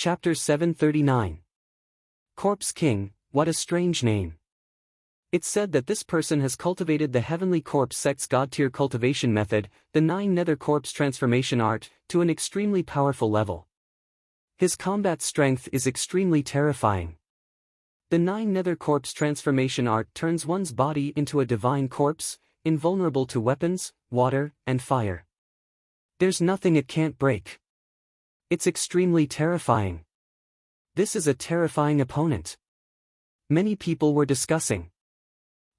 Chapter 739. Corpse King, what a strange name. It's said that this person has cultivated the heavenly corpse sect's god-tier cultivation method, the 9 nether corpse transformation art, to an extremely powerful level. His combat strength is extremely terrifying. The 9 nether corpse transformation art turns one's body into a divine corpse, invulnerable to weapons, water, and fire. There's nothing it can't break. It's extremely terrifying. This is a terrifying opponent. Many people were discussing.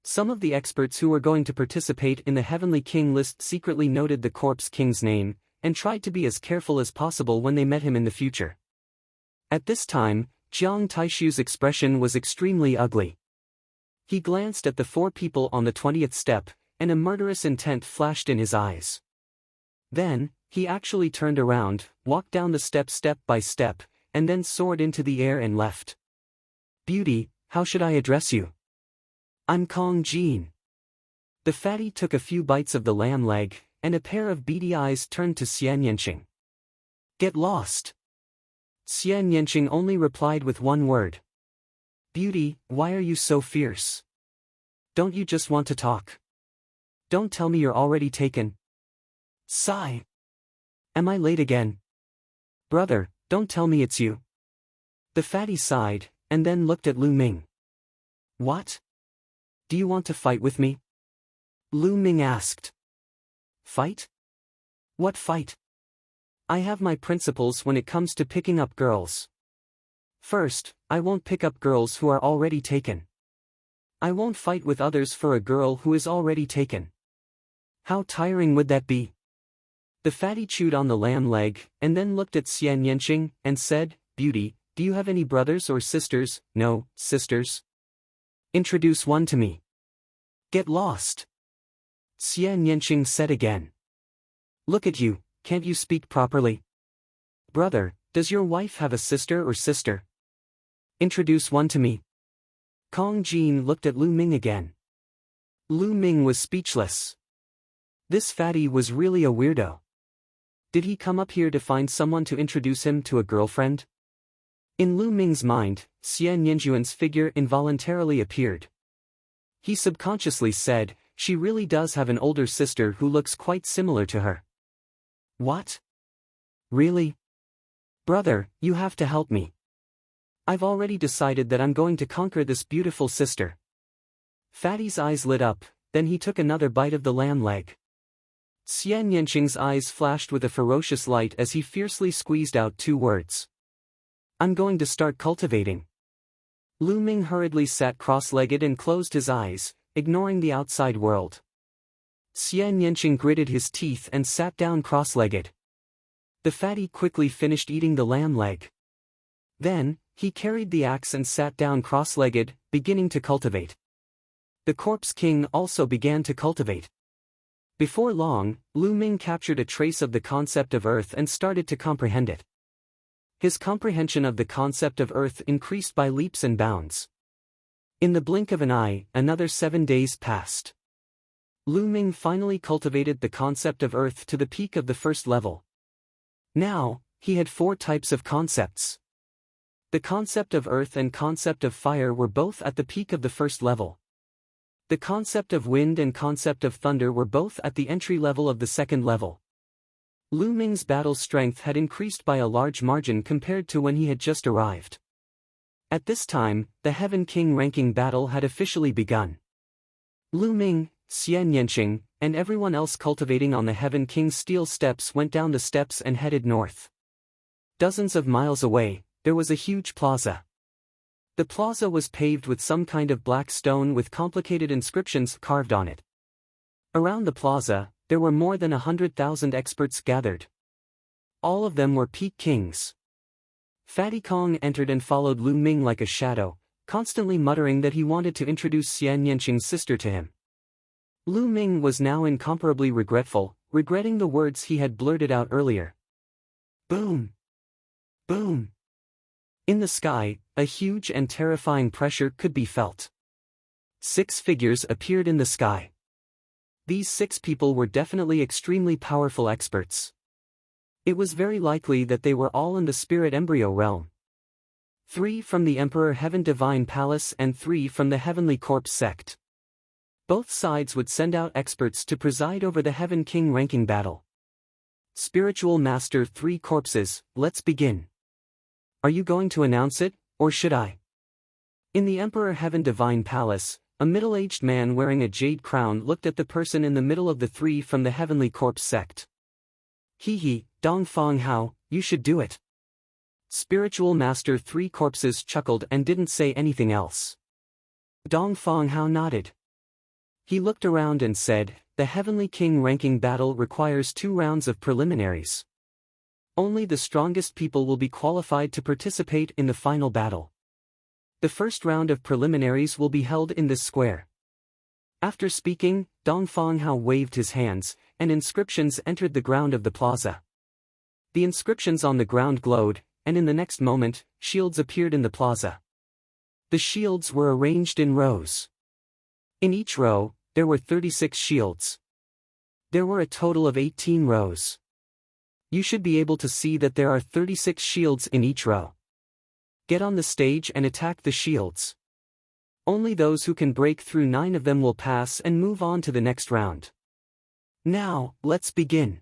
Some of the experts who were going to participate in the Heavenly King list secretly noted the Corpse King's name, and tried to be as careful as possible when they met him in the future. At this time, Jiang Taishu's expression was extremely ugly. He glanced at the 4 people on the 20th step, and a murderous intent flashed in his eyes. Then, he actually turned around, walked down the steps step by step, and then soared into the air and left. "Beauty, how should I address you?" "I'm Kong Jean." The fatty took a few bites of the lamb leg, and a pair of beady eyes turned to Xian Yanqing. "Get lost." Xian Yanqing only replied with one word. "Beauty, why are you so fierce? Don't you just want to talk? Don't tell me you're already taken." Sigh. "Am I late again?" "Brother, don't tell me it's you." The fatty sighed, and then looked at Lu Ming. "What? Do you want to fight with me?" Lu Ming asked. "Fight? What fight? I have my principles when it comes to picking up girls. First, I won't pick up girls who are already taken. I won't fight with others for a girl who is already taken. How tiring would that be?" The fatty chewed on the lamb leg, and then looked at Xian Yanqing, and said, "Beauty, do you have any brothers or sisters?" "No, sisters." "Introduce one to me." "Get lost." Xian Yanqing said again. "Look at you, can't you speak properly?" "Brother, does your wife have a sister or sister? Introduce one to me." Kong Jean looked at Lu Ming again. Lu Ming was speechless. This fatty was really a weirdo. Did he come up here to find someone to introduce him to a girlfriend? In Lu Ming's mind, Xian Yanjuan's figure involuntarily appeared. He subconsciously said, "She really does have an older sister who looks quite similar to her." "What? Really? Brother, you have to help me. I've already decided that I'm going to conquer this beautiful sister." Fatty's eyes lit up, then he took another bite of the lamb leg. Xian Yanqing's eyes flashed with a ferocious light as he fiercely squeezed out 2 words. "I'm going to start cultivating." Lu Ming hurriedly sat cross-legged and closed his eyes, ignoring the outside world. Xian Yanqing gritted his teeth and sat down cross-legged. The fatty quickly finished eating the lamb leg. Then, he carried the axe and sat down cross-legged, beginning to cultivate. The Corpse King also began to cultivate. Before long, Lu Ming captured a trace of the concept of Earth and started to comprehend it. His comprehension of the concept of Earth increased by leaps and bounds. In the blink of an eye, another 7 days passed. Lu Ming finally cultivated the concept of Earth to the peak of the 1st level. Now, he had 4 types of concepts. The concept of Earth and concept of Fire were both at the peak of the 1st level. The concept of Wind and concept of Thunder were both at the entry level of the 2nd level. Lu Ming's battle strength had increased by a large margin compared to when he had just arrived. At this time, the Heaven King ranking battle had officially begun. Lu Ming, Xian Yanqing, and everyone else cultivating on the Heaven King's steel steps went down the steps and headed north. Dozens of miles away, there was a huge plaza. The plaza was paved with some kind of black stone with complicated inscriptions carved on it. Around the plaza, there were more than 100,000 experts gathered. All of them were peak kings. Fatty Kong entered and followed Lu Ming like a shadow, constantly muttering that he wanted to introduce Xian Yanqing's sister to him. Lu Ming was now incomparably regretful, regretting the words he had blurted out earlier. Boom! Boom! In the sky, a huge and terrifying pressure could be felt. 6 figures appeared in the sky. These 6 people were definitely extremely powerful experts. It was very likely that they were all in the spirit embryo realm. 3 from the Emperor Heaven Divine Palace and 3 from the Heavenly Corpse sect. Both sides would send out experts to preside over the Heaven King ranking battle. Spiritual Master 3 Corpses, let's begin. Are you going to announce it, or should I? In the Emperor Heaven Divine Palace, a middle-aged man wearing a jade crown looked at the person in the middle of the 3 from the Heavenly Corpse sect. Hee, Dong Fong Hao, you should do it. Spiritual Master 3 Corpses chuckled and didn't say anything else. Dong Fong Hao nodded. He looked around and said, the Heavenly King ranking battle requires 2 rounds of preliminaries. Only the strongest people will be qualified to participate in the final battle. The first round of preliminaries will be held in this square. After speaking, Dong Fong Hao waved his hands, and inscriptions entered the ground of the plaza. The inscriptions on the ground glowed, and in the next moment, shields appeared in the plaza. The shields were arranged in rows. In each row, there were 36 shields. There were a total of 18 rows. You should be able to see that there are 36 shields in each row. Get on the stage and attack the shields. Only those who can break through 9 of them will pass and move on to the next round. Now, let's begin.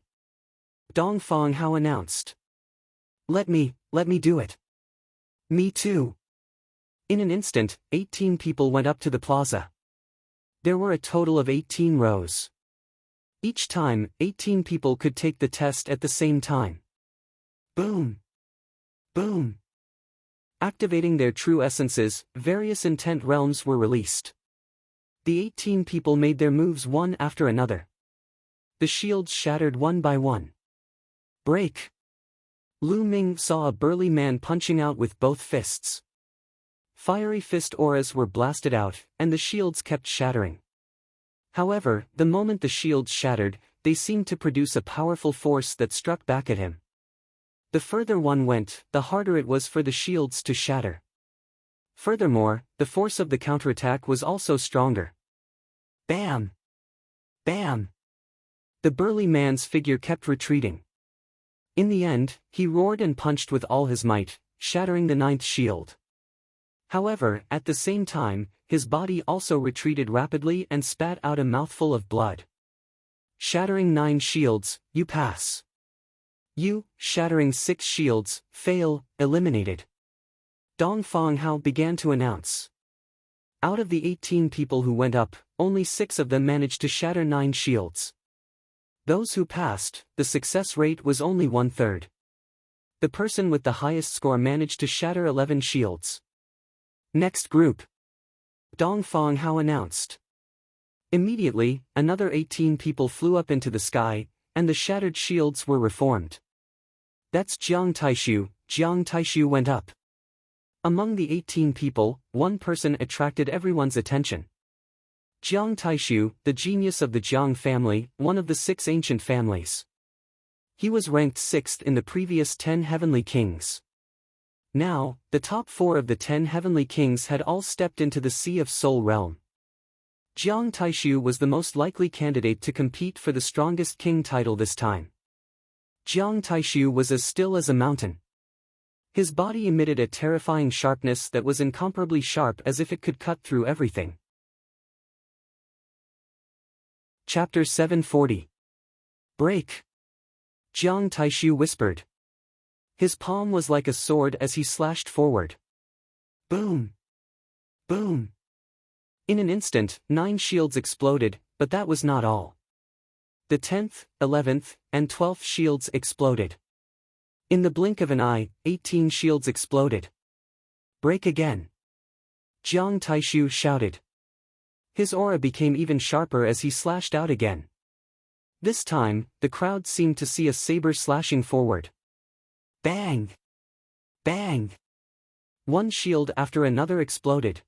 Dong Fong Hao announced. Let me do it. Me too. In an instant, 18 people went up to the plaza. There were a total of 18 rows. Each time, 18 people could take the test at the same time. Boom! Boom! Activating their true essences, various intent realms were released. The 18 people made their moves one after another. The shields shattered one by one. Break! Lu Ming saw a burly man punching out with both fists. Fiery fist auras were blasted out, and the shields kept shattering. However, the moment the shields shattered, they seemed to produce a powerful force that struck back at him. The further one went, the harder it was for the shields to shatter. Furthermore, the force of the counterattack was also stronger. Bam! Bam! The burly man's figure kept retreating. In the end, he roared and punched with all his might, shattering the 9th shield. However, at the same time, his body also retreated rapidly and spat out a mouthful of blood. Shattering 9 shields, you pass. You, shattering 6 shields, fail, eliminated. Dong Fong Hao began to announce. Out of the 18 people who went up, only 6 of them managed to shatter 9 shields. Those who passed, the success rate was only 1/3. The person with the highest score managed to shatter 11 shields. Next group. Dong Fong Hao announced. Immediately, another 18 people flew up into the sky, and the shattered shields were reformed. That's Jiang Taishu. Jiang Taishu went up. Among the 18 people, one person attracted everyone's attention. Jiang Taishu, the genius of the Jiang family, one of the 6 ancient families. He was ranked 6th in the previous 10 heavenly kings. Now, the top 4 of the 10 heavenly kings had all stepped into the Sea of Soul realm. Jiang Taishu was the most likely candidate to compete for the strongest king title this time. Jiang Taishu was as still as a mountain. His body emitted a terrifying sharpness that was incomparably sharp, as if it could cut through everything. Chapter 740. Break! Jiang Taishu whispered. His palm was like a sword as he slashed forward. Boom! Boom! In an instant, 9 shields exploded, but that was not all. The 10th, 11th, and 12th shields exploded. In the blink of an eye, 18 shields exploded. Break again! Jiang Taishu shouted. His aura became even sharper as he slashed out again. This time, the crowd seemed to see a saber slashing forward. Bang! Bang! One shield after another exploded.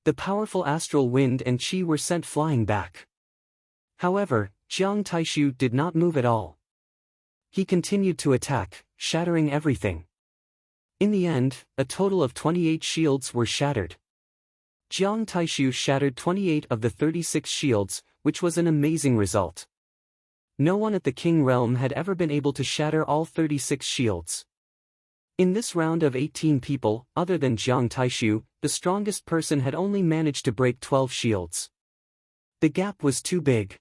The powerful astral wind and qi were sent flying back. However, Jiang Taishu did not move at all. He continued to attack, shattering everything. In the end, a total of 28 shields were shattered. Jiang Taishu shattered 28 of the 36 shields, which was an amazing result. No one at the King realm had ever been able to shatter all 36 shields. In this round of 18 people, other than Jiang Taishu, the strongest person had only managed to break 12 shields. The gap was too big.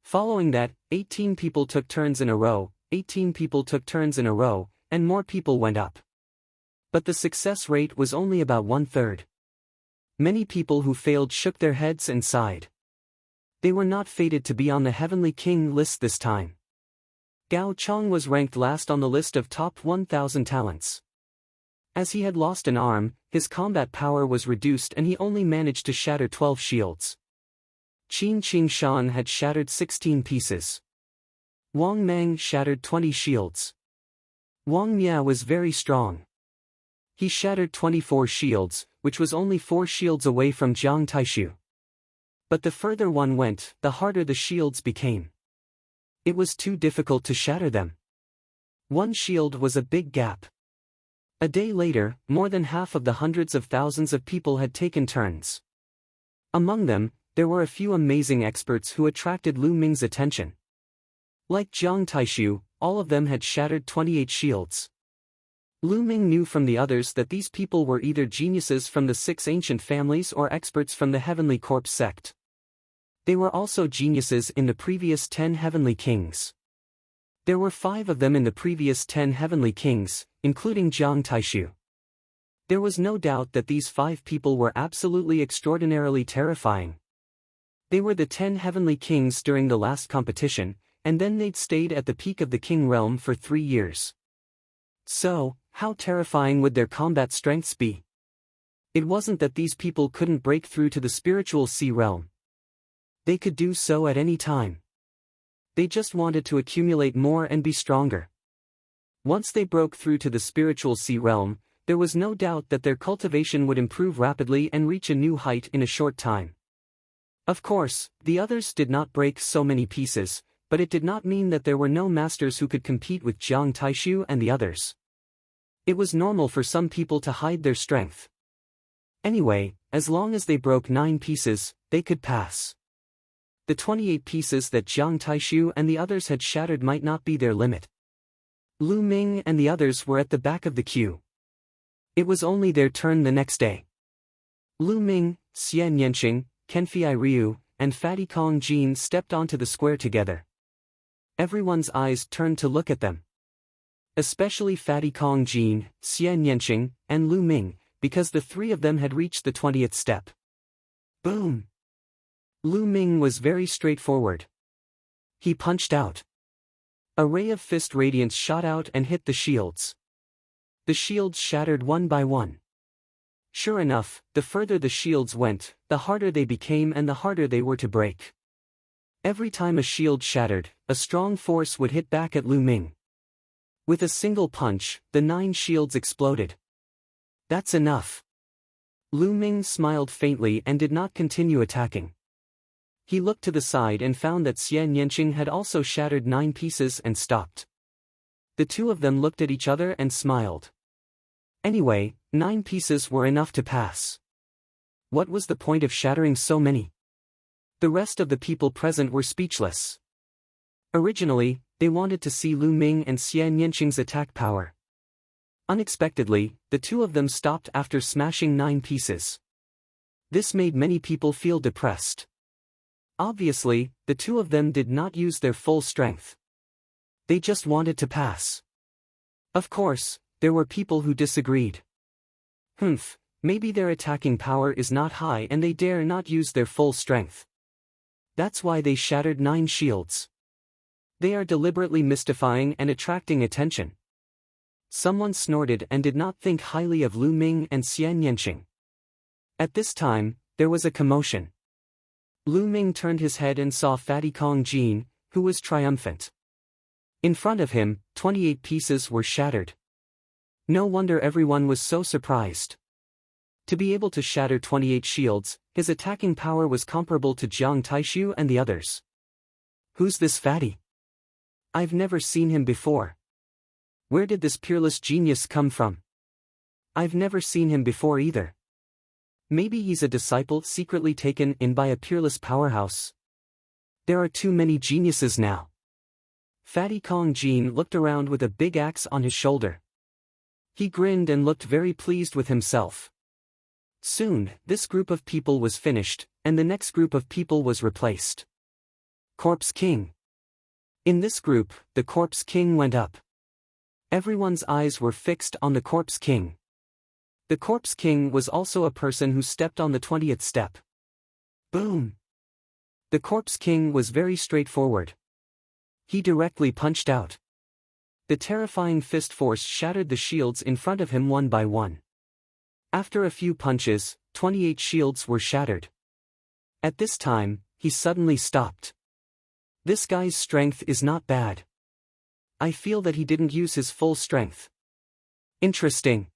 Following that, 18 people took turns in a row, 18 people took turns in a row, and more people went up. But the success rate was only about 1/3. Many people who failed shook their heads and sighed. They were not fated to be on the Heavenly King list this time. Gao Chong was ranked last on the list of top 1,000 talents. As he had lost an arm, his combat power was reduced and he only managed to shatter 12 shields. Qin Qingshan had shattered 16 pieces. Wang Mang shattered 20 shields. Wang Mia was very strong. He shattered 24 shields, which was only 4 shields away from Jiang Taishu. But the further one went, the harder the shields became. It was too difficult to shatter them. One shield was a big gap. A day later, more than half of the hundreds of thousands of people had taken turns. Among them, there were a few amazing experts who attracted Lu Ming's attention. Like Jiang Taishu, all of them had shattered 28 shields. Lu Ming knew from the others that these people were either geniuses from the 6 ancient families or experts from the Heavenly Corpse sect. They were also geniuses in the previous 10 Heavenly Kings. There were 5 of them in the previous 10 Heavenly Kings, including Jiang Taishu. There was no doubt that these 5 people were absolutely extraordinarily terrifying. They were the 10 Heavenly Kings during the last competition, and then they'd stayed at the peak of the King realm for 3 years. So, how terrifying would their combat strengths be? It wasn't that these people couldn't break through to the spiritual sea realm. They could do so at any time. They just wanted to accumulate more and be stronger. Once they broke through to the spiritual sea realm, there was no doubt that their cultivation would improve rapidly and reach a new height in a short time. Of course, the others did not break so many pieces, but it did not mean that there were no masters who could compete with Jiang Taishu and the others. It was normal for some people to hide their strength. Anyway, as long as they broke 9 pieces, they could pass. The 28 pieces that Jiang Taishu and the others had shattered might not be their limit. Lu Ming and the others were at the back of the queue. It was only their turn the next day. Lu Ming, Xian Yanqing, Kenfei Ryu, and Fatty Kong Jin stepped onto the square together. Everyone's eyes turned to look at them. Especially Fatty Kong Jin, Xian Yanqing, and Lu Ming, because the 3 of them had reached the 20th step. Boom! Lu Ming was very straightforward. He punched out. A ray of fist radiance shot out and hit the shields. The shields shattered one by one. Sure enough, the further the shields went, the harder they became and the harder they were to break. Every time a shield shattered, a strong force would hit back at Lu Ming. With a single punch, the 9 shields exploded. That's enough. Lu Ming smiled faintly and did not continue attacking. He looked to the side and found that Xian Yanqing had also shattered 9 pieces and stopped. The 2 of them looked at each other and smiled. Anyway, 9 pieces were enough to pass. What was the point of shattering so many? The rest of the people present were speechless. Originally, they wanted to see Lu Ming and Xian Yanqing's attack power. Unexpectedly, the 2 of them stopped after smashing 9 pieces. This made many people feel depressed. Obviously, the 2 of them did not use their full strength. They just wanted to pass. Of course, there were people who disagreed. Maybe their attacking power is not high and they dare not use their full strength. That's why they shattered 9 shields. They are deliberately mystifying and attracting attention. Someone snorted and did not think highly of Lu Ming and Xian Yanqing. At this time, there was a commotion. Lu Ming turned his head and saw Fatty Kong Jin, who was triumphant. In front of him, 28 pieces were shattered. No wonder everyone was so surprised. To be able to shatter 28 shields, his attacking power was comparable to Jiang Taishu and the others. Who's this Fatty? I've never seen him before. Where did this peerless genius come from? I've never seen him before either. Maybe he's a disciple secretly taken in by a peerless powerhouse. There are too many geniuses now. Fatty Kong Jin looked around with a big axe on his shoulder. He grinned and looked very pleased with himself. Soon, this group of people was finished, and the next group of people was replaced. Corpse King. In this group, the Corpse King went up. Everyone's eyes were fixed on the Corpse King. The Corpse King was also a person who stepped on the 20th step. Boom! The Corpse King was very straightforward. He directly punched out. The terrifying fist force shattered the shields in front of him one by one. After a few punches, 28 shields were shattered. At this time, he suddenly stopped. This guy's strength is not bad. I feel that he didn't use his full strength. Interesting.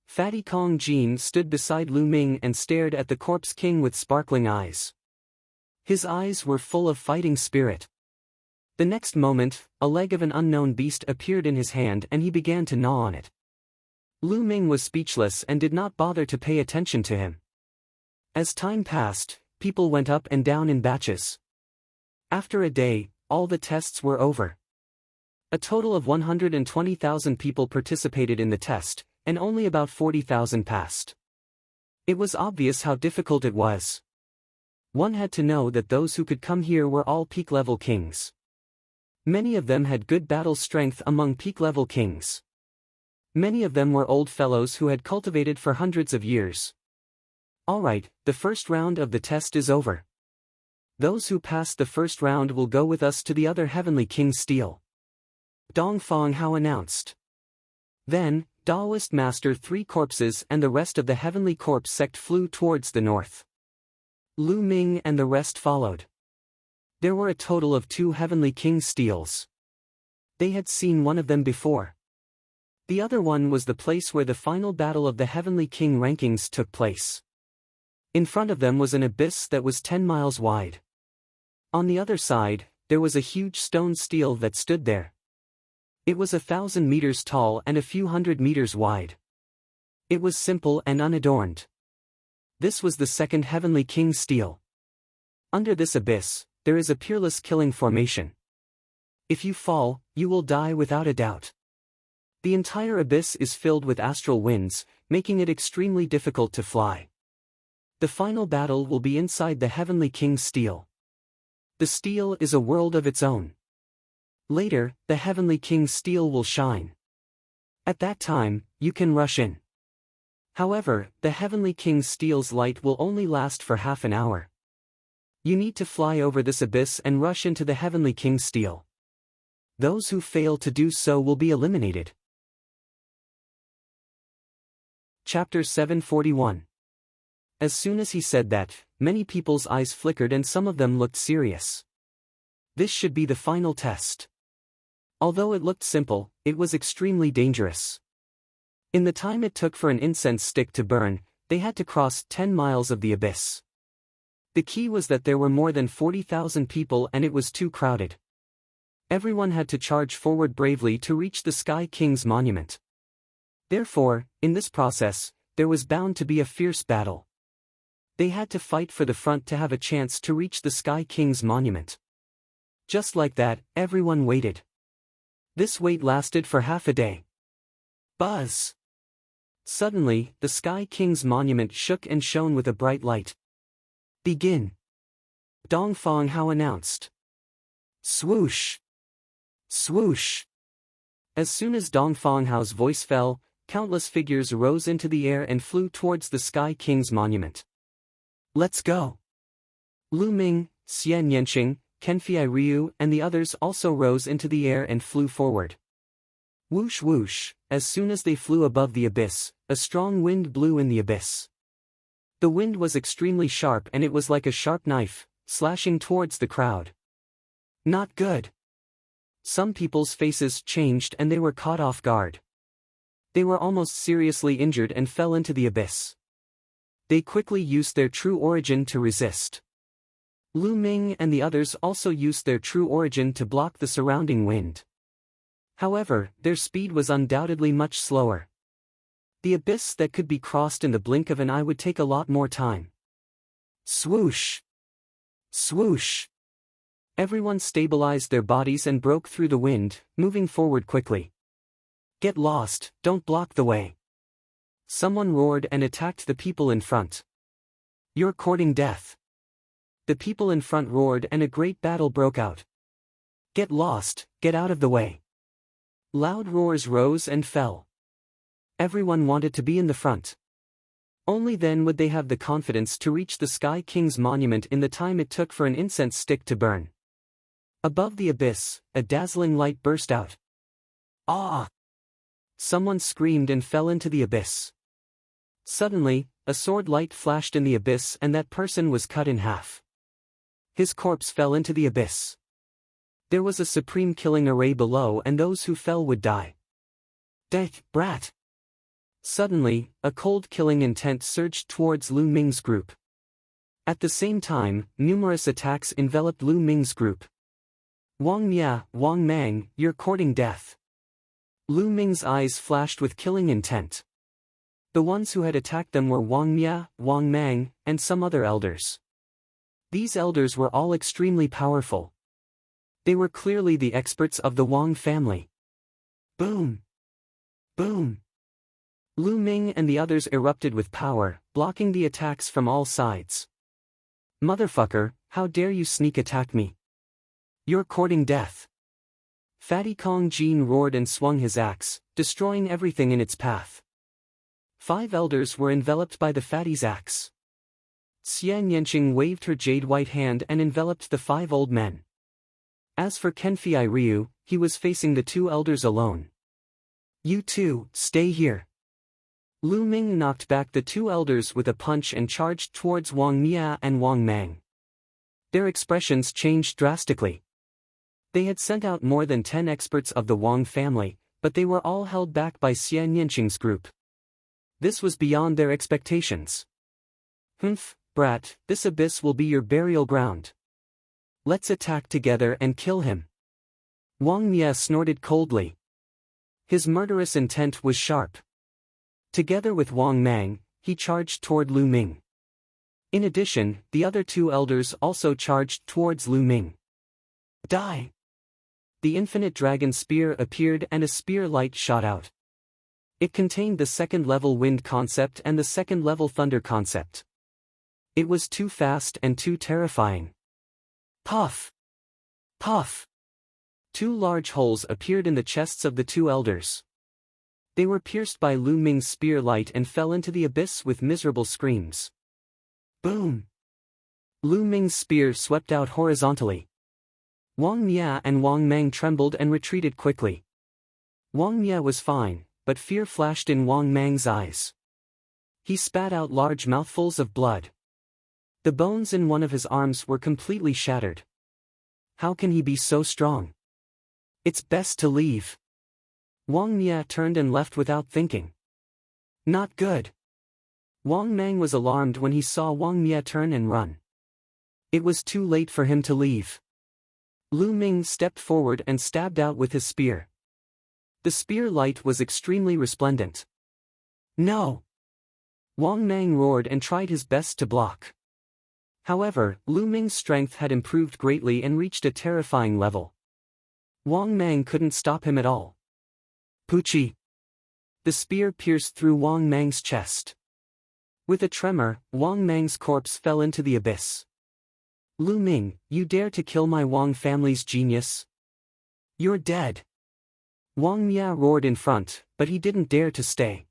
Fatty Kong Jin stood beside Lu Ming and stared at the Corpse King with sparkling eyes. His eyes were full of fighting spirit. The next moment, a leg of an unknown beast appeared in his hand and he began to gnaw on it. Lu Ming was speechless and did not bother to pay attention to him. As time passed, people went up and down in batches. After a day, all the tests were over. A total of 120,000 people participated in the test, and only about 40,000 passed. It was obvious how difficult it was. One had to know that those who could come here were all peak-level kings. Many of them had good battle strength among peak-level kings. Many of them were old fellows who had cultivated for hundreds of years. Alright, the first round of the test is over. Those who passed the first round will go with us to the other Heavenly King's steel. Dong Feng Hao announced. Then, Daoist Master 3 corpses and the rest of the Heavenly Corpse sect flew towards the north. Lu Ming and the rest followed. There were a total of 2 Heavenly King steels. They had seen one of them before. The other one was the place where the final battle of the Heavenly King rankings took place. In front of them was an abyss that was 10 miles wide. On the other side, there was a huge stone stele that stood there. It was 1,000 meters tall and a few hundred meters wide. It was simple and unadorned. This was the second Heavenly King stele. Under this abyss, there is a peerless killing formation. If you fall, you will die without a doubt. The entire abyss is filled with astral winds, making it extremely difficult to fly. The final battle will be inside the Heavenly King's stele. The stele is a world of its own. Later, the Heavenly King's stele will shine. At that time, you can rush in. However, the Heavenly King's stele's light will only last for half an hour. You need to fly over this abyss and rush into the Heavenly King's stele. Those who fail to do so will be eliminated. Chapter 741. As soon as he said that, many people's eyes flickered and some of them looked serious. This should be the final test. Although it looked simple, it was extremely dangerous. In the time it took for an incense stick to burn, they had to cross 10 miles of the abyss. The key was that there were more than 40,000 people and it was too crowded. Everyone had to charge forward bravely to reach the Sky King's monument. Therefore, in this process, there was bound to be a fierce battle. They had to fight for the front to have a chance to reach the Sky King's monument. Just like that, everyone waited. This wait lasted for half a day. Buzz! Suddenly, the Sky King's monument shook and shone with a bright light. Begin! Dong Feng Hao announced. Swoosh! Swoosh! As soon as Dong Feng Hao's voice fell, countless figures rose into the air and flew towards the Sky King's monument. Let's go! Lu Ming, Xian Yanqing, Kenfei Ryu and the others also rose into the air and flew forward. Whoosh whoosh, as soon as they flew above the abyss, a strong wind blew in the abyss. The wind was extremely sharp and it was like a sharp knife, slashing towards the crowd. Not good. Some people's faces changed and they were caught off guard. They were almost seriously injured and fell into the abyss. They quickly used their true origin to resist. Lu Ming and the others also used their true origin to block the surrounding wind. However, their speed was undoubtedly much slower. The abyss that could be crossed in the blink of an eye would take a lot more time. Swoosh! Swoosh! Everyone stabilized their bodies and broke through the wind, moving forward quickly. Get lost, don't block the way. Someone roared and attacked the people in front. You're courting death. The people in front roared and a great battle broke out. Get lost, get out of the way. Loud roars rose and fell. Everyone wanted to be in the front. Only then would they have the confidence to reach the Sky King's monument in the time it took for an incense stick to burn. Above the abyss, a dazzling light burst out. Ah! Someone screamed and fell into the abyss. Suddenly, a sword light flashed in the abyss and that person was cut in half. His corpse fell into the abyss. There was a supreme killing array below and those who fell would die. Death, brat! Suddenly, a cold killing intent surged towards Lu Ming's group. At the same time, numerous attacks enveloped Lu Ming's group. Wang Mia, Wang Mang, you're courting death. Lu Ming's eyes flashed with killing intent. The ones who had attacked them were Wang Mia, Wang Mang, and some other elders. These elders were all extremely powerful. They were clearly the experts of the Wang family. Boom! Boom! Lu Ming and the others erupted with power, blocking the attacks from all sides. Motherfucker, how dare you sneak attack me? You're courting death. Fatty Kong Jin roared and swung his axe, destroying everything in its path. 5 elders were enveloped by the fatty's axe. Xian Yanqing waved her jade white hand and enveloped the 5 old men. As for Kenfei Ryu, he was facing the 2 elders alone. You two, stay here. Lu Ming knocked back the 2 elders with a punch and charged towards Wang Mia and Wang Mang. Their expressions changed drastically. They had sent out more than 10 experts of the Wang family, but they were all held back by Xian Yanqing's group. This was beyond their expectations. Humph, brat, this abyss will be your burial ground. Let's attack together and kill him. Wang Mia snorted coldly. His murderous intent was sharp. Together with Wang Mang, he charged toward Lu Ming. In addition, the other 2 elders also charged towards Lu Ming. Die! The infinite dragon spear appeared and a spear light shot out. It contained the 2nd level wind concept and the 2nd level thunder concept. It was too fast and too terrifying. Puff! Puff! 2 large holes appeared in the chests of the 2 elders. They were pierced by Lu Ming's spear light and fell into the abyss with miserable screams. Boom! Lu Ming's spear swept out horizontally. Wang Mia and Wang Mang trembled and retreated quickly. Wang Mia was fine, but fear flashed in Wang Mang's eyes. He spat out large mouthfuls of blood. The bones in one of his arms were completely shattered. How can he be so strong? It's best to leave. Wang Mia turned and left without thinking. Not good. Wang Mang was alarmed when he saw Wang Mia turn and run. It was too late for him to leave. Lu Ming stepped forward and stabbed out with his spear. The spear light was extremely resplendent. No! Wang Mang roared and tried his best to block. However, Lu Ming's strength had improved greatly and reached a terrifying level. Wang Mang couldn't stop him at all. Poochie! The spear pierced through Wang Mang's chest. With a tremor, Wang Mang's corpse fell into the abyss. Lu Ming, you dare to kill my Wang family's genius? You're dead. Wang Mia roared in front, but he didn't dare to stay.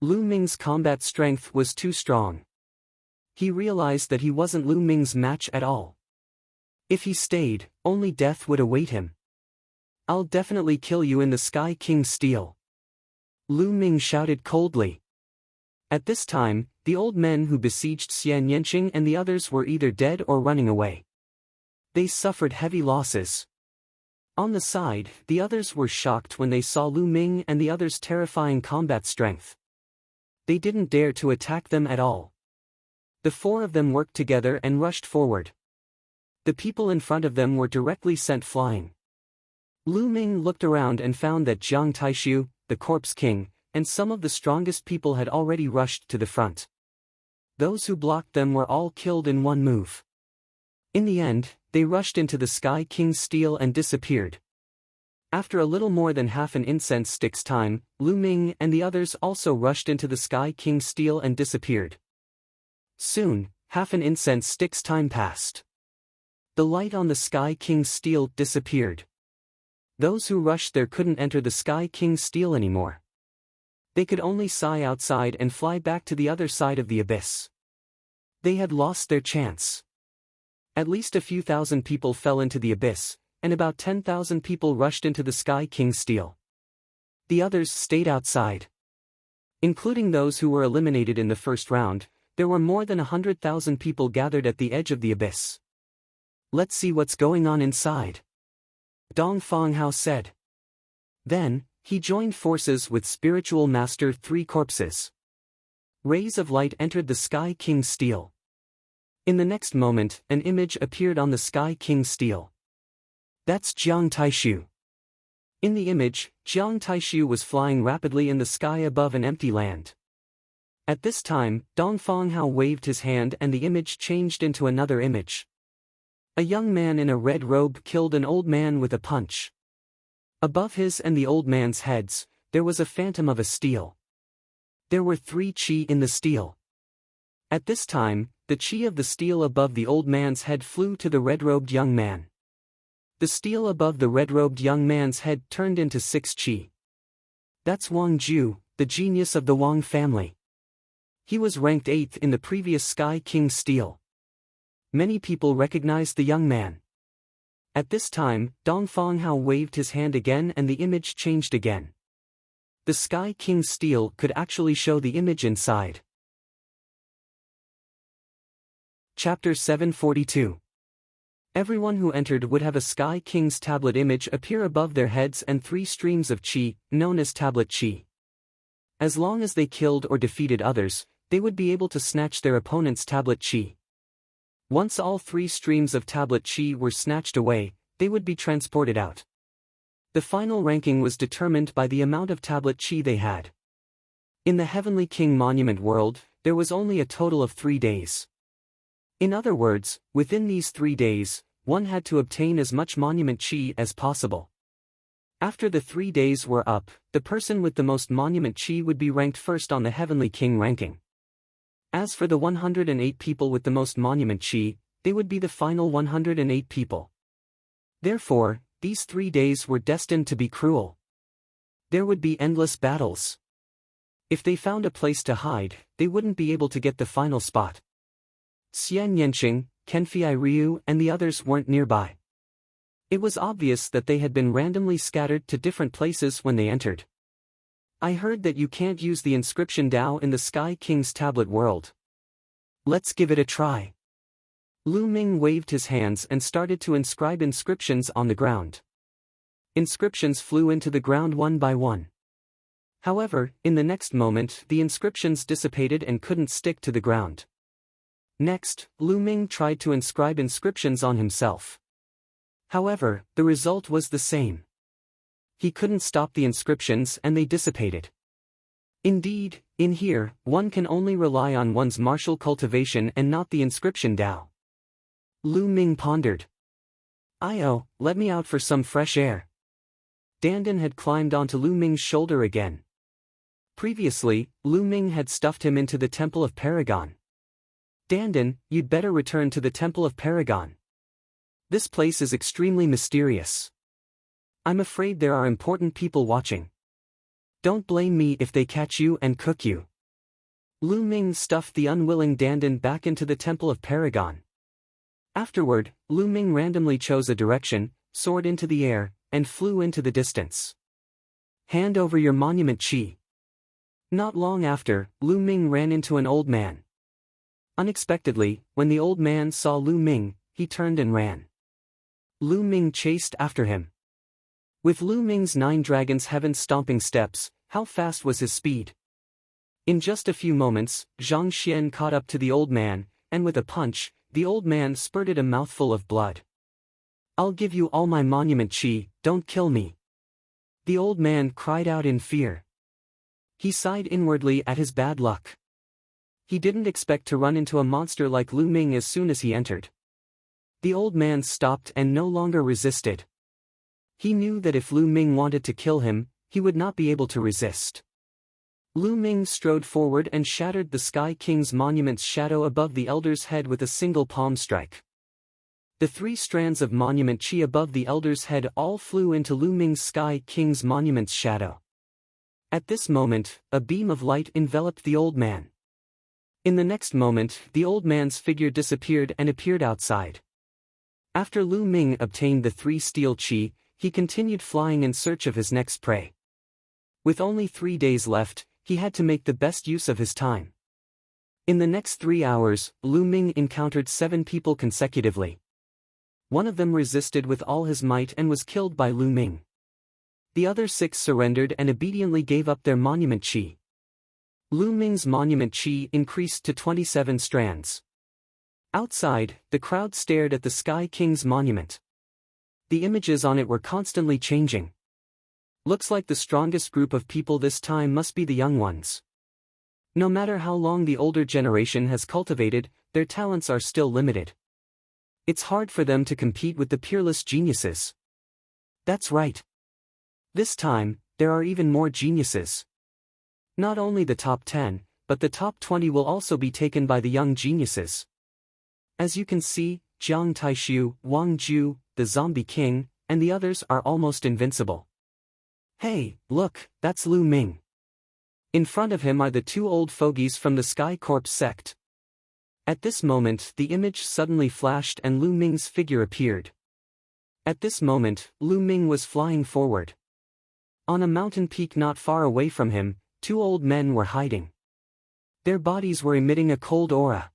Lu Ming's combat strength was too strong. He realized that he wasn't Lu Ming's match at all. If he stayed, only death would await him. I'll definitely kill you in the Sky King's steel. Lu Ming shouted coldly. At this time, the old men who besieged Xian Yanqing and the others were either dead or running away. They suffered heavy losses. On the side, the others were shocked when they saw Lu Ming and the others' terrifying combat strength. They didn't dare to attack them at all. The 4 of them worked together and rushed forward. The people in front of them were directly sent flying. Lu Ming looked around and found that Jiang Taishu, the Corpse King, and some of the strongest people had already rushed to the front. Those who blocked them were all killed in one move. In the end, they rushed into the Sky King's steel and disappeared. After a little more than half an incense stick's time, Lu Ming and the others also rushed into the Sky King's stele and disappeared. Soon, half an incense stick's time passed. The light on the Sky King's stele disappeared. Those who rushed there couldn't enter the Sky King's stele anymore. They could only sigh outside and fly back to the other side of the abyss. They had lost their chance. At least a few thousand people fell into the abyss, and about 10,000 people rushed into the Sky King's stele. The others stayed outside. Including those who were eliminated in the first round, there were more than 100,000 people gathered at the edge of the abyss. "Let's see what's going on inside," Dong Fanghao said. Then, he joined forces with Spiritual Master Three Corpses. Rays of light entered the Sky King's stele. In the next moment, an image appeared on the Sky King's stele. That's Jiang Taishu. In the image, Jiang Taishu was flying rapidly in the sky above an empty land. At this time, Dong Fanghao waved his hand and the image changed into another image. A young man in a red robe killed an old man with a punch. Above his and the old man's heads, there was a phantom of a stele. There were 3 chi in the stele. At this time, the chi of the stele above the old man's head flew to the red-robed young man. The stele above the red-robed young man's head turned into 6 chi. That's Wang Ju, the genius of the Wang family. He was ranked 8th in the previous Sky King's stele. Many people recognized the young man. At this time, Dong Fanghao waved his hand again and the image changed again. The Sky King's stele could actually show the image inside. Chapter 742. Everyone who entered would have a Sky King's tablet image appear above their heads and 3 streams of chi, known as tablet chi. As long as they killed or defeated others, they would be able to snatch their opponent's tablet chi. Once all 3 streams of tablet chi were snatched away, they would be transported out. The final ranking was determined by the amount of tablet chi they had. In the Heavenly King Monument world, there was only a total of 3 days. In other words, within these 3 days, one had to obtain as much monument chi as possible. After the 3 days were up, the person with the most monument chi would be ranked first on the Heavenly King ranking. As for the 108 people with the most monument chi, they would be the final 108 people. Therefore, these 3 days were destined to be cruel. There would be endless battles. If they found a place to hide, they wouldn't be able to get the final spot. Xian Yanqing, Kenfei Ryu and the others weren't nearby. It was obvious that they had been randomly scattered to different places when they entered. I heard that you can't use the inscription Dao in the Sky King's tablet world. Let's give it a try. Lu Ming waved his hands and started to inscribe inscriptions on the ground. Inscriptions flew into the ground one by one. However, in the next moment, the inscriptions dissipated and couldn't stick to the ground. Next, Lu Ming tried to inscribe inscriptions on himself. However, the result was the same. He couldn't stop the inscriptions and they dissipated. Indeed, in here, one can only rely on one's martial cultivation and not the inscription Dao. Lu Ming pondered. Let me out for some fresh air. Dandan had climbed onto Lu Ming's shoulder again. Previously, Lu Ming had stuffed him into the Temple of Paragon. Dandan, you'd better return to the Temple of Paragon. This place is extremely mysterious. I'm afraid there are important people watching. Don't blame me if they catch you and cook you. Lu Ming stuffed the unwilling Dandan back into the Temple of Paragon. Afterward, Lu Ming randomly chose a direction, soared into the air, and flew into the distance. Hand over your monument chi. Not long after, Lu Ming ran into an old man. Unexpectedly, when the old man saw Lu Ming, he turned and ran. Lu Ming chased after him. With Lu Ming's 9 dragons heaven-stomping steps, how fast was his speed? In just a few moments, Zhang Xian caught up to the old man, and with a punch, the old man spurted a mouthful of blood. I'll give you all my monument chi, don't kill me. The old man cried out in fear. He sighed inwardly at his bad luck. He didn't expect to run into a monster like Lu Ming as soon as he entered. The old man stopped and no longer resisted. He knew that if Lu Ming wanted to kill him, he would not be able to resist. Lu Ming strode forward and shattered the Sky King's monument's shadow above the elder's head with a single palm strike. The 3 strands of monument chi above the elder's head all flew into Lu Ming's Sky King's monument's shadow. At this moment, a beam of light enveloped the old man. In the next moment, the old man's figure disappeared and appeared outside. After Lu Ming obtained the 3 steel chi, he continued flying in search of his next prey. With only 3 days left, he had to make the best use of his time. In the next 3 hours, Lu Ming encountered 7 people consecutively. One of them resisted with all his might and was killed by Lu Ming. The other 6 surrendered and obediently gave up their monument chi. Lu Ming's monument chi increased to 27 strands. Outside, the crowd stared at the Sky King's monument. The images on it were constantly changing. Looks like the strongest group of people this time must be the young ones. No matter how long the older generation has cultivated, their talents are still limited. It's hard for them to compete with the peerless geniuses. That's right. This time, there are even more geniuses. Not only the top 10, but the top 20 will also be taken by the young geniuses. As you can see, Jiang Taishu, Wang Ju, the Zombie King, and the others are almost invincible. Hey, look, that's Lu Ming. In front of him are the 2 old fogies from the Sky Corps sect. At this moment, the image suddenly flashed and Lu Ming's figure appeared. At this moment, Lu Ming was flying forward. On a mountain peak not far away from him, 2 old men were hiding. Their bodies were emitting a cold aura.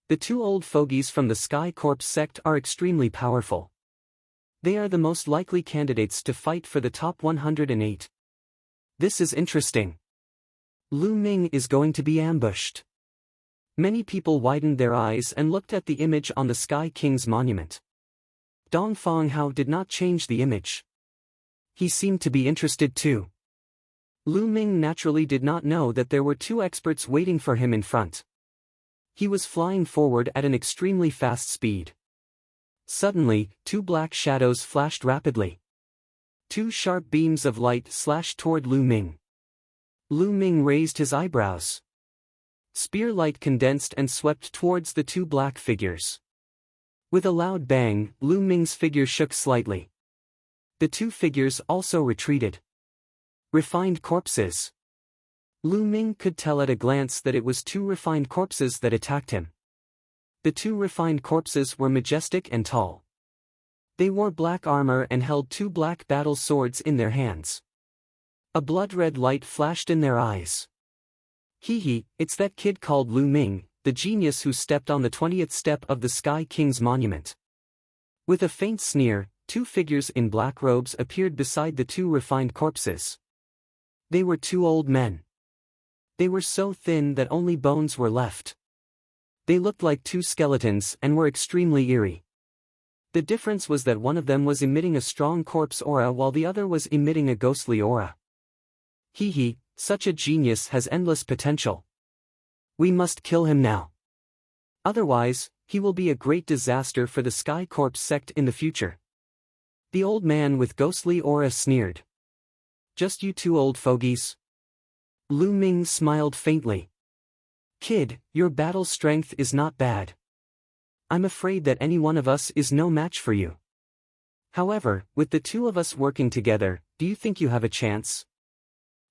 The 2 old fogies from the Sky Corps sect are extremely powerful. They are the most likely candidates to fight for the top 108. This is interesting. Lu Ming is going to be ambushed. Many people widened their eyes and looked at the image on the Sky King's monument. Dong Fanghao did not change the image. He seemed to be interested too. Lu Ming naturally did not know that there were 2 experts waiting for him in front. He was flying forward at an extremely fast speed. Suddenly, 2 black shadows flashed rapidly. 2 sharp beams of light slashed toward Lu Ming. Lu Ming raised his eyebrows. Spear light condensed and swept towards the 2 black figures. With a loud bang, Lu Ming's figure shook slightly. The 2 figures also retreated. Refined corpses. Lu Ming could tell at a glance that it was 2 refined corpses that attacked him. The 2 refined corpses were majestic and tall. They wore black armor and held 2 black battle swords in their hands. A blood-red light flashed in their eyes. Hee, it's that kid called Lu Ming, the genius who stepped on the 20th step of the Sky King's monument. With a faint sneer, 2 figures in black robes appeared beside the 2 refined corpses. They were 2 old men. They were so thin that only bones were left. They looked like 2 skeletons and were extremely eerie. The difference was that one of them was emitting a strong corpse aura while the other was emitting a ghostly aura. Hee, such a genius has endless potential. We must kill him now. Otherwise, he will be a great disaster for the Sky Corps sect in the future. The old man with ghostly aura sneered. Just you 2 old fogies? Lu Ming smiled faintly. Kid, your battle strength is not bad. I'm afraid that any one of us is no match for you. However, with the 2 of us working together, do you think you have a chance?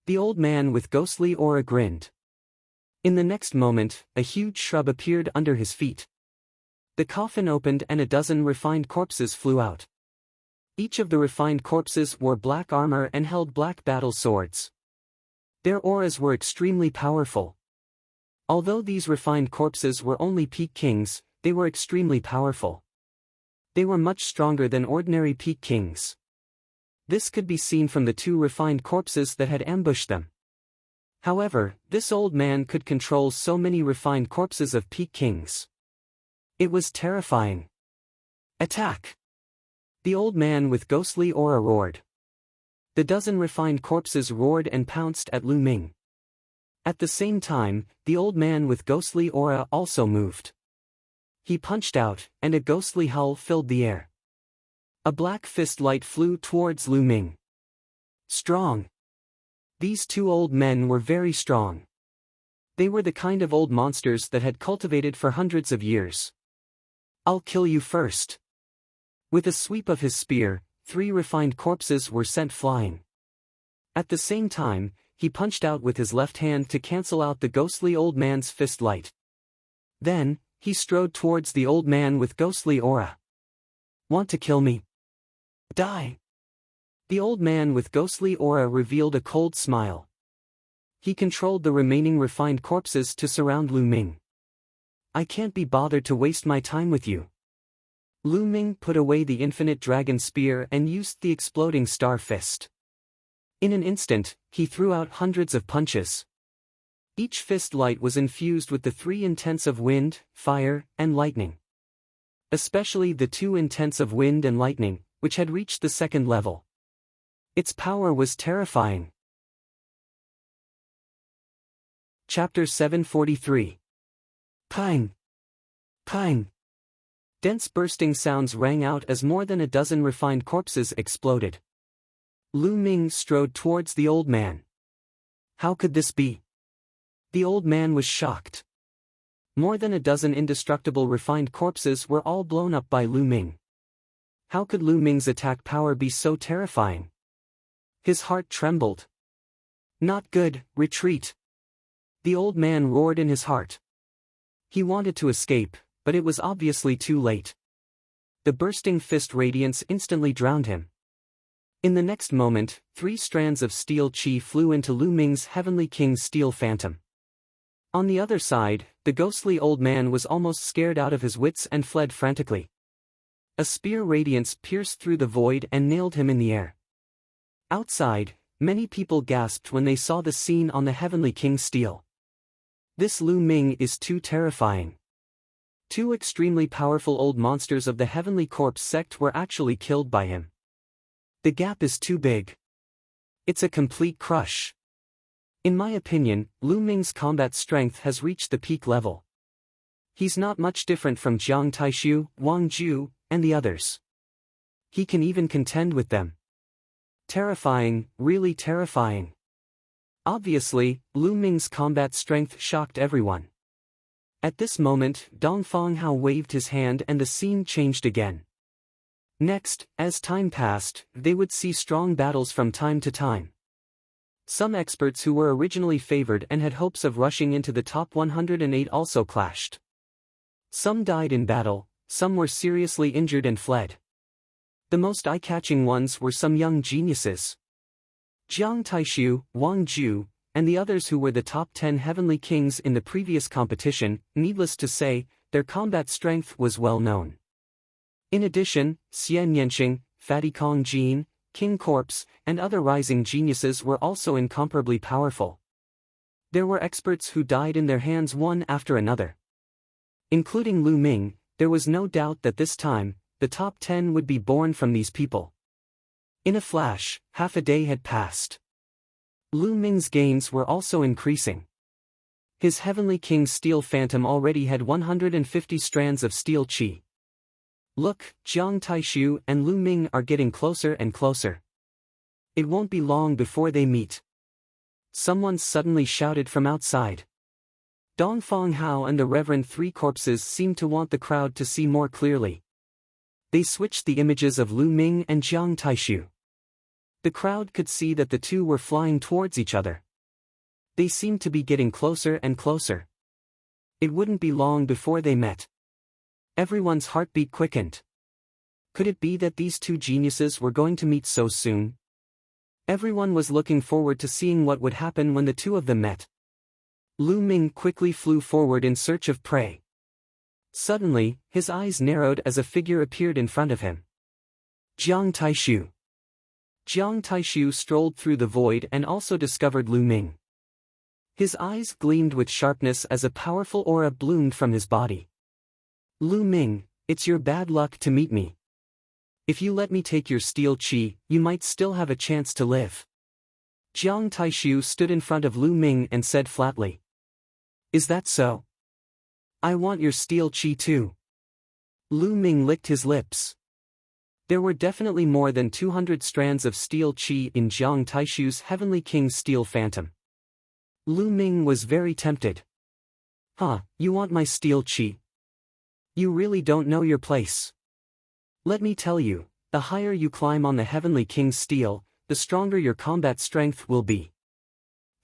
The old man with ghostly aura grinned. In the next moment, a huge shrub appeared under his feet. The coffin opened and a dozen refined corpses flew out. Each of the refined corpses wore black armor and held black battle swords. Their auras were extremely powerful. Although these refined corpses were only peak kings, they were extremely powerful. They were much stronger than ordinary peak kings. This could be seen from the 2 refined corpses that had ambushed them. However, this old man could control so many refined corpses of peak kings. It was terrifying. Attack! The old man with ghostly aura roared. The dozen refined corpses roared and pounced at Lu Ming. At the same time, the old man with ghostly aura also moved. He punched out, and a ghostly howl filled the air. A black fist light flew towards Lu Ming. Strong. These two old men were very strong. They were the kind of old monsters that had cultivated for hundreds of years. I'll kill you first. With a sweep of his spear, 3 refined corpses were sent flying. At the same time, he punched out with his left hand to cancel out the ghostly old man's fist light. Then, he strode towards the old man with ghostly aura. Want to kill me? Die! The old man with ghostly aura revealed a cold smile. He controlled the remaining refined corpses to surround Lu Ming. I can't be bothered to waste my time with you. Lu Ming put away the infinite dragon spear and used the exploding star fist. In an instant, he threw out hundreds of punches. Each fist light was infused with the 3 intents of wind, fire, and lightning. Especially the 2 intents of wind and lightning, which had reached the 2nd level. Its power was terrifying. Chapter 743. Pang! Pang! Dense bursting sounds rang out as more than a dozen refined corpses exploded. Lu Ming strode towards the old man. How could this be? The old man was shocked. More than a dozen indestructible refined corpses were all blown up by Lu Ming. How could Lu Ming's attack power be so terrifying? His heart trembled. Not good, retreat! The old man roared in his heart. He wanted to escape, but it was obviously too late. The bursting fist radiance instantly drowned him. In the next moment, 3 strands of steel chi flew into Lu Ming's Heavenly King's steel phantom. On the other side, the ghostly old man was almost scared out of his wits and fled frantically. A spear radiance pierced through the void and nailed him in the air. Outside, many people gasped when they saw the scene on the Heavenly King's steel. This Lu Ming is too terrifying. 2 extremely powerful old monsters of the Heavenly Corpse sect were actually killed by him. The gap is too big. It's a complete crush. In my opinion, Lu Ming's combat strength has reached the peak level. He's not much different from Jiang Taishu, Wang Ju, and the others. He can even contend with them. Terrifying, really terrifying. Obviously, Lu Ming's combat strength shocked everyone. At this moment, Dong Fanghao waved his hand and the scene changed again. Next, as time passed, they would see strong battles from time to time. Some experts who were originally favored and had hopes of rushing into the top 108 also clashed. Some died in battle, some were seriously injured and fled. The most eye-catching ones were some young geniuses. Jiang Taishu, Wang Ju, and the others who were the top 10 Heavenly Kings in the previous competition, needless to say, their combat strength was well known. In addition, Xian Yanxing, Fatty Kong Jin, King Corpse, and other rising geniuses were also incomparably powerful. There were experts who died in their hands one after another. Including Lu Ming, there was no doubt that this time, the top 10 would be born from these people. In a flash, half a day had passed. Lu Ming's gains were also increasing. His Heavenly King's steel phantom already had 150 strands of steel chi. Look, Jiang Taishu and Lu Ming are getting closer and closer. It won't be long before they meet. Someone suddenly shouted from outside. Dong Fanghao and the Reverend 3 Corpses seemed to want the crowd to see more clearly. They switched the images of Lu Ming and Jiang Taishu. The crowd could see that the two were flying towards each other. They seemed to be getting closer and closer. It wouldn't be long before they met. Everyone's heartbeat quickened. Could it be that these two geniuses were going to meet so soon? Everyone was looking forward to seeing what would happen when the two of them met. Lu Ming quickly flew forward in search of prey. Suddenly, his eyes narrowed as a figure appeared in front of him. Jiang Taishu. Jiang Taishu strolled through the void and also discovered Lu Ming. His eyes gleamed with sharpness as a powerful aura bloomed from his body. Lu Ming, it's your bad luck to meet me. If you let me take your steel chi, you might still have a chance to live. Jiang Taishu stood in front of Lu Ming and said flatly. Is that so? I want your steel chi too. Lu Ming licked his lips. There were definitely more than 200 strands of steel qi in Jiang Taishu's Heavenly King's steel phantom. Lu Ming was very tempted. Huh, you want my steel qi? You really don't know your place. Let me tell you, the higher you climb on the Heavenly King's steel, the stronger your combat strength will be.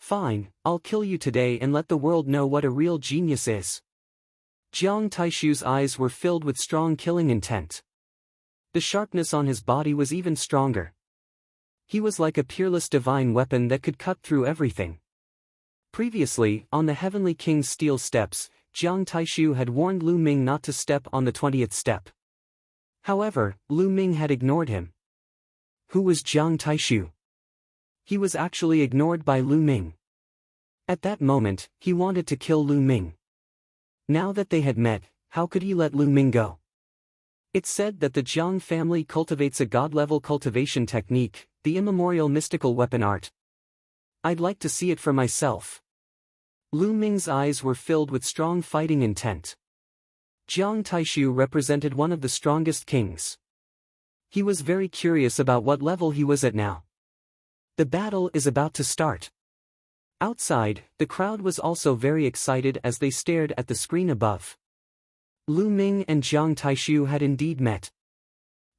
Fine, I'll kill you today and let the world know what a real genius is. Jiang Taishu's eyes were filled with strong killing intent. The sharpness on his body was even stronger. He was like a peerless divine weapon that could cut through everything. Previously, on the Heavenly King's steel steps, Jiang Taishu had warned Lu Ming not to step on the 20th step. However, Lu Ming had ignored him. Who was Jiang Taishu? He was actually ignored by Lu Ming. At that moment, he wanted to kill Lu Ming. Now that they had met, how could he let Lu Ming go? It's said that the Jiang family cultivates a god-level cultivation technique, the immemorial mystical weapon art. I'd like to see it for myself. Lu Ming's eyes were filled with strong fighting intent. Jiang Taishu represented one of the strongest kings. He was very curious about what level he was at now. The battle is about to start. Outside, the crowd was also very excited as they stared at the screen above. Lu Ming and Jiang Taishu had indeed met.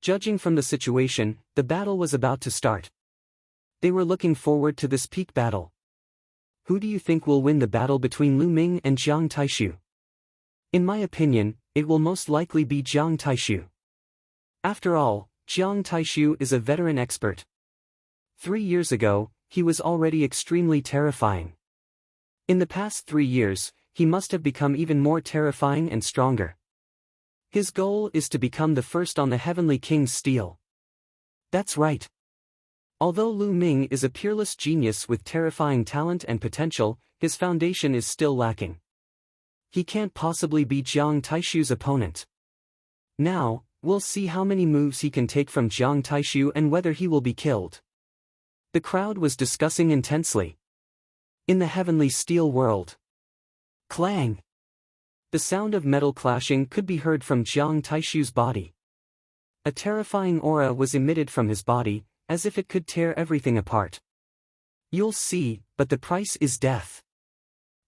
Judging from the situation, the battle was about to start. They were looking forward to this peak battle. Who do you think will win the battle between Lu Ming and Jiang Taishu? In my opinion, it will most likely be Jiang Taishu. After all, Jiang Taishu is a veteran expert. 3 years ago, he was already extremely terrifying. In the past 3 years, he must have become even more terrifying and stronger. His goal is to become the first on the Heavenly King's steel. That's right. Although Lu Ming is a peerless genius with terrifying talent and potential, his foundation is still lacking. He can't possibly be Jiang Taishu's opponent. Now, we'll see how many moves he can take from Jiang Taishu and whether he will be killed. The crowd was discussing intensely. In the Heavenly Steel world. Clang! The sound of metal clashing could be heard from Jiang Taishu's body. A terrifying aura was emitted from his body, as if it could tear everything apart. You'll see, but the price is death.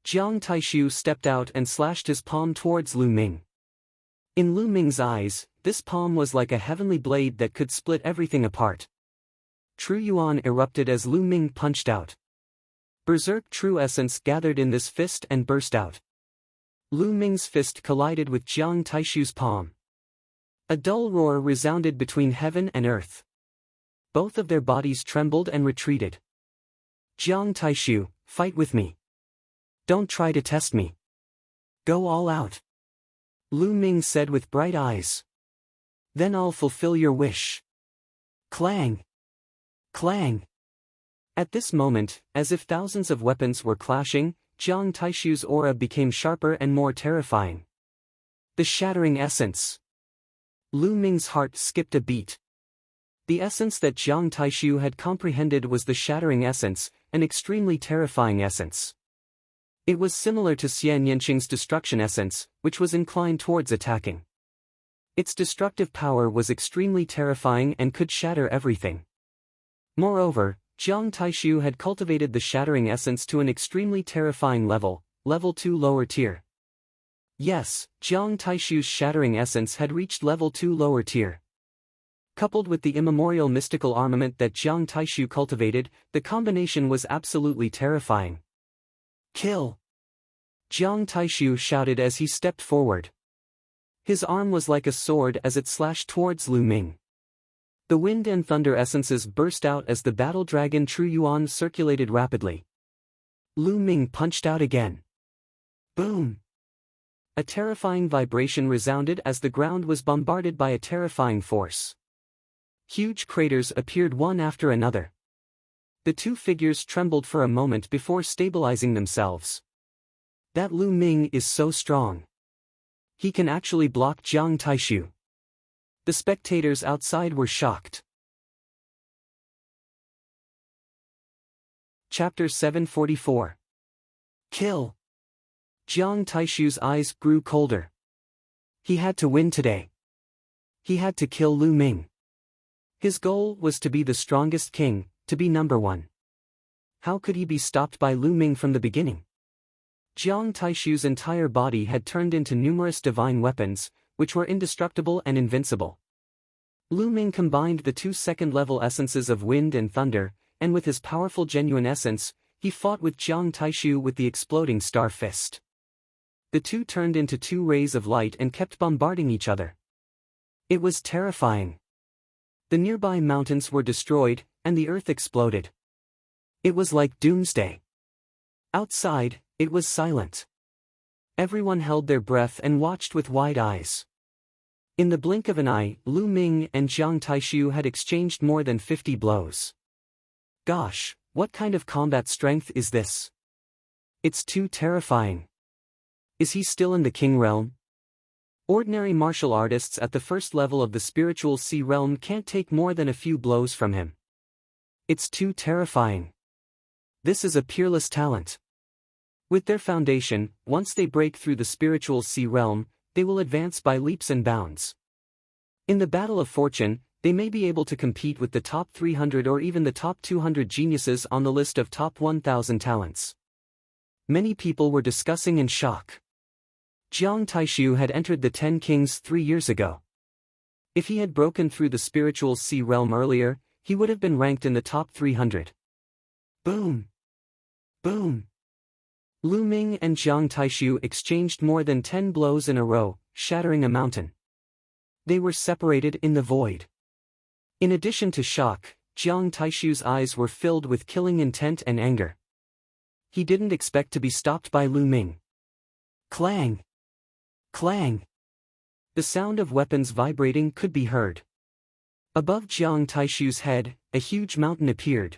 Jiang Taishu stepped out and slashed his palm towards Lu Ming. In Lu Ming's eyes, this palm was like a heavenly blade that could split everything apart. True Yuan erupted as Lu Ming punched out. Berserk true essence gathered in this fist and burst out. Lu Ming's fist collided with Jiang Taishu's palm. A dull roar resounded between heaven and earth. Both of their bodies trembled and retreated. Jiang Taishu, fight with me. Don't try to test me. Go all out. Lu Ming said with bright eyes. Then I'll fulfill your wish. Clang! Clang! At this moment, as if thousands of weapons were clashing, Jiang Taishu's aura became sharper and more terrifying. The shattering essence. Lu Ming's heart skipped a beat. The essence that Jiang Taishu had comprehended was the shattering essence, an extremely terrifying essence. It was similar to Xian Yanqing's destruction essence, which was inclined towards attacking. Its destructive power was extremely terrifying and could shatter everything. Moreover, Jiang Taishu had cultivated the shattering essence to an extremely terrifying level, level 2 lower tier. Yes, Jiang Taishu's shattering essence had reached level 2 lower tier. Coupled with the immemorial mystical armament that Jiang Taishu cultivated, the combination was absolutely terrifying. Kill! Jiang Taishu shouted as he stepped forward. His arm was like a sword as it slashed towards Lu Ming. The wind and thunder essences burst out as the battle dragon True Yuan circulated rapidly. Lu Ming punched out again. Boom! A terrifying vibration resounded as the ground was bombarded by a terrifying force. Huge craters appeared one after another. The two figures trembled for a moment before stabilizing themselves. That Lu Ming is so strong. He can actually block Jiang Taishu. The spectators outside were shocked. Chapter 744. Kill! Jiang Taishu's eyes grew colder. He had to win today. He had to kill Lu Ming. His goal was to be the strongest king, to be number one. How could he be stopped by Lu Ming from the beginning? Jiang Taishu's entire body had turned into numerous divine weapons, which were indestructible and invincible. Lu Ming combined the two second-level essences of wind and thunder, and with his powerful genuine essence, he fought with Jiang Taishu with the exploding star fist. The two turned into two rays of light and kept bombarding each other. It was terrifying. The nearby mountains were destroyed, and the earth exploded. It was like doomsday. Outside, it was silent. Everyone held their breath and watched with wide eyes. In the blink of an eye, Lu Ming and Jiang Taishu had exchanged more than 50 blows. Gosh, what kind of combat strength is this? It's too terrifying. Is he still in the King realm? Ordinary martial artists at the first level of the spiritual sea realm can't take more than a few blows from him. It's too terrifying. This is a peerless talent. With their foundation, once they break through the spiritual sea realm, they will advance by leaps and bounds. In the battle of fortune, they may be able to compete with the top 300 or even the top 200 geniuses on the list of top 1,000 talents. Many people were discussing in shock. Jiang Taishu had entered the 10 Kings 3 years ago. If he had broken through the spiritual sea realm earlier, he would have been ranked in the top 300. Boom! Boom! Lu Ming and Jiang Taishu exchanged more than 10 blows in a row, shattering a mountain. They were separated in the void. In addition to shock, Jiang Taishu's eyes were filled with killing intent and anger. He didn't expect to be stopped by Lu Ming. Clang! Clang! The sound of weapons vibrating could be heard. Above Jiang Taishu's head, a huge mountain appeared.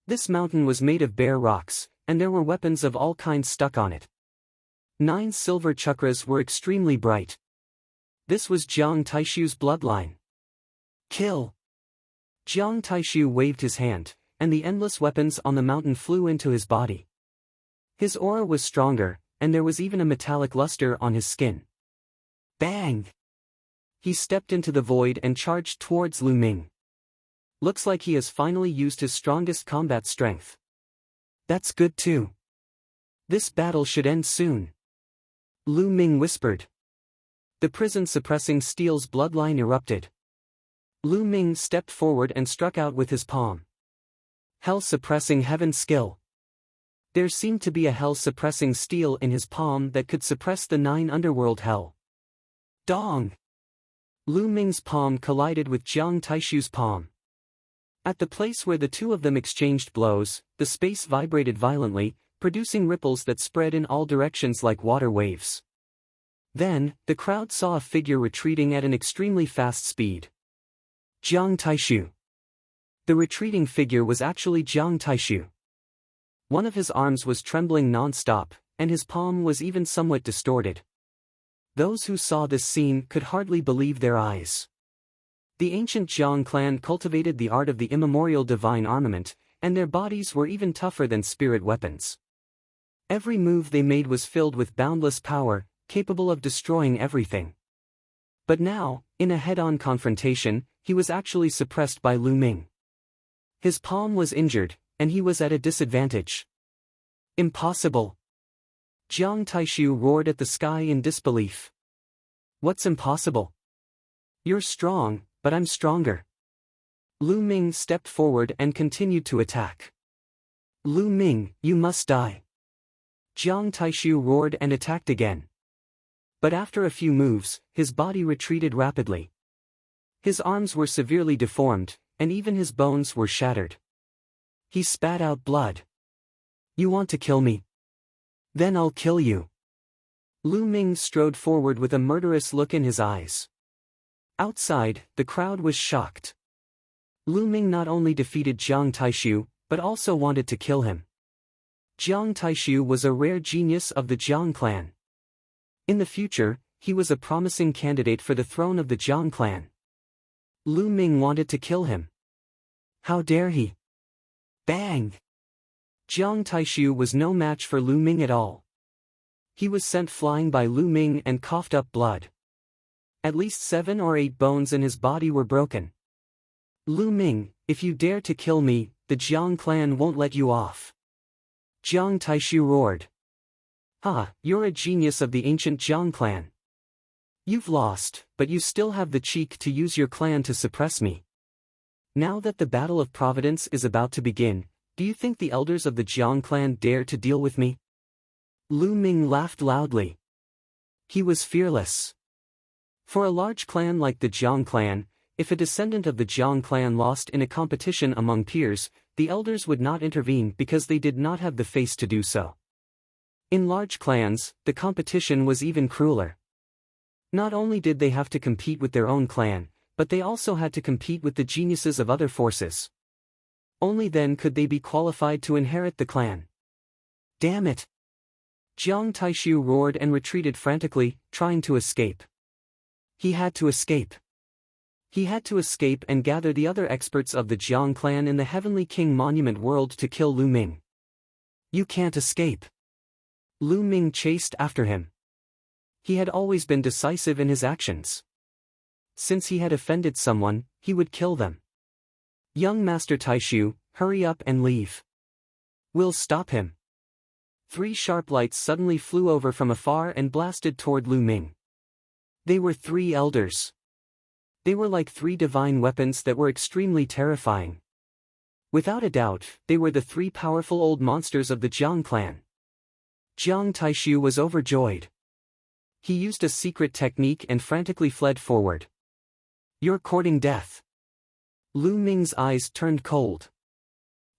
This mountain was made of bare rocks, and there were weapons of all kinds stuck on it. 9 silver chakras were extremely bright. This was Jiang Taishu's bloodline. Kill! Jiang Taishu waved his hand, and the endless weapons on the mountain flew into his body. His aura was stronger, and there was even a metallic luster on his skin. Bang! He stepped into the void and charged towards Lu Ming. Looks like he has finally used his strongest combat strength. That's good too. This battle should end soon. Lu Ming whispered. The prison-suppressing steel's bloodline erupted. Lu Ming stepped forward and struck out with his palm. Hell-suppressing heaven skill. There seemed to be a hell-suppressing steel in his palm that could suppress the 9 underworld hell. Dong! Lu Ming's palm collided with Jiang Taishu's palm. At the place where the two of them exchanged blows, the space vibrated violently, producing ripples that spread in all directions like water waves. Then, the crowd saw a figure retreating at an extremely fast speed. Jiang Taishu. The retreating figure was actually Jiang Taishu. One of his arms was trembling non-stop, and his palm was even somewhat distorted. Those who saw this scene could hardly believe their eyes. The ancient Jiang clan cultivated the art of the immemorial divine armament, and their bodies were even tougher than spirit weapons. Every move they made was filled with boundless power, capable of destroying everything. But now, in a head-on confrontation, he was actually suppressed by Lu Ming. His palm was injured, and he was at a disadvantage. Impossible! Jiang Taishu roared at the sky in disbelief. What's impossible? You're strong, but I'm stronger. Lu Ming stepped forward and continued to attack. Lu Ming, you must die. Jiang Taishu roared and attacked again. But after a few moves, his body retreated rapidly. His arms were severely deformed, and even his bones were shattered. He spat out blood. You want to kill me? Then I'll kill you. Lu Ming strode forward with a murderous look in his eyes. Outside, the crowd was shocked. Lu Ming not only defeated Jiang Taishu, but also wanted to kill him. Jiang Taishu was a rare genius of the Jiang clan. In the future, he was a promising candidate for the throne of the Jiang clan. Lu Ming wanted to kill him. How dare he? Bang! Jiang Taishu was no match for Lu Ming at all. He was sent flying by Lu Ming and coughed up blood. At least 7 or 8 bones in his body were broken. Lu Ming, if you dare to kill me, the Jiang clan won't let you off. Jiang Taishu roared. Ah, you're a genius of the ancient Jiang clan. You've lost, but you still have the cheek to use your clan to suppress me. Now that the Battle of Providence is about to begin, do you think the elders of the Jiang clan dare to deal with me? Lu Ming laughed loudly. He was fearless. For a large clan like the Jiang clan, if a descendant of the Jiang clan lost in a competition among peers, the elders would not intervene because they did not have the face to do so. In large clans, the competition was even crueler. Not only did they have to compete with their own clan, but they also had to compete with the geniuses of other forces. Only then could they be qualified to inherit the clan. Damn it! Jiang Taishu roared and retreated frantically, trying to escape. He had to escape. He had to escape and gather the other experts of the Jiang clan in the Heavenly King Monument world to kill Lu Ming. You can't escape. Lu Ming chased after him. He had always been decisive in his actions. Since he had offended someone, he would kill them. Young Master Taishu, hurry up and leave. We'll stop him. 3 sharp lights suddenly flew over from afar and blasted toward Lu Ming. They were 3 elders. They were like 3 divine weapons that were extremely terrifying. Without a doubt, they were the 3 powerful old monsters of the Jiang clan. Jiang Taishu was overjoyed. He used a secret technique and frantically fled forward. You're courting death. Lu Ming's eyes turned cold.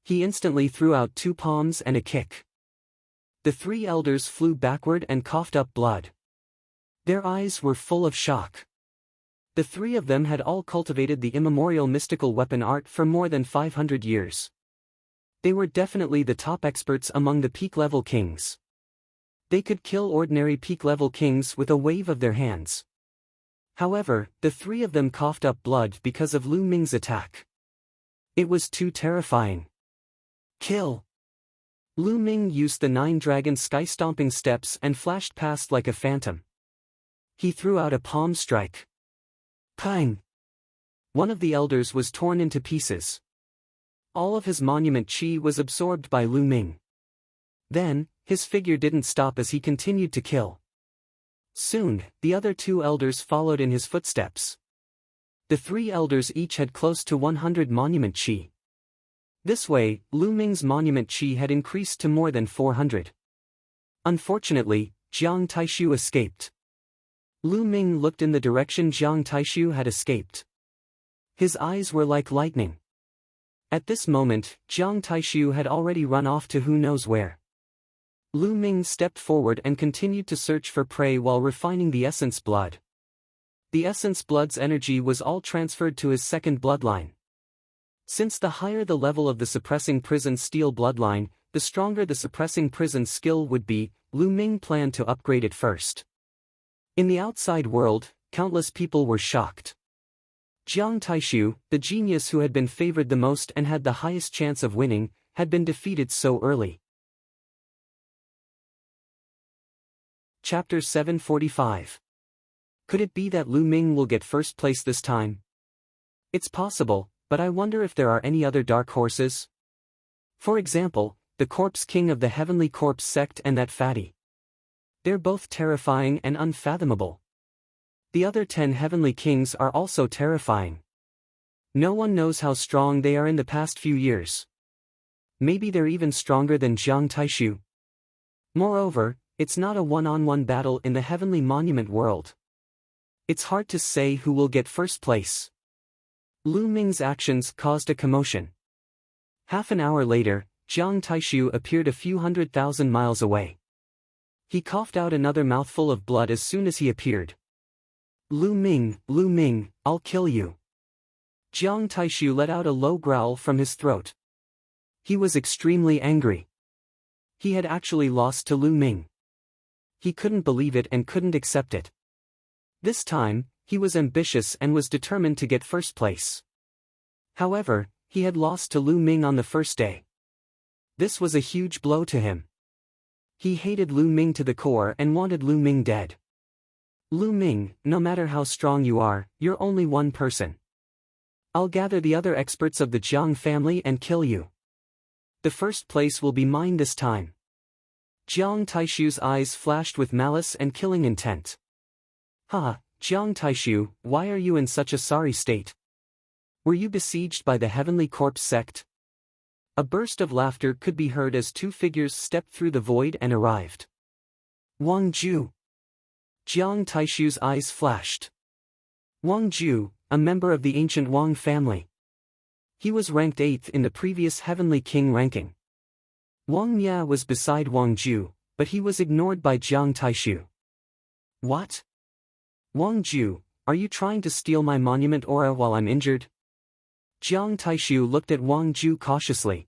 He instantly threw out 2 palms and a kick. The 3 elders flew backward and coughed up blood. Their eyes were full of shock. The 3 of them had all cultivated the immemorial mystical weapon art for more than 500 years. They were definitely the top experts among the peak-level kings. They could kill ordinary peak-level kings with a wave of their hands. However, the 3 of them coughed up blood because of Lu Ming's attack. It was too terrifying. Kill! Lu Ming used the 9-dragon sky-stomping steps and flashed past like a phantom. He threw out a palm strike. Pang! One of the elders was torn into pieces. All of his monument chi was absorbed by Lu Ming. Then, his figure didn't stop as he continued to kill. Soon, the other 2 elders followed in his footsteps. The 3 elders each had close to 100 monument chi. This way, Lu Ming's monument chi had increased to more than 400. Unfortunately, Jiang Taishu escaped. Lu Ming looked in the direction Jiang Taishu had escaped. His eyes were like lightning. At this moment, Jiang Taishu had already run off to who knows where. Lu Ming stepped forward and continued to search for prey while refining the essence blood. The essence blood's energy was all transferred to his second bloodline. Since the higher the level of the suppressing prison steel bloodline, the stronger the suppressing prison skill would be, Lu Ming planned to upgrade it first. In the outside world, countless people were shocked. Jiang Taishu, the genius who had been favored the most and had the highest chance of winning, had been defeated so early. Chapter 745. Could it be that Lu Ming will get first place this time? It's possible, but I wonder if there are any other dark horses? For example, the Corpse King of the Heavenly Corpse sect and that fatty. They're both terrifying and unfathomable. The other 10 Heavenly Kings are also terrifying. No one knows how strong they are in the past few years. Maybe they're even stronger than Jiang Taishu. Moreover, it's not a one-on-one battle in the Heavenly Monument world. It's hard to say who will get first place. Lu Ming's actions caused a commotion. Half an hour later, Jiang Taishu appeared a few 100,000 miles away. He coughed out another mouthful of blood as soon as he appeared. Lu Ming, I'll kill you. Jiang Taishu let out a low growl from his throat. He was extremely angry. He had actually lost to Lu Ming. He couldn't believe it and couldn't accept it. This time, he was ambitious and was determined to get first place. However, he had lost to Lu Ming on the first day. This was a huge blow to him. He hated Lu Ming to the core and wanted Lu Ming dead. Lu Ming, no matter how strong you are, you're only one person. I'll gather the other experts of the Jiang family and kill you. The first place will be mine this time. Jiang Taishu's eyes flashed with malice and killing intent. Ha, Jiang Taishu, why are you in such a sorry state? Were you besieged by the Heavenly Corpse sect? A burst of laughter could be heard as two figures stepped through the void and arrived. Wang Ju. Jiang Taishu's eyes flashed. Wang Ju, a member of the ancient Wang family. He was ranked 8th in the previous Heavenly King ranking. Wang Mia was beside Wang Ju, but he was ignored by Jiang Taishu. What? Wang Ju, are you trying to steal my monument aura while I'm injured? Jiang Taishu looked at Wang Ju cautiously.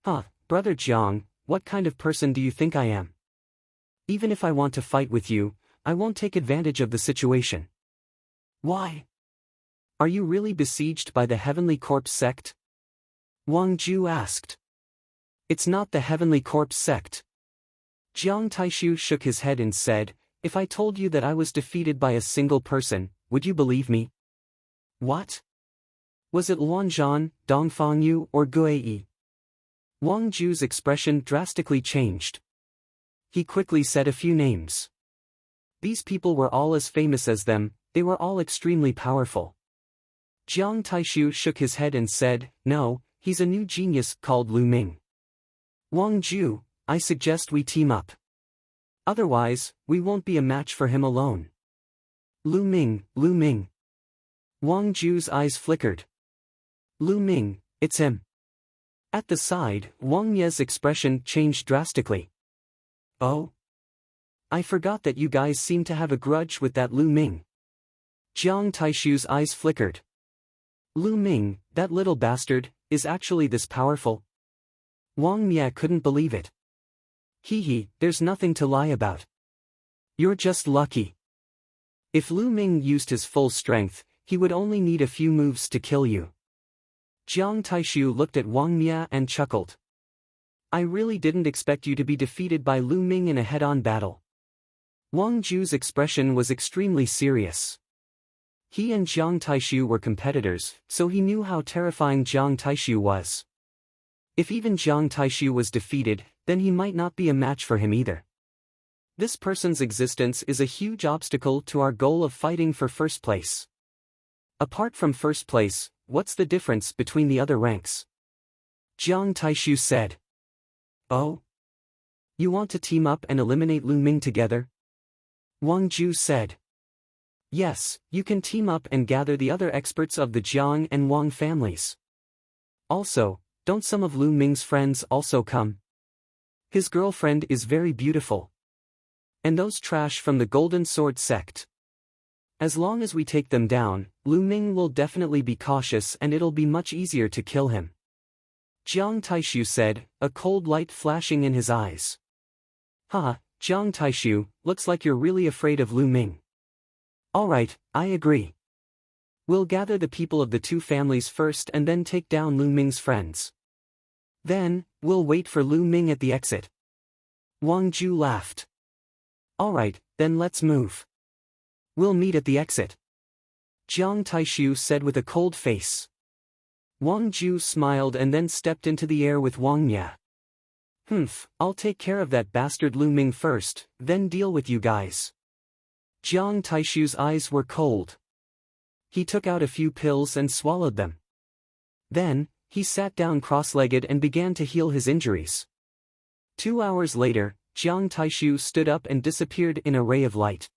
Huh, brother Jiang, what kind of person do you think I am? Even if I want to fight with you, I won't take advantage of the situation. Why? Are you really besieged by the Heavenly Corpse sect? Wang Ju asked. It's not the Heavenly Corpse sect. Jiang Taishu shook his head and said, if I told you that I was defeated by a single person, would you believe me? What? Was it Luanzhan, Dongfangyu, or Guiyi? Wang Ju's expression drastically changed. He quickly said a few names. These people were all as famous as them, they were all extremely powerful. Jiang Taishu shook his head and said, no, he's a new genius called Lu Ming. Wang Ju, I suggest we team up. Otherwise, we won't be a match for him alone. Lu Ming, Lu Ming. Wang Ju's eyes flickered. Lu Ming, it's him. At the side, Wang Ye's expression changed drastically. Oh? I forgot that you guys seem to have a grudge with that Lu Ming. Jiang Taishu's eyes flickered. Lu Ming, that little bastard, is actually this powerful? Wang Mia couldn't believe it. Hee, there's nothing to lie about. You're just lucky. If Lu Ming used his full strength, he would only need a few moves to kill you. Jiang Taishu looked at Wang Mia and chuckled. I really didn't expect you to be defeated by Lu Ming in a head-on battle. Wang Ju's expression was extremely serious. He and Jiang Taishu were competitors, so he knew how terrifying Jiang Taishu was. If even Jiang Taishu was defeated, then he might not be a match for him either. This person's existence is a huge obstacle to our goal of fighting for first place. Apart from first place, what's the difference between the other ranks? Jiang Taishu said. Oh? You want to team up and eliminate Lu Ming together? Wang Ju said. Yes, you can team up and gather the other experts of the Jiang and Wang families. Also, don't some of Lu Ming's friends also come? His girlfriend is very beautiful. And those trash from the Golden Sword sect. As long as we take them down, Lu Ming will definitely be cautious and it'll be much easier to kill him. Jiang Taishu said, a cold light flashing in his eyes. Ha, Jiang Taishu, looks like you're really afraid of Lu Ming. Alright, I agree. We'll gather the people of the two families first and then take down Lu Ming's friends. Then, we'll wait for Lu Ming at the exit. Wang Ju laughed. Alright, then let's move. We'll meet at the exit. Jiang Taishu said with a cold face. Wang Ju smiled and then stepped into the air with Wang Ya. I'll take care of that bastard Lu Ming first, then deal with you guys. Jiang Taishu's eyes were cold. He took out a few pills and swallowed them. Then, he sat down cross-legged and began to heal his injuries. 2 hours later, Jiang Taishu stood up and disappeared in a ray of light.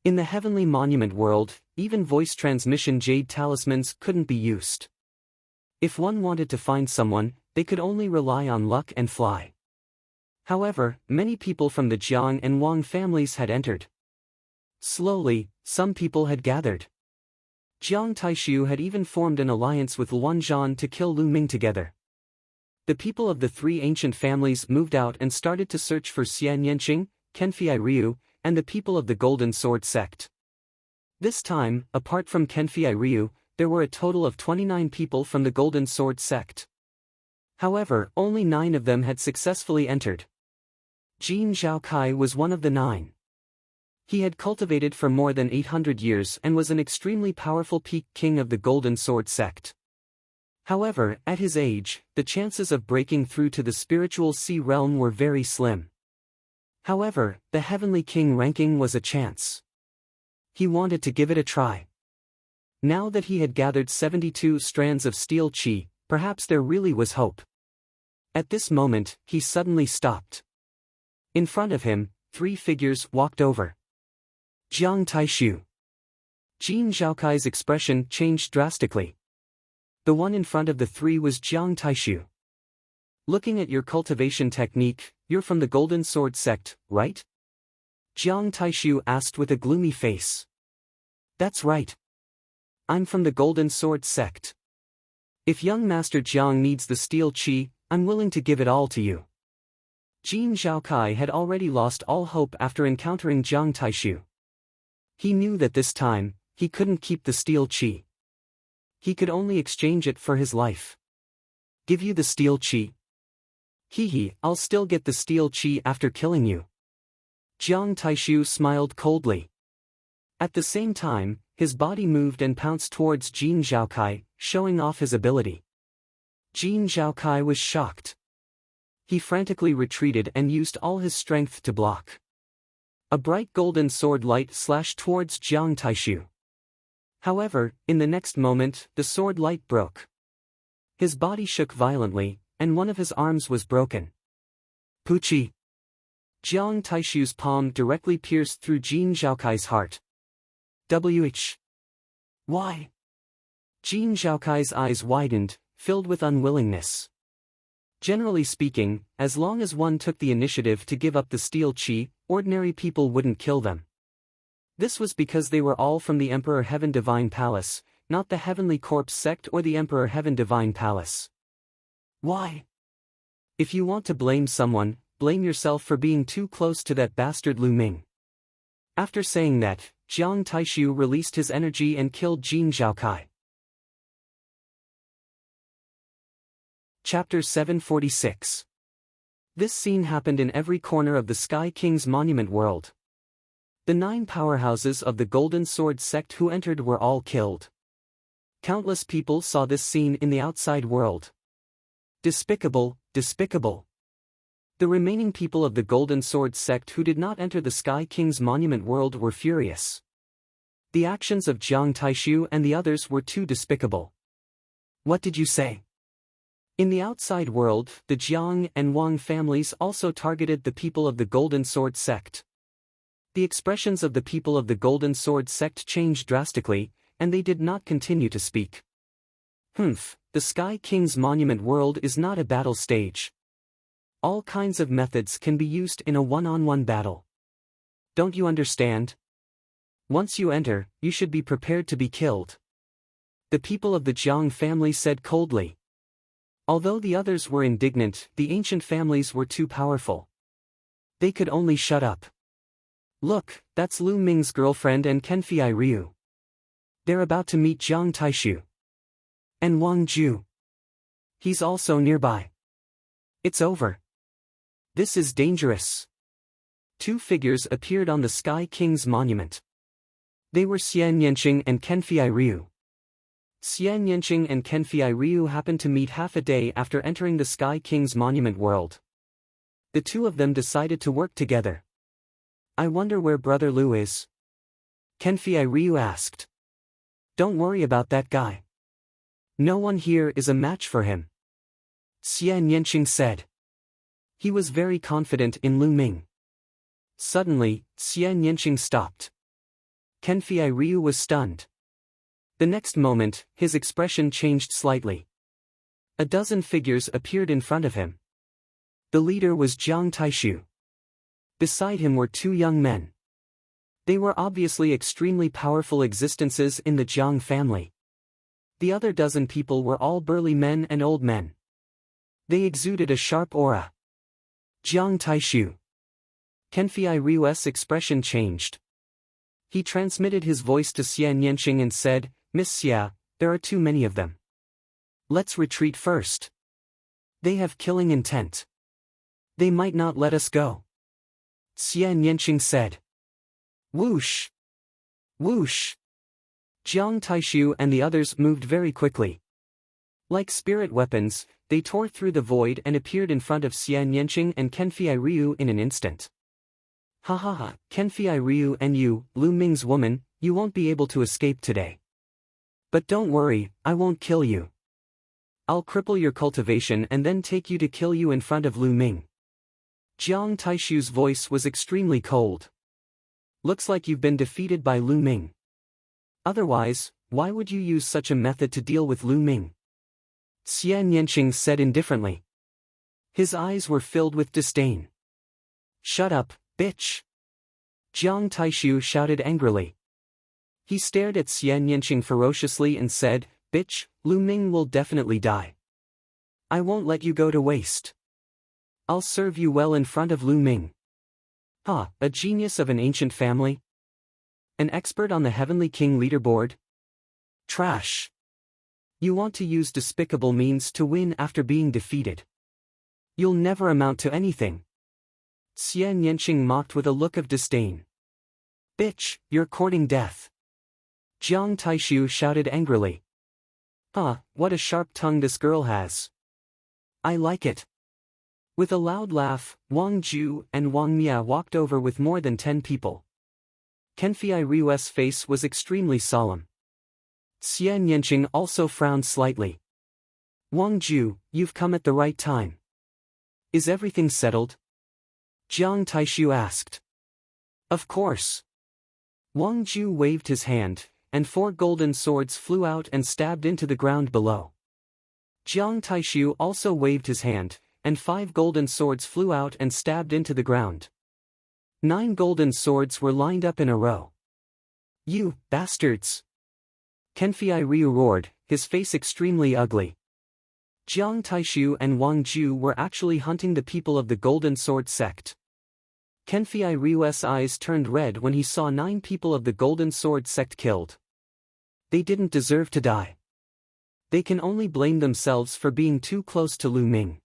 In the heavenly monument world, even voice transmission jade talismans couldn't be used. If one wanted to find someone, they could only rely on luck and fly. However, many people from the Jiang and Wang families had entered. Slowly, some people had gathered. Jiang Taishu had even formed an alliance with Luanzhan to kill Lu Ming together. The people of the three ancient families moved out and started to search for Xian Yanqing, Kenfei Ryu, and the people of the Golden Sword sect. This time, apart from Kenfei Ryu, there were a total of 29 people from the Golden Sword sect. However, only 9 of them had successfully entered. Jin Zhaokai was one of the 9. He had cultivated for more than 800 years and was an extremely powerful peak king of the Golden Sword sect. However, at his age, the chances of breaking through to the spiritual sea realm were very slim. However, the Heavenly King ranking was a chance. He wanted to give it a try. Now that he had gathered 72 strands of steel chi, perhaps there really was hope. At this moment, he suddenly stopped. In front of him, 3 figures walked over. Jiang Taishu. Jin Zhaokai's expression changed drastically. The one in front of the 3 was Jiang Taishu. Looking at your cultivation technique, you're from the Golden Sword sect, right? Jiang Taishu asked with a gloomy face. That's right. I'm from the Golden Sword sect. If young Master Jiang needs the steel chi, I'm willing to give it all to you. Jin Zhaokai had already lost all hope after encountering Jiang Taishu. He knew that this time, he couldn't keep the steel chi. He could only exchange it for his life. Give you the steel chi? I'll still get the steel chi after killing you. Jiang Taishu smiled coldly. At the same time, his body moved and pounced towards Jin Zhaokai, showing off his ability. Jin Zhaokai was shocked. He frantically retreated and used all his strength to block. A bright golden sword light slashed towards Jiang Taishu. However, in the next moment, the sword light broke. His body shook violently, and one of his arms was broken. Puchi! Jiang Taishu's palm directly pierced through Jin Zhaokai's heart. Why? Jin Zhaokai's eyes widened, filled with unwillingness. Generally speaking, as long as one took the initiative to give up the steel chi, ordinary people wouldn't kill them. This was because they were all from the Emperor Heaven Divine Palace, not the Heavenly Corpse sect or the Emperor Heaven Divine Palace. Why? If you want to blame someone, blame yourself for being too close to that bastard Lu Ming. After saying that, Jiang Taishu released his energy and killed Jin Zhaokai. Chapter 746. This scene happened in every corner of the Sky King's monument world. The 9 powerhouses of the Golden Sword sect who entered were all killed. Countless people saw this scene in the outside world. Despicable, despicable. The remaining people of the Golden Sword sect who did not enter the Sky King's monument world were furious. The actions of Jiang Taishu and the others were too despicable. What did you say? In the outside world, the Jiang and Wang families also targeted the people of the Golden Sword sect. The expressions of the people of the Golden Sword sect changed drastically, and they did not continue to speak. The Sky King's monument world is not a battle stage. All kinds of methods can be used in a one-on-one battle. Don't you understand? Once you enter, you should be prepared to be killed. The people of the Jiang family said coldly. Although the others were indignant, the ancient families were too powerful. They could only shut up. Look, that's Lu Ming's girlfriend and Kenfei Ryu. They're about to meet Jiang Taishu. And Wang Ju. He's also nearby. It's over. This is dangerous. 2 figures appeared on the Sky King's monument. They were Xian Yanqing and Kenfei Ryu. Xian Yanqing and Kenfei Ryu happened to meet half a day after entering the Sky King's monument world. The 2 of them decided to work together. I wonder where Brother Lu is? Kenfei Ryu asked. Don't worry about that guy. No one here is a match for him. Xian Yanqing said. He was very confident in Lu Ming. Suddenly, Xian Yanqing stopped. Kenfei Ryu was stunned. The next moment, his expression changed slightly. A dozen figures appeared in front of him. The leader was Jiang Taishu. Beside him were 2 young men. They were obviously extremely powerful existences in the Jiang family. The other dozen people were all burly men and old men. They exuded a sharp aura. Jiang Taishu. Kenfei Ryu's expression changed. He transmitted his voice to Xian Yanqing and said, Miss Xia, there are too many of them. Let's retreat first. They have killing intent. They might not let us go. Xian Yanqing said. Whoosh! Whoosh! Jiang Taishu and the others moved very quickly. Like spirit weapons, they tore through the void and appeared in front of Xian Yanqing and Kenfei Ryu in an instant. Ha ha ha, Kenfei Ryu and you, Lu Ming's woman, you won't be able to escape today. But don't worry, I won't kill you. I'll cripple your cultivation and then take you to kill you in front of Lu Ming. Jiang Taishu's voice was extremely cold. Looks like you've been defeated by Lu Ming. Otherwise, why would you use such a method to deal with Lu Ming? Xian Yanqing said indifferently. His eyes were filled with disdain. Shut up, bitch! Jiang Taishu shouted angrily. He stared at Xian Yanqing ferociously and said, bitch, Lu Ming will definitely die. I won't let you go to waste. I'll serve you well in front of Lu Ming. Ha, a genius of an ancient family? An expert on the Heavenly King leaderboard? Trash. You want to use despicable means to win after being defeated. You'll never amount to anything. Xian Yanqing mocked with a look of disdain. Bitch, you're courting death. Jiang Taishu shouted angrily. Ah, what a sharp tongue this girl has. I like it. With a loud laugh, Wang Ju and Wang Mia walked over with more than 10 people. Kenfei Ryu's face was extremely solemn. Xian Yanqing also frowned slightly. Wang Ju, you've come at the right time. Is everything settled? Jiang Taishu asked. Of course. Wang Ju waved his hand, and 4 golden swords flew out and stabbed into the ground below. Jiang Taishu also waved his hand, and 5 golden swords flew out and stabbed into the ground. 9 golden swords were lined up in a row. You, bastards! Kenfei Ryu roared, his face extremely ugly. Jiang Taishu and Wang Ju were actually hunting the people of the Golden Sword sect. Kenfei Ryu's eyes turned red when he saw 9 people of the Golden Sword sect killed. They didn't deserve to die. They can only blame themselves for being too close to Lu Ming.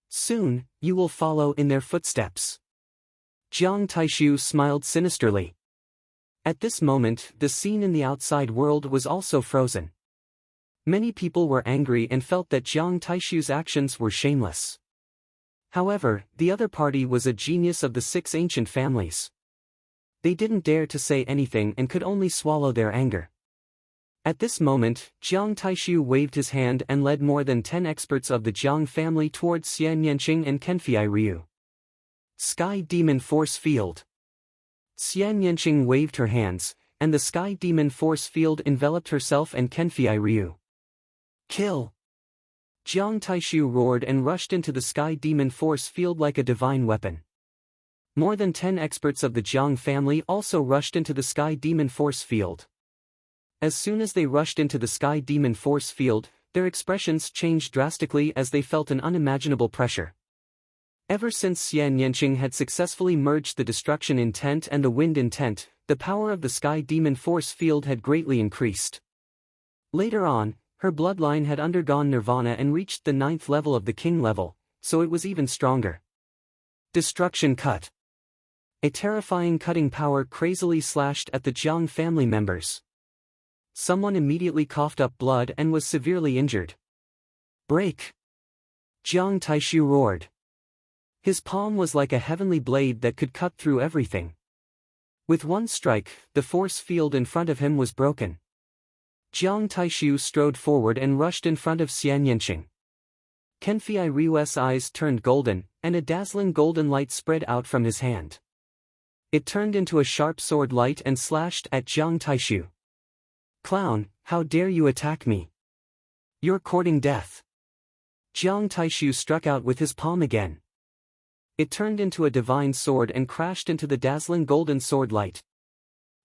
Soon, you will follow in their footsteps. Jiang Taishu smiled sinisterly. At this moment, the scene in the outside world was also frozen. Many people were angry and felt that Jiang Taishu's actions were shameless. However, the other party was a genius of the 6 ancient families. They didn't dare to say anything and could only swallow their anger. At this moment, Jiang Taishu waved his hand and led more than 10 experts of the Jiang family towards Xian Yanqing and Kenfei Ryu. Sky Demon Force Field. Xian Yanqing waved her hands, and the Sky Demon Force Field enveloped herself and Kenfei Ryu. Kill! Jiang Taishu roared and rushed into the Sky Demon Force Field like a divine weapon. More than 10 experts of the Jiang family also rushed into the Sky Demon Force Field. As soon as they rushed into the Sky Demon Force Field, their expressions changed drastically as they felt an unimaginable pressure. Ever since Xian Yanqing had successfully merged the destruction intent and the wind intent, the power of the Sky Demon Force Field had greatly increased. Later on, her bloodline had undergone nirvana and reached the 9th level of the king level, so it was even stronger. Destruction Cut. A terrifying cutting power crazily slashed at the Jiang family members. Someone immediately coughed up blood and was severely injured. Break! Jiang Taishu roared. His palm was like a heavenly blade that could cut through everything. With one strike, the force field in front of him was broken. Jiang Taishu strode forward and rushed in front of Xian Yanqing. Kenfei Ryu's eyes turned golden, and a dazzling golden light spread out from his hand. It turned into a sharp sword light and slashed at Jiang Taishu. Clown, how dare you attack me? You're courting death. Jiang Taishu struck out with his palm again. It turned into a divine sword and crashed into the dazzling golden sword light.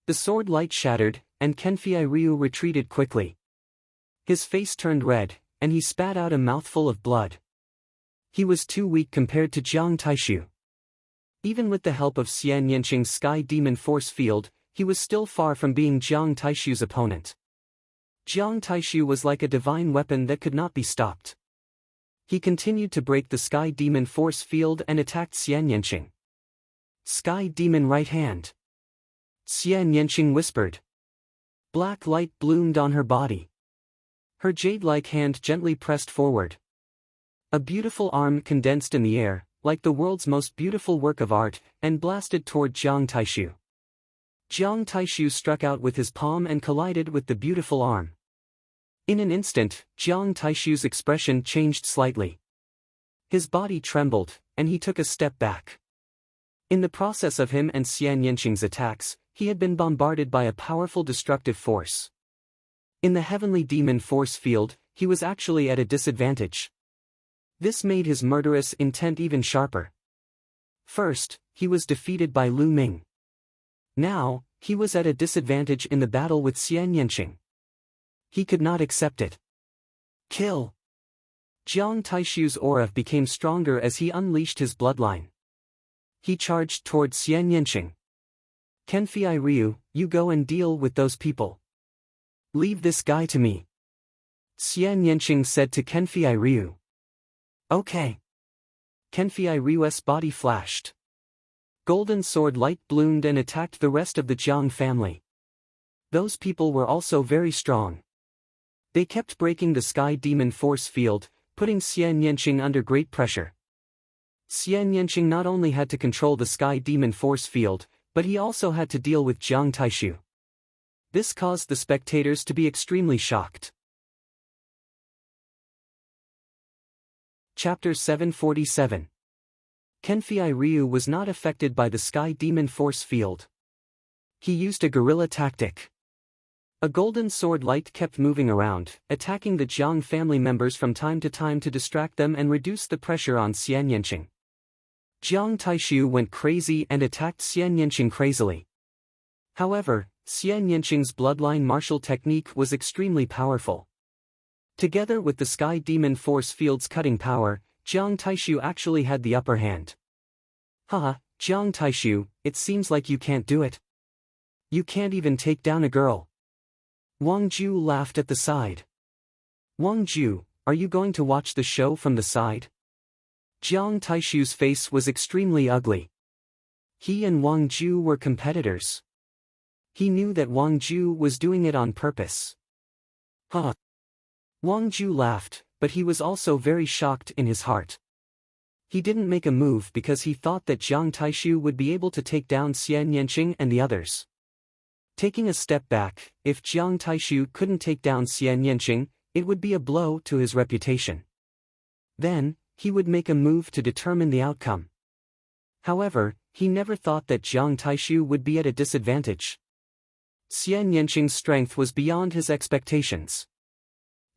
The sword light shattered, and Kenfei Ryu retreated quickly. His face turned red, and he spat out a mouthful of blood. He was too weak compared to Jiang Taishu. Even with the help of Xian Yanqing's Sky Demon Force Field, he was still far from being Jiang Taishu's opponent. Jiang Taishu was like a divine weapon that could not be stopped. He continued to break the Sky Demon Force Field and attacked Xian Yanqing. Sky Demon Right Hand. Xian Yanqing whispered. Black light bloomed on her body. Her jade-like hand gently pressed forward. A beautiful arm condensed in the air, like the world's most beautiful work of art, and blasted toward Jiang Taishu. Jiang Taishu struck out with his palm and collided with the beautiful arm. In an instant, Jiang Taishu's expression changed slightly. His body trembled, and he took a step back. In the process of him and Xian Yanqing's attacks, he had been bombarded by a powerful destructive force. In the heavenly demon force field, he was actually at a disadvantage. This made his murderous intent even sharper. First, he was defeated by Lu Ming. Now, he was at a disadvantage in the battle with Xian Yanqing. He could not accept it. Kill! Jiang Taishu's aura became stronger as he unleashed his bloodline. He charged toward Xian Yanqing. Kenfei Ryu, you go and deal with those people. Leave this guy to me. Xian Yanqing said to Kenfei Ryu. Okay. Kenfei Ryu's body flashed. Golden sword light bloomed and attacked the rest of the Jiang family. Those people were also very strong. They kept breaking the sky demon force field, putting Xian Yanqing under great pressure. Xian Yanqing not only had to control the sky demon force field, but he also had to deal with Jiang Taishu. This caused the spectators to be extremely shocked. Chapter 747. Kenfei Ryu was not affected by the sky demon force field. He used a guerrilla tactic. A golden sword light kept moving around, attacking the Jiang family members from time to time to distract them and reduce the pressure on Xian Yanqing. Jiang Taishu went crazy and attacked Xian Yanqing crazily. However, Xian Yanqing's bloodline martial technique was extremely powerful. Together with the sky demon force field's cutting power, Jiang Taishu actually had the upper hand. Haha, Jiang Taishu, it seems like you can't do it. You can't even take down a girl. Wang Ju laughed at the side. Wang Ju, are you going to watch the show from the side? Jiang Taishu's face was extremely ugly. He and Wang Ju were competitors. He knew that Wang Ju was doing it on purpose. Huh. Wang Ju laughed, but he was also very shocked in his heart. He didn't make a move because he thought that Jiang Taishu would be able to take down Xian Yanqing and the others. Taking a step back, if Jiang Taishu couldn't take down Xian Yanqing, it would be a blow to his reputation. Then, he would make a move to determine the outcome. However, he never thought that Jiang Taishu would be at a disadvantage. Xian Yanqing's strength was beyond his expectations.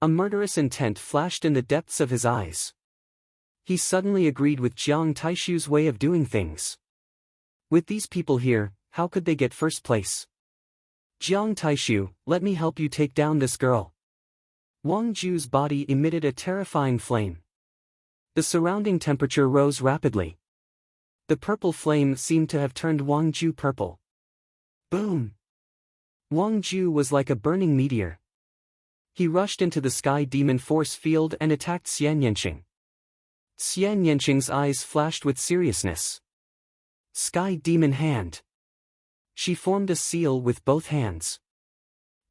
A murderous intent flashed in the depths of his eyes. He suddenly agreed with Jiang Taishu's way of doing things. With these people here, how could they get first place? Jiang Taishu, let me help you take down this girl. Wang Ju's body emitted a terrifying flame. The surrounding temperature rose rapidly. The purple flame seemed to have turned Wang Ju purple. Boom! Wang Ju was like a burning meteor. He rushed into the sky demon force field and attacked Xian Yanqing. Xian Yanqing's eyes flashed with seriousness. Sky demon hand. She formed a seal with both hands.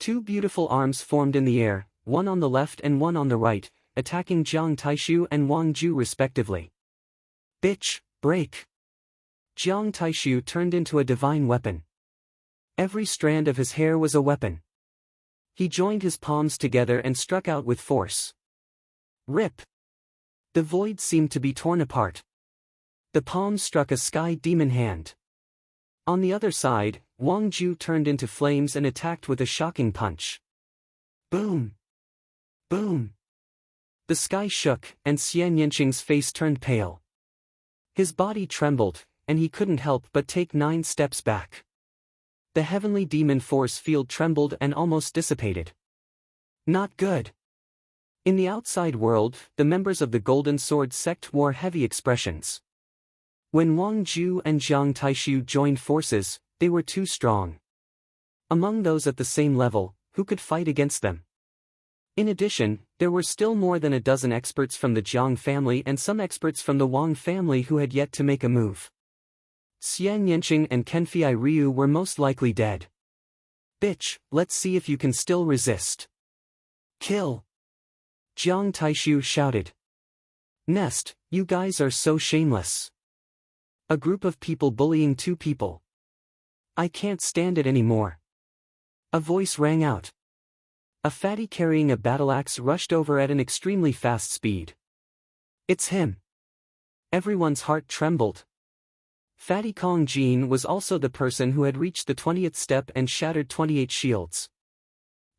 Two beautiful arms formed in the air, one on the left and one on the right, attacking Jiang Taishu and Wang Ju respectively. Bitch, break! Jiang Taishu turned into a divine weapon. Every strand of his hair was a weapon. He joined his palms together and struck out with force. Rip! The void seemed to be torn apart. The palm struck a sky demon hand. On the other side, Wang Ju turned into flames and attacked with a shocking punch. Boom! Boom! The sky shook, and Xian Yanqing's face turned pale. His body trembled, and he couldn't help but take 9 steps back. The heavenly demon force field trembled and almost dissipated. Not good. In the outside world, the members of the Golden Sword sect wore heavy expressions. When Wang Ju and Jiang Taishu joined forces, they were too strong. Among those at the same level, who could fight against them? In addition, there were still more than a dozen experts from the Jiang family and some experts from the Wang family who had yet to make a move. Xian Yanqing and Kenfei Ryu were most likely dead. Bitch, let's see if you can still resist. Kill! Jiang Taishu shouted. Nest, you guys are so shameless. A group of people bullying two people. I can't stand it anymore. A voice rang out. A fatty carrying a battle axe rushed over at an extremely fast speed. It's him. Everyone's heart trembled. Fatty Kong Jin was also the person who had reached the 20th step and shattered 28 shields.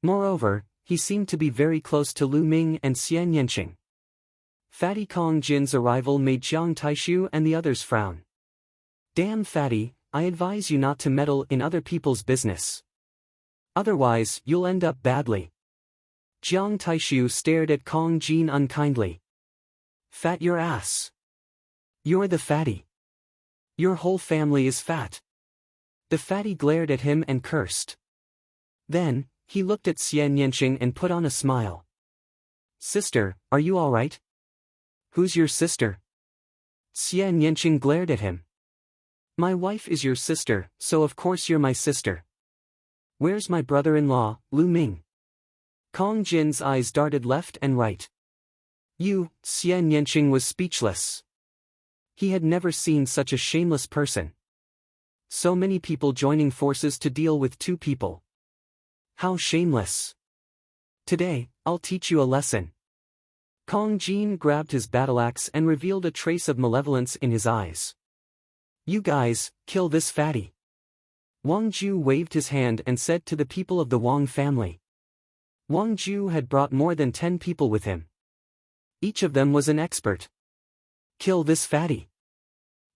Moreover, he seemed to be very close to Lu Ming and Xian Yanqing. Fatty Kong Jin's arrival made Jiang Taishu and the others frown. Damn Fatty, I advise you not to meddle in other people's business. Otherwise, you'll end up badly. Jiang Taishu stared at Kong Jin unkindly. Fat your ass. You're the fatty. Your whole family is fat. The fatty glared at him and cursed. Then, he looked at Xian Yanqing and put on a smile. Sister, are you alright? Who's your sister? Xian Yanqing glared at him. My wife is your sister, so of course you're my sister. Where's my brother-in-law, Lu Ming? Kong Jin's eyes darted left and right. Xian Yanqing was speechless. He had never seen such a shameless person. So many people joining forces to deal with two people. How shameless. Today, I'll teach you a lesson. Kong Jin grabbed his battle axe and revealed a trace of malevolence in his eyes. You guys, kill this fatty. Wang Ju waved his hand and said to the people of the Wang family. Wang Ju had brought more than 10 people with him. Each of them was an expert. Kill this fatty.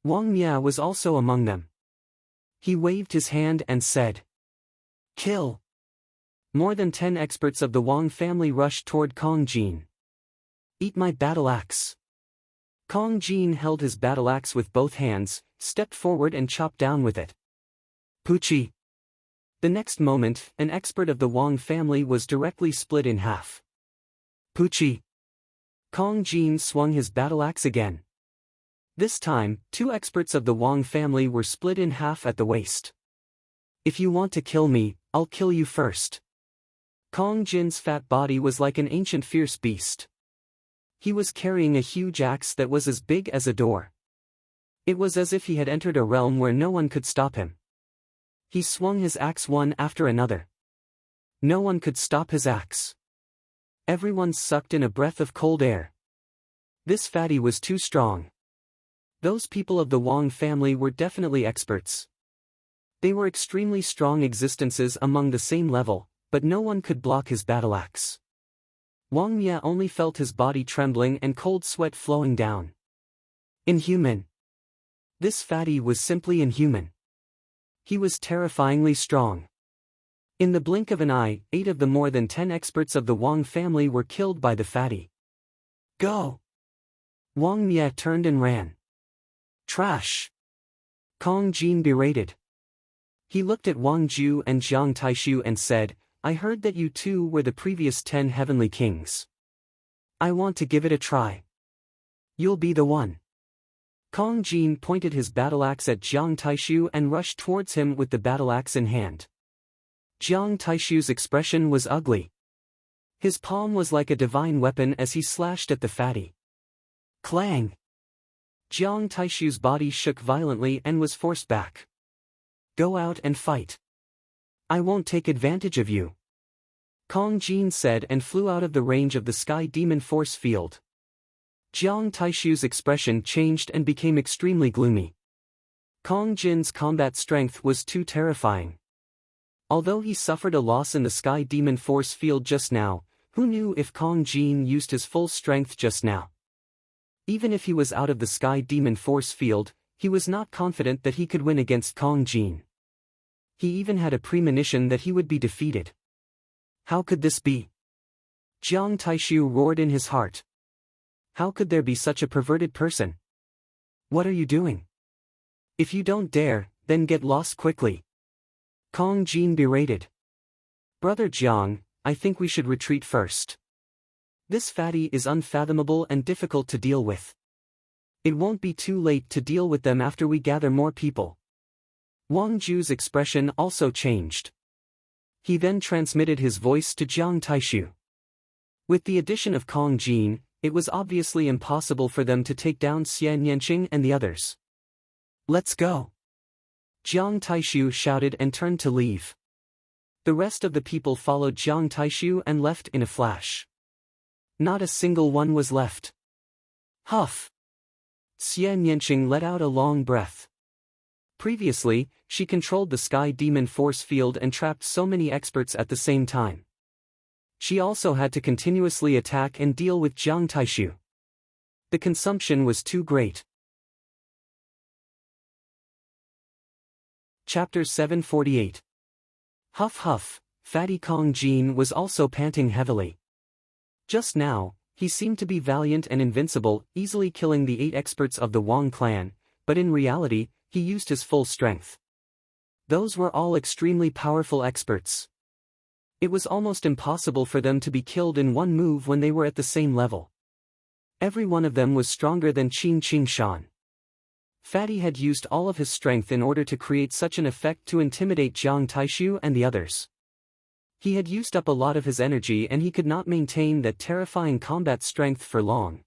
Wang Mia was also among them. He waved his hand and said. Kill. More than 10 experts of the Wang family rushed toward Kong Jin. Eat my battle axe. Kong Jin held his battle axe with both hands, stepped forward and chopped down with it. Poochie. The next moment, an expert of the Wang family was directly split in half. Poochie. Kong Jin swung his battle axe again. This time, 2 experts of the Wang family were split in half at the waist. If you want to kill me, I'll kill you first. Kong Jin's fat body was like an ancient fierce beast. He was carrying a huge axe that was as big as a door. It was as if he had entered a realm where no one could stop him. He swung his axe one after another. No one could stop his axe. Everyone sucked in a breath of cold air. This fatty was too strong. Those people of the Wang family were definitely experts. They were extremely strong existences among the same level, but no one could block his battle axe. Wang Mia only felt his body trembling and cold sweat flowing down. Inhuman. This fatty was simply inhuman. He was terrifyingly strong. In the blink of an eye, 8 of the more than 10 experts of the Wang family were killed by the fatty. Go! Wang Mia turned and ran. Trash! Kong Jin berated. He looked at Wang Ju and Jiang Taishu and said, I heard that you two were the previous 10 heavenly kings. I want to give it a try. You'll be the one. Kong Jin pointed his battle axe at Jiang Taishu and rushed towards him with the battle axe in hand. Jiang Taishu's expression was ugly. His palm was like a divine weapon as he slashed at the fatty. Clang! Jiang Taishu's body shook violently and was forced back. Go out and fight. I won't take advantage of you. Kong Jin said and flew out of the range of the Sky Demon Force field. Jiang Taishu's expression changed and became extremely gloomy. Kong Jin's combat strength was too terrifying. Although he suffered a loss in the Sky Demon Force field just now, who knew if Kong Jin used his full strength just now? Even if he was out of the Sky Demon Force field, he was not confident that he could win against Kong Jin. He even had a premonition that he would be defeated. How could this be? Jiang Taishu roared in his heart. How could there be such a perverted person? What are you doing? If you don't dare, then get lost quickly. Kong Jin berated. Brother Jiang, I think we should retreat first. This fatty is unfathomable and difficult to deal with. It won't be too late to deal with them after we gather more people. Wang Ju's expression also changed. He then transmitted his voice to Jiang Taishu. With the addition of Kong Jin, it was obviously impossible for them to take down Xian Yanqing and the others. Let's go! Jiang Taishu shouted and turned to leave. The rest of the people followed Jiang Taishu and left in a flash. Not a single one was left. Huff! Xian Yanqing let out a long breath. Previously, she controlled the Sky Demon force field and trapped so many experts at the same time. She also had to continuously attack and deal with Jiang Taishu. The consumption was too great. Chapter 748. Huff huff, Fatty Kong Jin was also panting heavily. Just now, he seemed to be valiant and invincible, easily killing the 8 experts of the Wang clan, but in reality, he used his full strength. Those were all extremely powerful experts. It was almost impossible for them to be killed in one move when they were at the same level. Every one of them was stronger than Qing Qing Shan. Fatty had used all of his strength in order to create such an effect to intimidate Jiang Taishu and the others. He had used up a lot of his energy and he could not maintain that terrifying combat strength for long.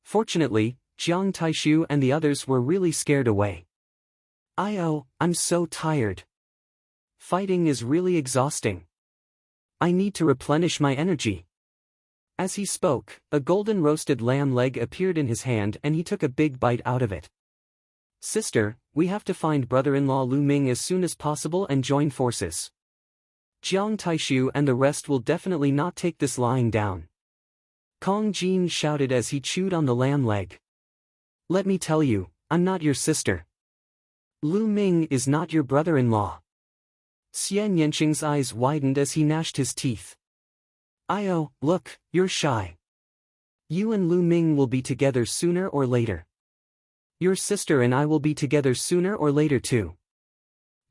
Fortunately, Jiang Taishu and the others were really scared away. I'm so tired. Fighting is really exhausting. I need to replenish my energy. As he spoke, a golden roasted lamb leg appeared in his hand and he took a big bite out of it. Sister, we have to find brother-in-law Lu Ming as soon as possible and join forces. Jiang Taishu and the rest will definitely not take this lying down. Kong Jin shouted as he chewed on the lamb leg. Let me tell you, I'm not your sister. Lu Ming is not your brother-in-law. Xian Yanqing's eyes widened as he gnashed his teeth. Look, you're shy. You and Lu Ming will be together sooner or later. Your sister and I will be together sooner or later too.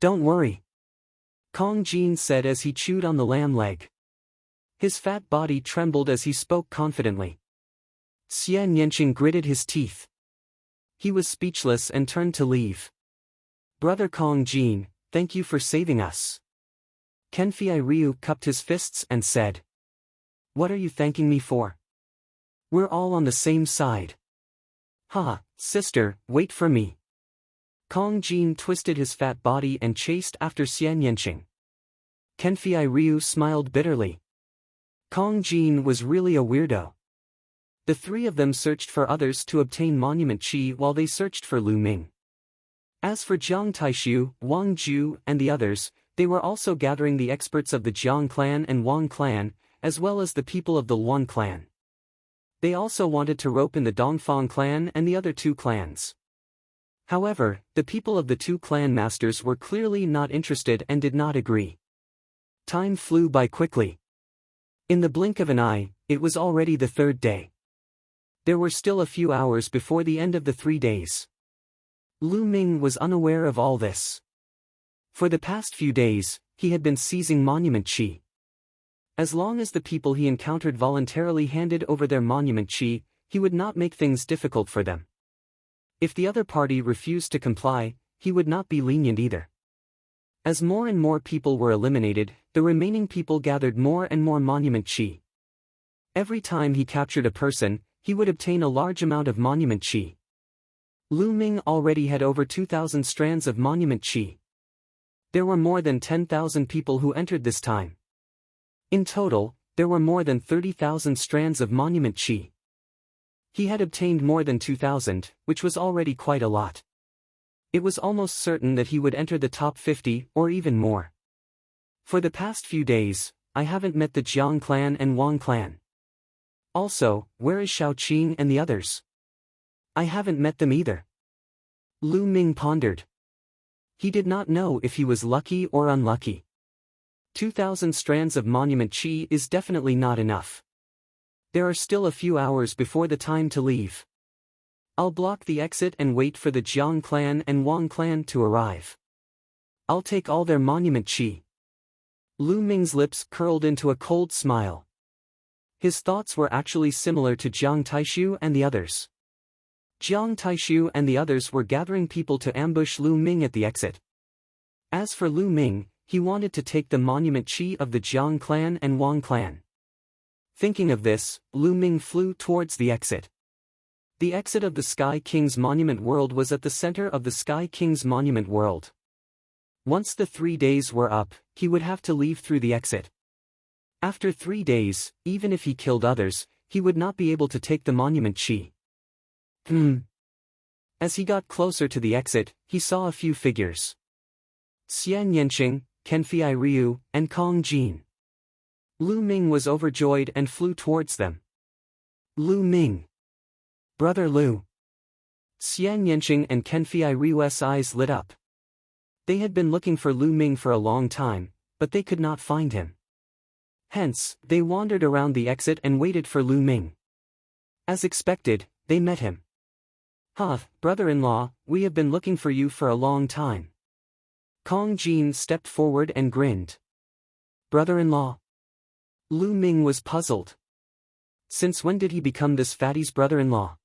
Don't worry. Kong Jin said as he chewed on the lamb leg. His fat body trembled as he spoke confidently. Xian Yanqing gritted his teeth. He was speechless and turned to leave. Brother Kong Jin, thank you for saving us. Kenfei Ryu cupped his fists and said. What are you thanking me for? We're all on the same side. Sister, wait for me. Kong Jin twisted his fat body and chased after Xian Yanqing. Kenfei Ryu smiled bitterly. Kong Jin was really a weirdo. The 3 of them searched for others to obtain monument chi while they searched for Lu Ming. As for Jiang Taishu, Wang Ju, and the others, they were also gathering the experts of the Jiang clan and Wang clan, as well as the people of the Luan clan. They also wanted to rope in the Dongfang clan and the other 2 clans. However, the people of the 2 clan masters were clearly not interested and did not agree. Time flew by quickly. In the blink of an eye, it was already the 3rd day. There were still a few hours before the end of the 3 days. Lu Ming was unaware of all this. For the past few days, he had been seizing monument chi. As long as the people he encountered voluntarily handed over their monument chi, he would not make things difficult for them. If the other party refused to comply, he would not be lenient either. As more and more people were eliminated, the remaining people gathered more and more monument chi. Every time he captured a person, he would obtain a large amount of monument chi. Lu Ming already had over 2,000 strands of monument chi. There were more than 10,000 people who entered this time. In total, there were more than 30,000 strands of monument chi. He had obtained more than 2,000, which was already quite a lot. It was almost certain that he would enter the top 50 or even more. For the past few days, I haven't met the Jiang clan and Wang clan. Also, where is Shaoqing and the others? I haven't met them either. Lu Ming pondered. He did not know if he was lucky or unlucky. 2,000 strands of monument chi is definitely not enough. There are still a few hours before the time to leave. I'll block the exit and wait for the Jiang clan and Wang clan to arrive. I'll take all their monument chi. Lu Ming's lips curled into a cold smile. His thoughts were actually similar to Jiang Taishu and the others. Jiang Taishu and the others were gathering people to ambush Lu Ming at the exit. As for Lu Ming, he wanted to take the monument Qi of the Jiang clan and Wang clan. Thinking of this, Lu Ming flew towards the exit. The exit of the Sky King's Monument World was at the center of the Sky King's Monument World. Once the 3 days were up, he would have to leave through the exit. After 3 days, even if he killed others, he would not be able to take the monument Qi. As he got closer to the exit, he saw a few figures. Xian Yanqing, Kenfei Ryu, and Kong Jin. Lu Ming was overjoyed and flew towards them. Lu Ming. Brother Lu. Xian Yanqing and Kenfei Ryu's eyes lit up. They had been looking for Lu Ming for a long time, but they could not find him. Hence, they wandered around the exit and waited for Lu Ming. As expected, they met him. Brother-in-law, we have been looking for you for a long time. Kong Jin stepped forward and grinned. Brother-in-law? Lu Ming was puzzled. Since when did he become this fatty's brother-in-law?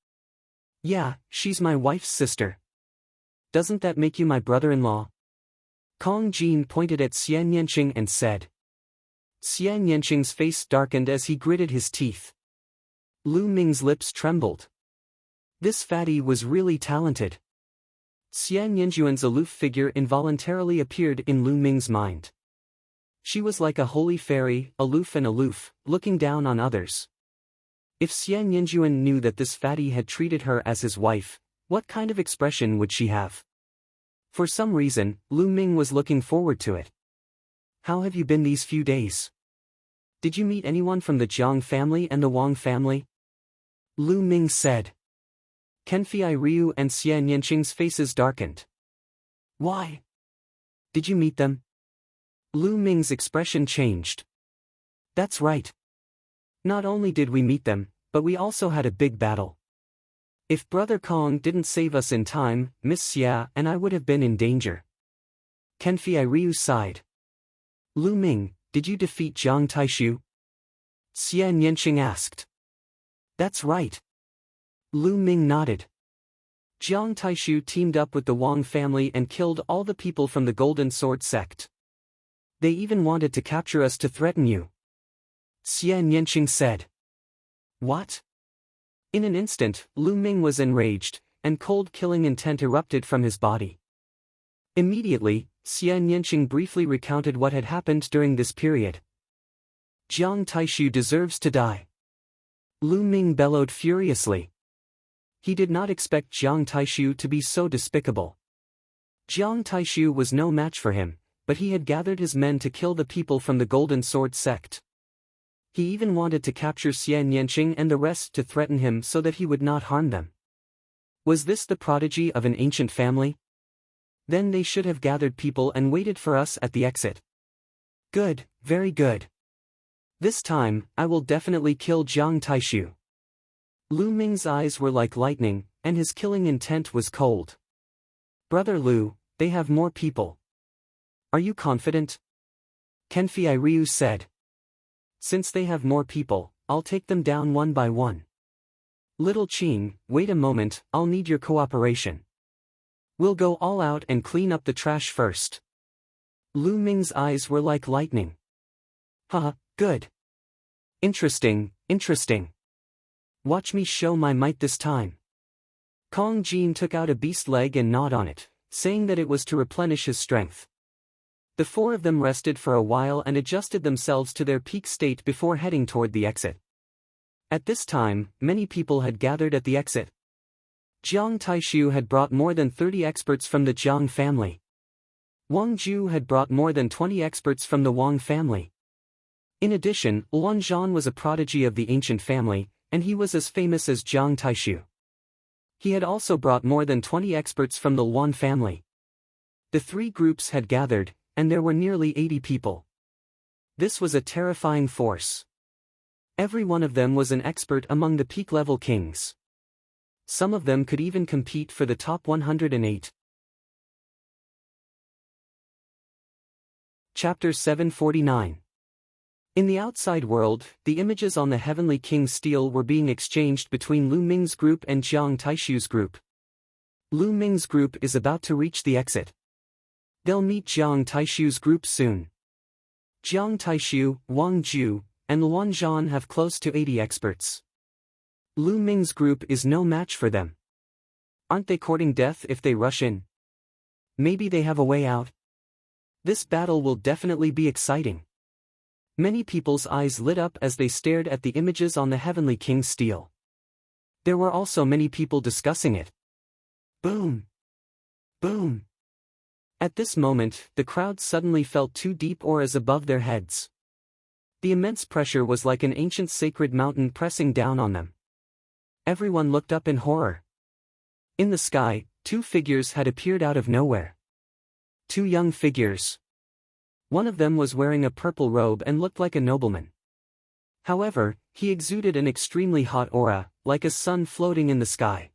Yeah, she's my wife's sister. Doesn't that make you my brother-in-law? Kong Jin pointed at Xian Yanqing and said. Xian Yanqing's face darkened as he gritted his teeth. Lu Ming's lips trembled. This fatty was really talented. Xian Yanjuan's aloof figure involuntarily appeared in Lu Ming's mind. She was like a holy fairy, aloof, looking down on others. If Xian Yanjuan knew that this fatty had treated her as his wife, what kind of expression would she have? For some reason, Lu Ming was looking forward to it. How have you been these few days? Did you meet anyone from the Jiang family and the Wang family? Lu Ming said. Kenfei Ryu and Xian Yanqing's faces darkened. Why? Did you meet them? Lu Ming's expression changed. That's right. Not only did we meet them, but we also had a big battle. If Brother Kong didn't save us in time, Miss Xia and I would have been in danger. Kenfei Ryu sighed. Lu Ming, did you defeat Jiang Taishu? Xian Yanqing asked. That's right. Lu Ming nodded. Jiang Taishu teamed up with the Wang family and killed all the people from the Golden Sword sect. They even wanted to capture us to threaten you. Xian Yanqing said. What? In an instant, Lu Ming was enraged, and cold killing intent erupted from his body. Immediately, Xian Yanqing briefly recounted what had happened during this period. Jiang Taishu deserves to die. Lu Ming bellowed furiously. He did not expect Jiang Taishu to be so despicable. Jiang Taishu was no match for him, but he had gathered his men to kill the people from the Golden Sword sect. He even wanted to capture Xian Yanqing and the rest to threaten him so that he would not harm them. Was this the prodigy of an ancient family? Then they should have gathered people and waited for us at the exit. Good, very good. This time, I will definitely kill Jiang Taishu. Lu Ming's eyes were like lightning, and his killing intent was cold. Brother Lu, they have more people. Are you confident? Kenfei Ryu said. Since they have more people, I'll take them down one by one. Little Qing, wait a moment, I'll need your cooperation. We'll go all out and clean up the trash first. Lu Ming's eyes were like lightning. Good. Interesting. Watch me show my might this time. Kong Jin took out a beast leg and gnawed on it, saying that it was to replenish his strength. The four of them rested for a while and adjusted themselves to their peak state before heading toward the exit. At this time, many people had gathered at the exit. Jiang Taishu had brought more than 30 experts from the Jiang family. Wang Ju had brought more than 20 experts from the Wang family. In addition, Luan Zhan was a prodigy of the ancient family, and he was as famous as Jiang Taishu. He had also brought more than 20 experts from the Luan family. The three groups had gathered, and there were nearly 80 people. This was a terrifying force. Every one of them was an expert among the peak-level kings. Some of them could even compete for the top 108. Chapter 749. In the outside world, the images on the Heavenly King's stele were being exchanged between Lu Ming's group and Jiang Taishu's group. Lu Ming's group is about to reach the exit. They'll meet Jiang Taishu's group soon. Jiang Taishu, Wang Ju, and Luan Zhan have close to 80 experts. Lu Ming's group is no match for them. Aren't they courting death if they rush in? Maybe they have a way out. This battle will definitely be exciting. Many people's eyes lit up as they stared at the images on the Heavenly King's stele. There were also many people discussing it. Boom! Boom! At this moment, the crowd suddenly felt two deep auras above their heads. The immense pressure was like an ancient sacred mountain pressing down on them. Everyone looked up in horror. In the sky, two figures had appeared out of nowhere. Two young figures. One of them was wearing a purple robe and looked like a nobleman. However, he exuded an extremely hot aura, like a sun floating in the sky.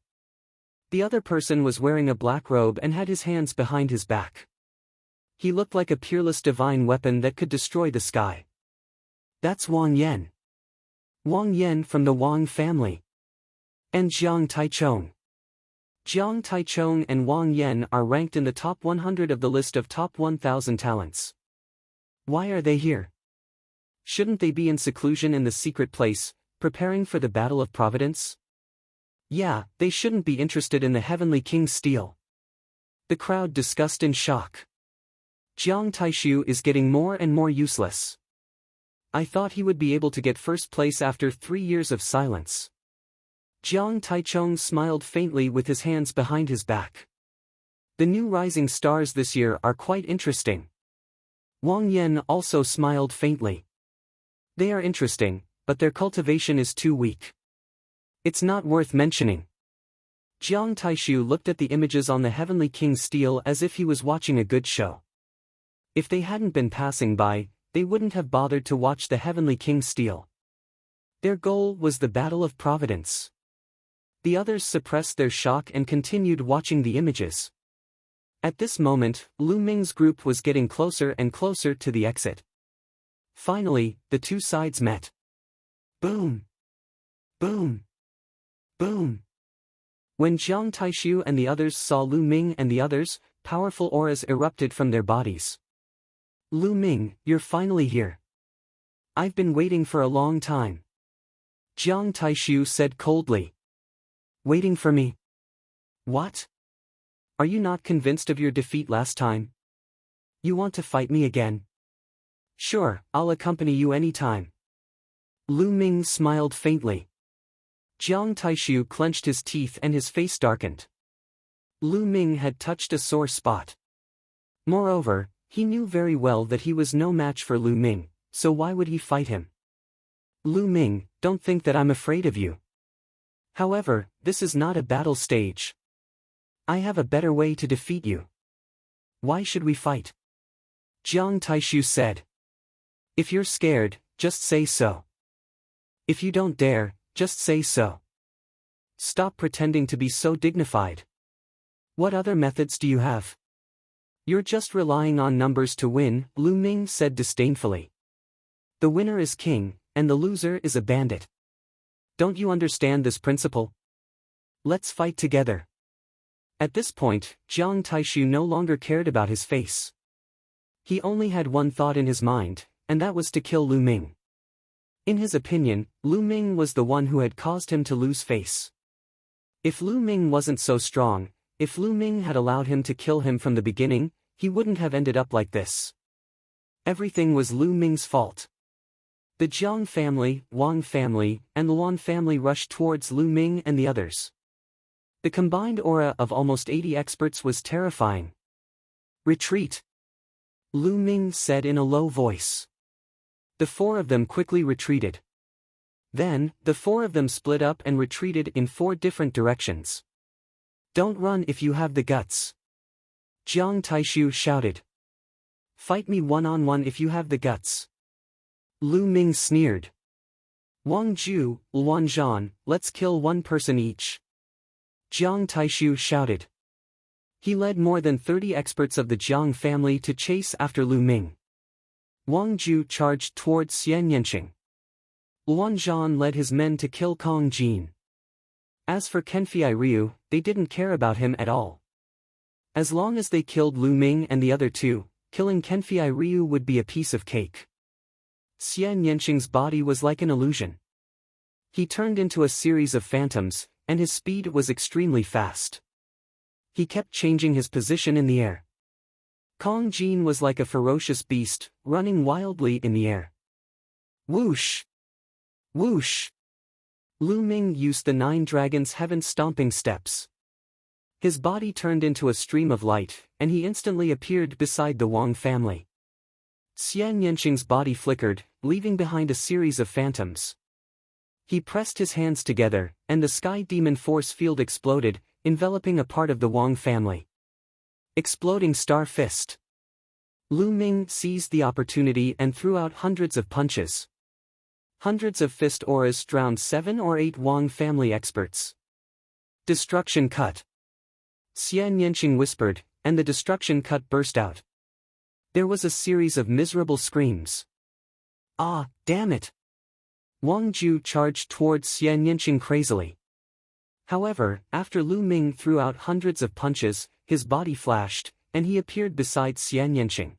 The other person was wearing a black robe and had his hands behind his back. He looked like a peerless divine weapon that could destroy the sky. That's Wang Yan. Wang Yan from the Wang family. And Jiang Taichong. Jiang Taichong and Wang Yan are ranked in the top 100 of the list of top 1,000 talents. Why are they here? Shouldn't they be in seclusion in the secret place, preparing for the Battle of Providence? Yeah, they shouldn't be interested in the Heavenly King's stele. The crowd discussed in shock. Jiang Taishu is getting more and more useless. I thought he would be able to get first place after 3 years of silence. Jiang Taichong smiled faintly with his hands behind his back. The new rising stars this year are quite interesting. Wang Yan also smiled faintly. They are interesting, but their cultivation is too weak. It's not worth mentioning. Jiang Taishu looked at the images on the Heavenly King's stele as if he was watching a good show. If they hadn't been passing by, they wouldn't have bothered to watch the Heavenly King's stele. Their goal was the Battle of Providence. The others suppressed their shock and continued watching the images. At this moment, Lu Ming's group was getting closer and closer to the exit. Finally, the two sides met. Boom! Boom! Boom! When Jiang Taishu and the others saw Lu Ming and the others, powerful auras erupted from their bodies. Lu Ming, you're finally here. I've been waiting for a long time. Jiang Taishu said coldly. Waiting for me? What? Are you not convinced of your defeat last time? You want to fight me again? Sure, I'll accompany you anytime. Lu Ming smiled faintly. Jiang Taishu clenched his teeth and his face darkened. Lu Ming had touched a sore spot. Moreover, he knew very well that he was no match for Lu Ming, so why would he fight him? Lu Ming, don't think that I'm afraid of you. However, this is not a battle stage. I have a better way to defeat you. Why should we fight? Jiang Taishu said. If you're scared, just say so. If you don't dare, just say so. Stop pretending to be so dignified. What other methods do you have? You're just relying on numbers to win, Lu Ming said disdainfully. The winner is king, and the loser is a bandit. Don't you understand this principle? Let's fight together. At this point, Jiang Taishu no longer cared about his face. He only had one thought in his mind, and that was to kill Lu Ming. In his opinion, Lu Ming was the one who had caused him to lose face. If Lu Ming wasn't so strong, if Lu Ming had allowed him to kill him from the beginning, he wouldn't have ended up like this. Everything was Lu Ming's fault. The Jiang family, Wang family, and Luan family rushed towards Lu Ming and the others. The combined aura of almost 80 experts was terrifying. Retreat! Lu Ming said in a low voice. The four of them quickly retreated. Then, the four of them split up and retreated in 4 different directions. Don't run if you have the guts. Jiang Taishu shouted. Fight me one-on-one if you have the guts. Lu Ming sneered. Wang Ju, Luan Zhan, let's kill one person each. Jiang Taishu shouted. He led more than 30 experts of the Jiang family to chase after Lu Ming. Wang Ju charged towards Xian Yanqing. Luan Zhan led his men to kill Kong Jin. As for Kenfei Ryu, they didn't care about him at all. As long as they killed Lu Ming and the other two, killing Kenfei Ryu would be a piece of cake. Xian Yanqing's body was like an illusion. He turned into a series of phantoms, and his speed was extremely fast. He kept changing his position in the air. Kong Jin was like a ferocious beast, running wildly in the air. Whoosh! Whoosh! Lu Ming used the 9 dragons' heaven-stomping steps. His body turned into a stream of light, and he instantly appeared beside the Wang family. Xian Yanqing's body flickered, leaving behind a series of phantoms. He pressed his hands together, and the Sky Demon force field exploded, enveloping a part of the Wang family. Exploding Star Fist. Lu Ming seized the opportunity and threw out hundreds of punches. Hundreds of fist auras drowned 7 or 8 Wang family experts. Destruction cut. Xian Yanqing whispered, and the destruction cut burst out. There was a series of miserable screams. Ah, damn it! Wang Ju charged towards Xian Yanqing crazily. However, after Lu Ming threw out hundreds of punches, his body flashed, and he appeared beside Xian Yanqing.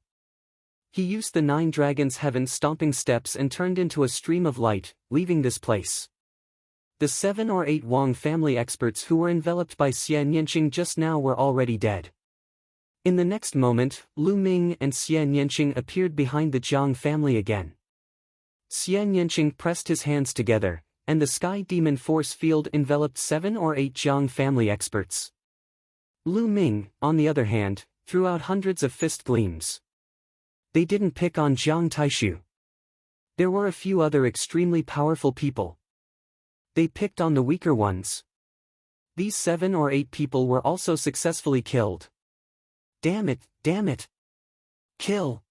He used the 9 dragons' heaven-stomping steps and turned into a stream of light, leaving this place. The 7 or 8 Wang family experts who were enveloped by Xian Yanqing just now were already dead. In the next moment, Lu Ming and Xian Yanqing appeared behind the Jiang family again. Xian Yanqing pressed his hands together, and the Sky Demon force field enveloped 7 or 8 Jiang family experts. Lu Ming, on the other hand, threw out hundreds of fist gleams. They didn't pick on Jiang Taishu. There were a few other extremely powerful people. They picked on the weaker ones. These 7 or 8 people were also successfully killed. Damn it, damn it! Kill!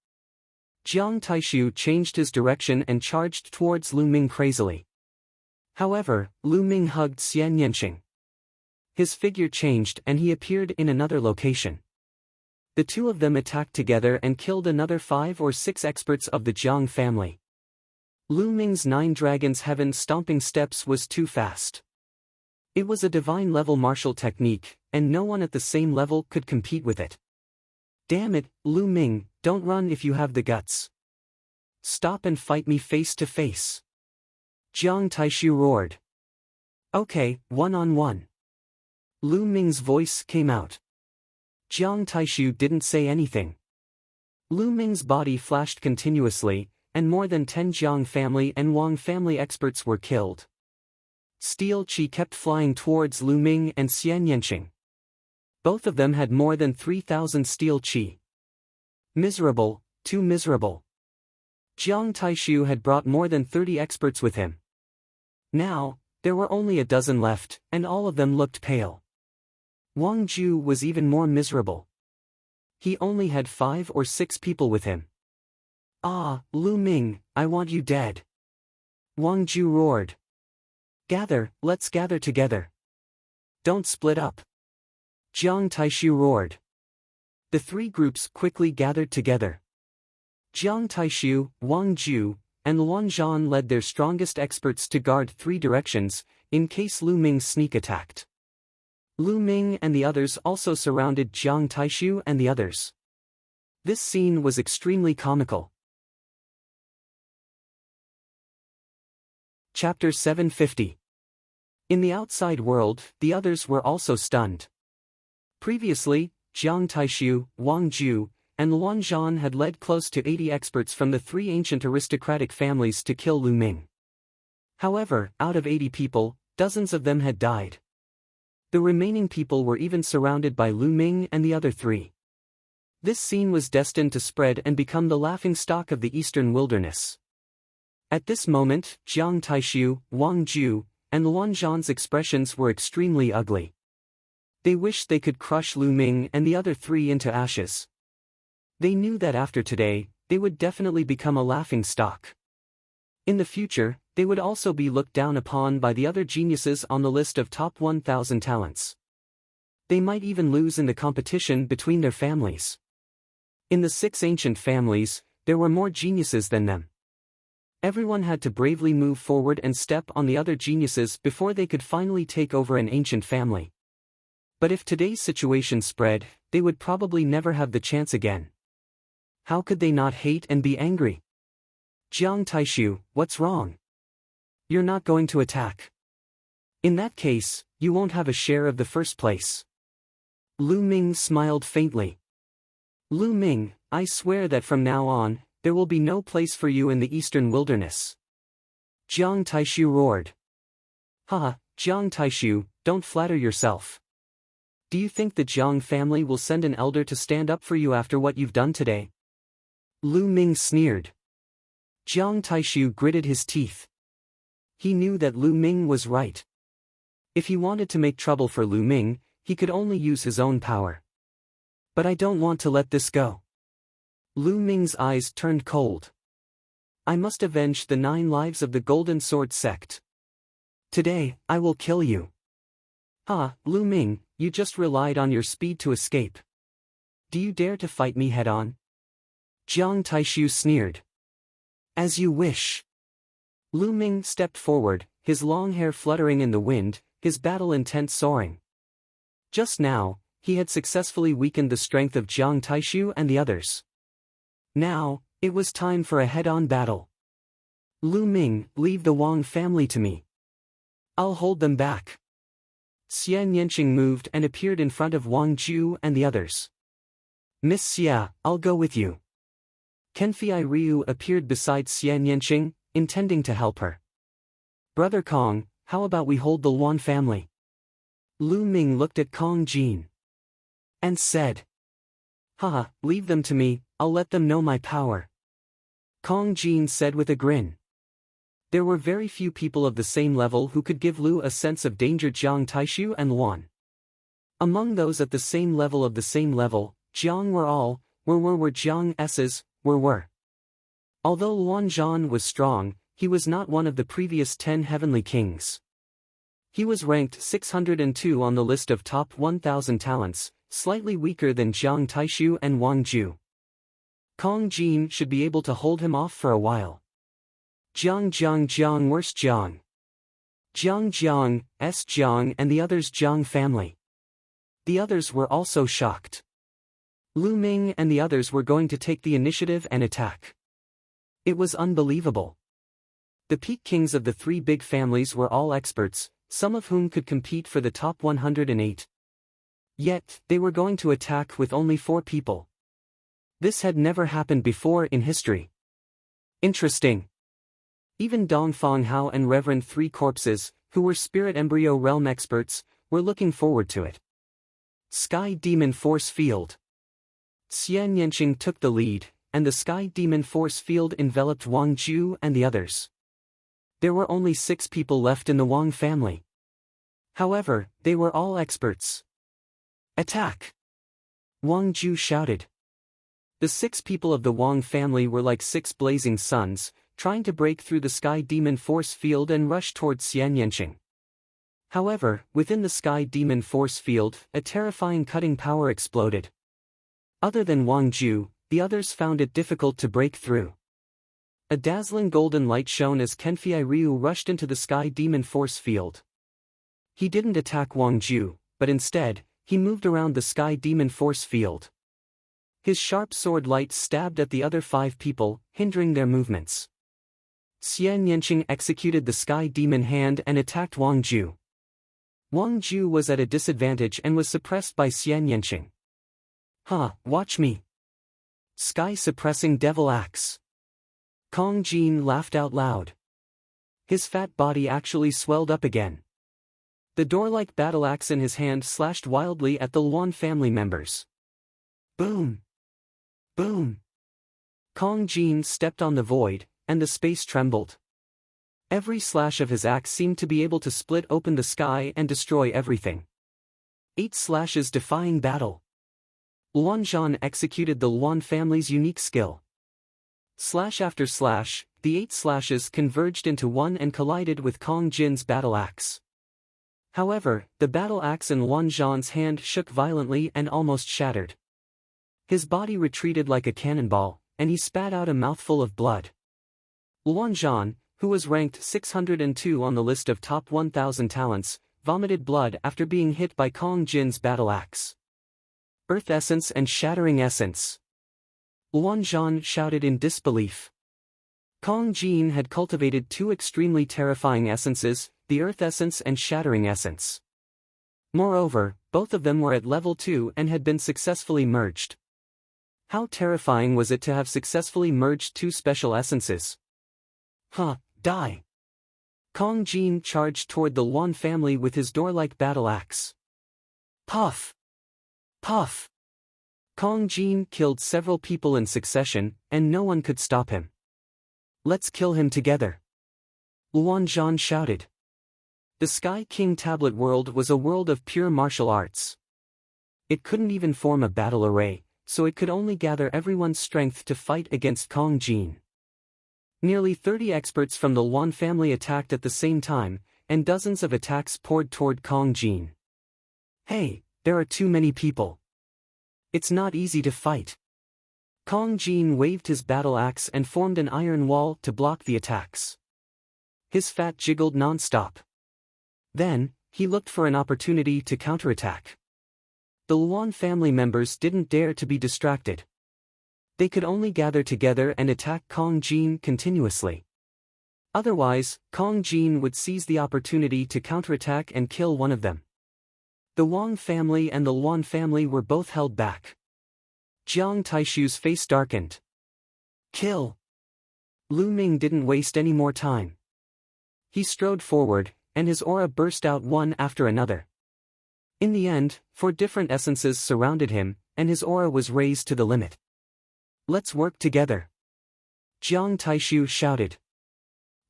Jiang Taishu changed his direction and charged towards Lu Ming crazily. However, Lu Ming hugged Xian Yanqing. His figure changed and he appeared in another location. The two of them attacked together and killed another 5 or 6 experts of the Jiang family. Lu Ming's 9 dragons' heaven-stomping steps was too fast. It was a divine-level martial technique, and no one at the same level could compete with it. Damn it, Lu Ming, don't run if you have the guts. Stop and fight me face to face. Jiang Taishu roared. Okay, one-on-one. Lu Ming's voice came out. Jiang Taishu didn't say anything. Lu Ming's body flashed continuously, and more than 10 Jiang family and Wang family experts were killed. Steel Qi kept flying towards Lu Ming and Xian Yanqing. Both of them had more than 3,000 steel Qi. Miserable, too miserable. Jiang Taishu had brought more than 30 experts with him. Now, there were only a dozen left, and all of them looked pale. Wang Ju was even more miserable. He only had 5 or 6 people with him. Ah, Lu Ming, I want you dead. Wang Ju roared. Gather, let's gather together. Don't split up. Jiang Taishu roared. The 3 groups quickly gathered together. Jiang Taishu, Wang Ju, and Luan Zhan led their strongest experts to guard 3 directions, in case Lu Ming sneak attacked. Lu Ming and the others also surrounded Jiang Taishu and the others. This scene was extremely comical. Chapter 750. In the outside world, the others were also stunned. Previously, Jiang Taishu, Wang Ju, and Luan Zhan had led close to 80 experts from the 3 ancient aristocratic families to kill Lu Ming. However, out of 80 people, dozens of them had died. The remaining people were even surrounded by Lu Ming and the other 3. This scene was destined to spread and become the laughingstock of the eastern wilderness. At this moment, Jiang Taishu, Wang Ju, and Luan Zhan's expressions were extremely ugly. They wished they could crush Lu Ming and the other 3 into ashes. They knew that after today, they would definitely become a laughingstock. In the future, they would also be looked down upon by the other geniuses on the list of top 1,000 talents. They might even lose in the competition between their families. In the 6 ancient families, there were more geniuses than them. Everyone had to bravely move forward and step on the other geniuses before they could finally take over an ancient family. But if today's situation spread, they would probably never have the chance again. How could they not hate and be angry? Jiang Taishu, what's wrong? You're not going to attack. In that case, you won't have a share of the first place. Lu Ming smiled faintly. Lu Ming, I swear that from now on, there will be no place for you in the eastern wilderness. Jiang Taishu roared. Haha, Jiang Taishu, don't flatter yourself. Do you think the Jiang family will send an elder to stand up for you after what you've done today? Lu Ming sneered. Jiang Taishu gritted his teeth. He knew that Lu Ming was right. If he wanted to make trouble for Lu Ming, he could only use his own power. But I don't want to let this go. Lu Ming's eyes turned cold. I must avenge the 9 lives of the Golden Sword sect. Today, I will kill you. Ah, Lu Ming, you just relied on your speed to escape. Do you dare to fight me head-on? Jiang Taishu sneered. As you wish. Lu Ming stepped forward, his long hair fluttering in the wind, his battle intent soaring. Just now, he had successfully weakened the strength of Jiang Taishu and the others. Now, it was time for a head-on battle. Lu Ming, leave the Wang family to me. I'll hold them back. Xian Yanqing moved and appeared in front of Wang Ju and the others. Miss Xia, I'll go with you. Kenfei Ryu appeared beside Xian Yanqing, intending to help her. Brother Kong, how about we hold the Luan family? Lu Ming looked at Kong Jin. And said. Haha, leave them to me, I'll let them know my power. Kong Jin said with a grin. There were very few people of the same level who could give Lu a sense of danger. Jiang Taishu and Luan. Among those at the same level, Jiang were Jiang S's, were. Although Luan Zhan was strong, he was not one of the previous 10 heavenly kings. He was ranked 602 on the list of top 1,000 talents, slightly weaker than Jiang Taishu and Wang Ju. Kong Jin should be able to hold him off for a while. Jiang worst Jiang. Jiang S Jiang and the others Jiang family. The others were also shocked. Lu Ming and the others were going to take the initiative and attack. It was unbelievable. The peak kings of the 3 big families were all experts, some of whom could compete for the top 108. Yet, they were going to attack with only 4 people. This had never happened before in history. Interesting. Even Dongfang Hao and Reverend 3 Corpses, who were Spirit Embryo Realm experts, were looking forward to it. Sky Demon Force Field. Xian Yanqing took the lead, and the Sky Demon Force Field enveloped Wang Ju and the others. There were only 6 people left in the Wang family. However, they were all experts. Attack! Wang Ju shouted. The 6 people of the Wang family were like 6 blazing suns, trying to break through the Sky Demon Force Field and rush towards Xian Yanqing. However, within the Sky Demon Force Field, a terrifying cutting power exploded. Other than Wang Ju, the others found it difficult to break through. A dazzling golden light shone as Kenfei Ryu rushed into the Sky Demon Force Field. He didn't attack Wang Ju, but instead, he moved around the Sky Demon Force Field. His sharp sword light stabbed at the other 5 people, hindering their movements. Xian Yanqing executed the Sky Demon Hand and attacked Wang Ju. Wang Ju was at a disadvantage and was suppressed by Xian Yanqing. Watch me. Sky Suppressing Devil Axe. Kong Jin laughed out loud. His fat body actually swelled up again. The door-like battle axe in his hand slashed wildly at the Luan family members. Boom! Boom! Kong Jin stepped on the void, and the space trembled. Every slash of his axe seemed to be able to split open the sky and destroy everything. 8 slashes defying battle. Luan Zhan executed the Luan family's unique skill. Slash after slash, the 8 slashes converged into one and collided with Kong Jin's battle axe. However, the battle axe in Luan Zhan's hand shook violently and almost shattered. His body retreated like a cannonball, and he spat out a mouthful of blood. Luan Zhan, who was ranked 602 on the list of top 1,000 talents, vomited blood after being hit by Kong Jin's battle axe. Earth Essence and Shattering Essence. Luan Zhan shouted in disbelief. Kong Jin had cultivated two extremely terrifying essences, the Earth Essence and Shattering Essence. Moreover, both of them were at level 2 and had been successfully merged. How terrifying was it to have successfully merged two special essences? Die! Kong Jin charged toward the Luan family with his door-like battle axe. Puff! Puff! Kong Jin killed several people in succession, and no one could stop him. Let's kill him together! Luan Zhan shouted. The Sky King Tablet world was a world of pure martial arts. It couldn't even form a battle array, so it could only gather everyone's strength to fight against Kong Jin. Nearly 30 experts from the Luan family attacked at the same time, and dozens of attacks poured toward Kong Jin. Hey, there are too many people. It's not easy to fight. Kong Jin waved his battle axe and formed an iron wall to block the attacks. His fat jiggled non-stop. Then, he looked for an opportunity to counterattack. The Luan family members didn't dare to be distracted. They could only gather together and attack Kong Jin continuously. Otherwise, Kong Jin would seize the opportunity to counterattack and kill one of them. The Wang family and the Luan family were both held back. Jiang Taishu's face darkened. Kill! Lu Ming didn't waste any more time. He strode forward, and his aura burst out one after another. In the end, 4 different essences surrounded him, and his aura was raised to the limit. Let's work together! Jiang Taishu shouted.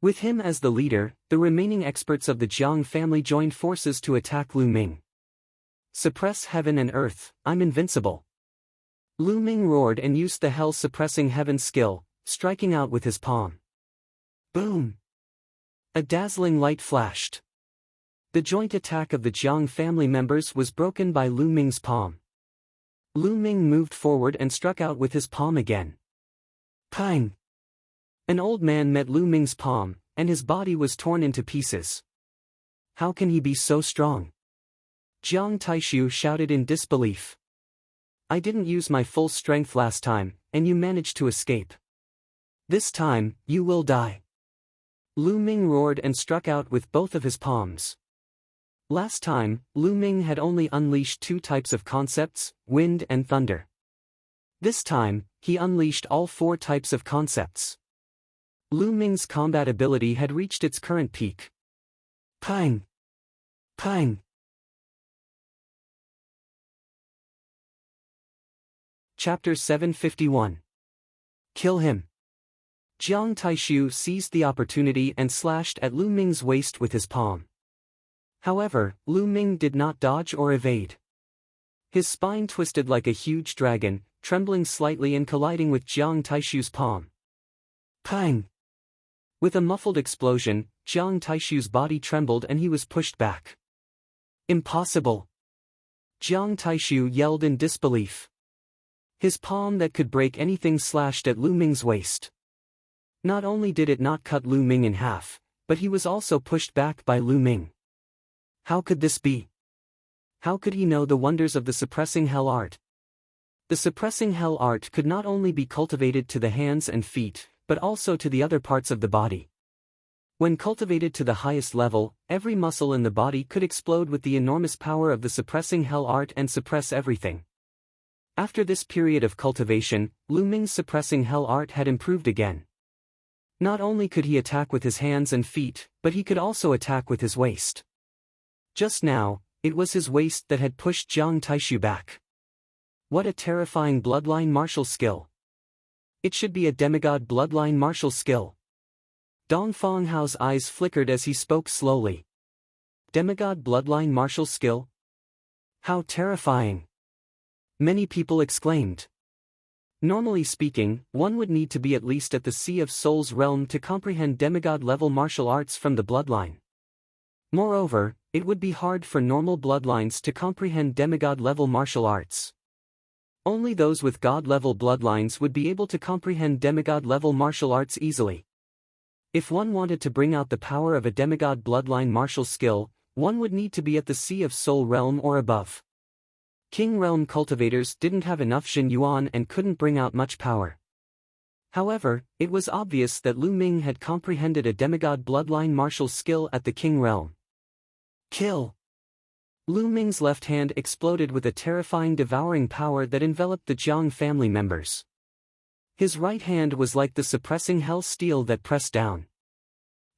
With him as the leader, the remaining experts of the Jiang family joined forces to attack Lu Ming. Suppress heaven and earth, I'm invincible! Lu Ming roared and used the hell-suppressing heaven skill, striking out with his palm. Boom! A dazzling light flashed. The joint attack of the Jiang family members was broken by Lu Ming's palm. Lu Ming moved forward and struck out with his palm again. Pang! An old man met Lu Ming's palm, and his body was torn into pieces. How can he be so strong? Jiang Taishu shouted in disbelief. I didn't use my full strength last time, and you managed to escape. This time, you will die. Lu Ming roared and struck out with both of his palms. Last time, Lu Ming had only unleashed 2 types of concepts, wind and thunder. This time, he unleashed all 4 types of concepts. Lu Ming's combat ability had reached its current peak. Pang! Pang! Chapter 751. Kill him. Jiang Taishu seized the opportunity and slashed at Lu Ming's waist with his palm. However, Lu Ming did not dodge or evade. His spine twisted like a huge dragon, trembling slightly and colliding with Jiang Taishu's palm. Pang! With a muffled explosion, Jiang Taishu's body trembled and he was pushed back. Impossible! Jiang Taishu yelled in disbelief. His palm that could break anything slashed at Lu Ming's waist. Not only did it not cut Lu Ming in half, but he was also pushed back by Lu Ming. How could this be? How could he know the wonders of the suppressing hell art? The suppressing hell art could not only be cultivated to the hands and feet, but also to the other parts of the body. When cultivated to the highest level, every muscle in the body could explode with the enormous power of the suppressing hell art and suppress everything. After this period of cultivation, Lu Ming's suppressing hell art had improved again. Not only could he attack with his hands and feet, but he could also attack with his waist. Just now, it was his waist that had pushed Jiang Taishu back. What a terrifying bloodline martial skill. It should be a demigod bloodline martial skill. Dong Fenghao's eyes flickered as he spoke slowly. Demigod bloodline martial skill? How terrifying! Many people exclaimed. Normally speaking, one would need to be at least at the Sea of Souls realm to comprehend demigod-level martial arts from the bloodline. Moreover, it would be hard for normal bloodlines to comprehend demigod-level martial arts. Only those with god-level bloodlines would be able to comprehend demigod-level martial arts easily. If one wanted to bring out the power of a demigod bloodline martial skill, one would need to be at the Sea of Soul Realm or above. King Realm cultivators didn't have enough Jin Yuan and couldn't bring out much power. However, it was obvious that Lu Ming had comprehended a demigod bloodline martial skill at the King Realm. Kill! Lu Ming's left hand exploded with a terrifying devouring power that enveloped the Jiang family members. His right hand was like the suppressing hell steel that pressed down.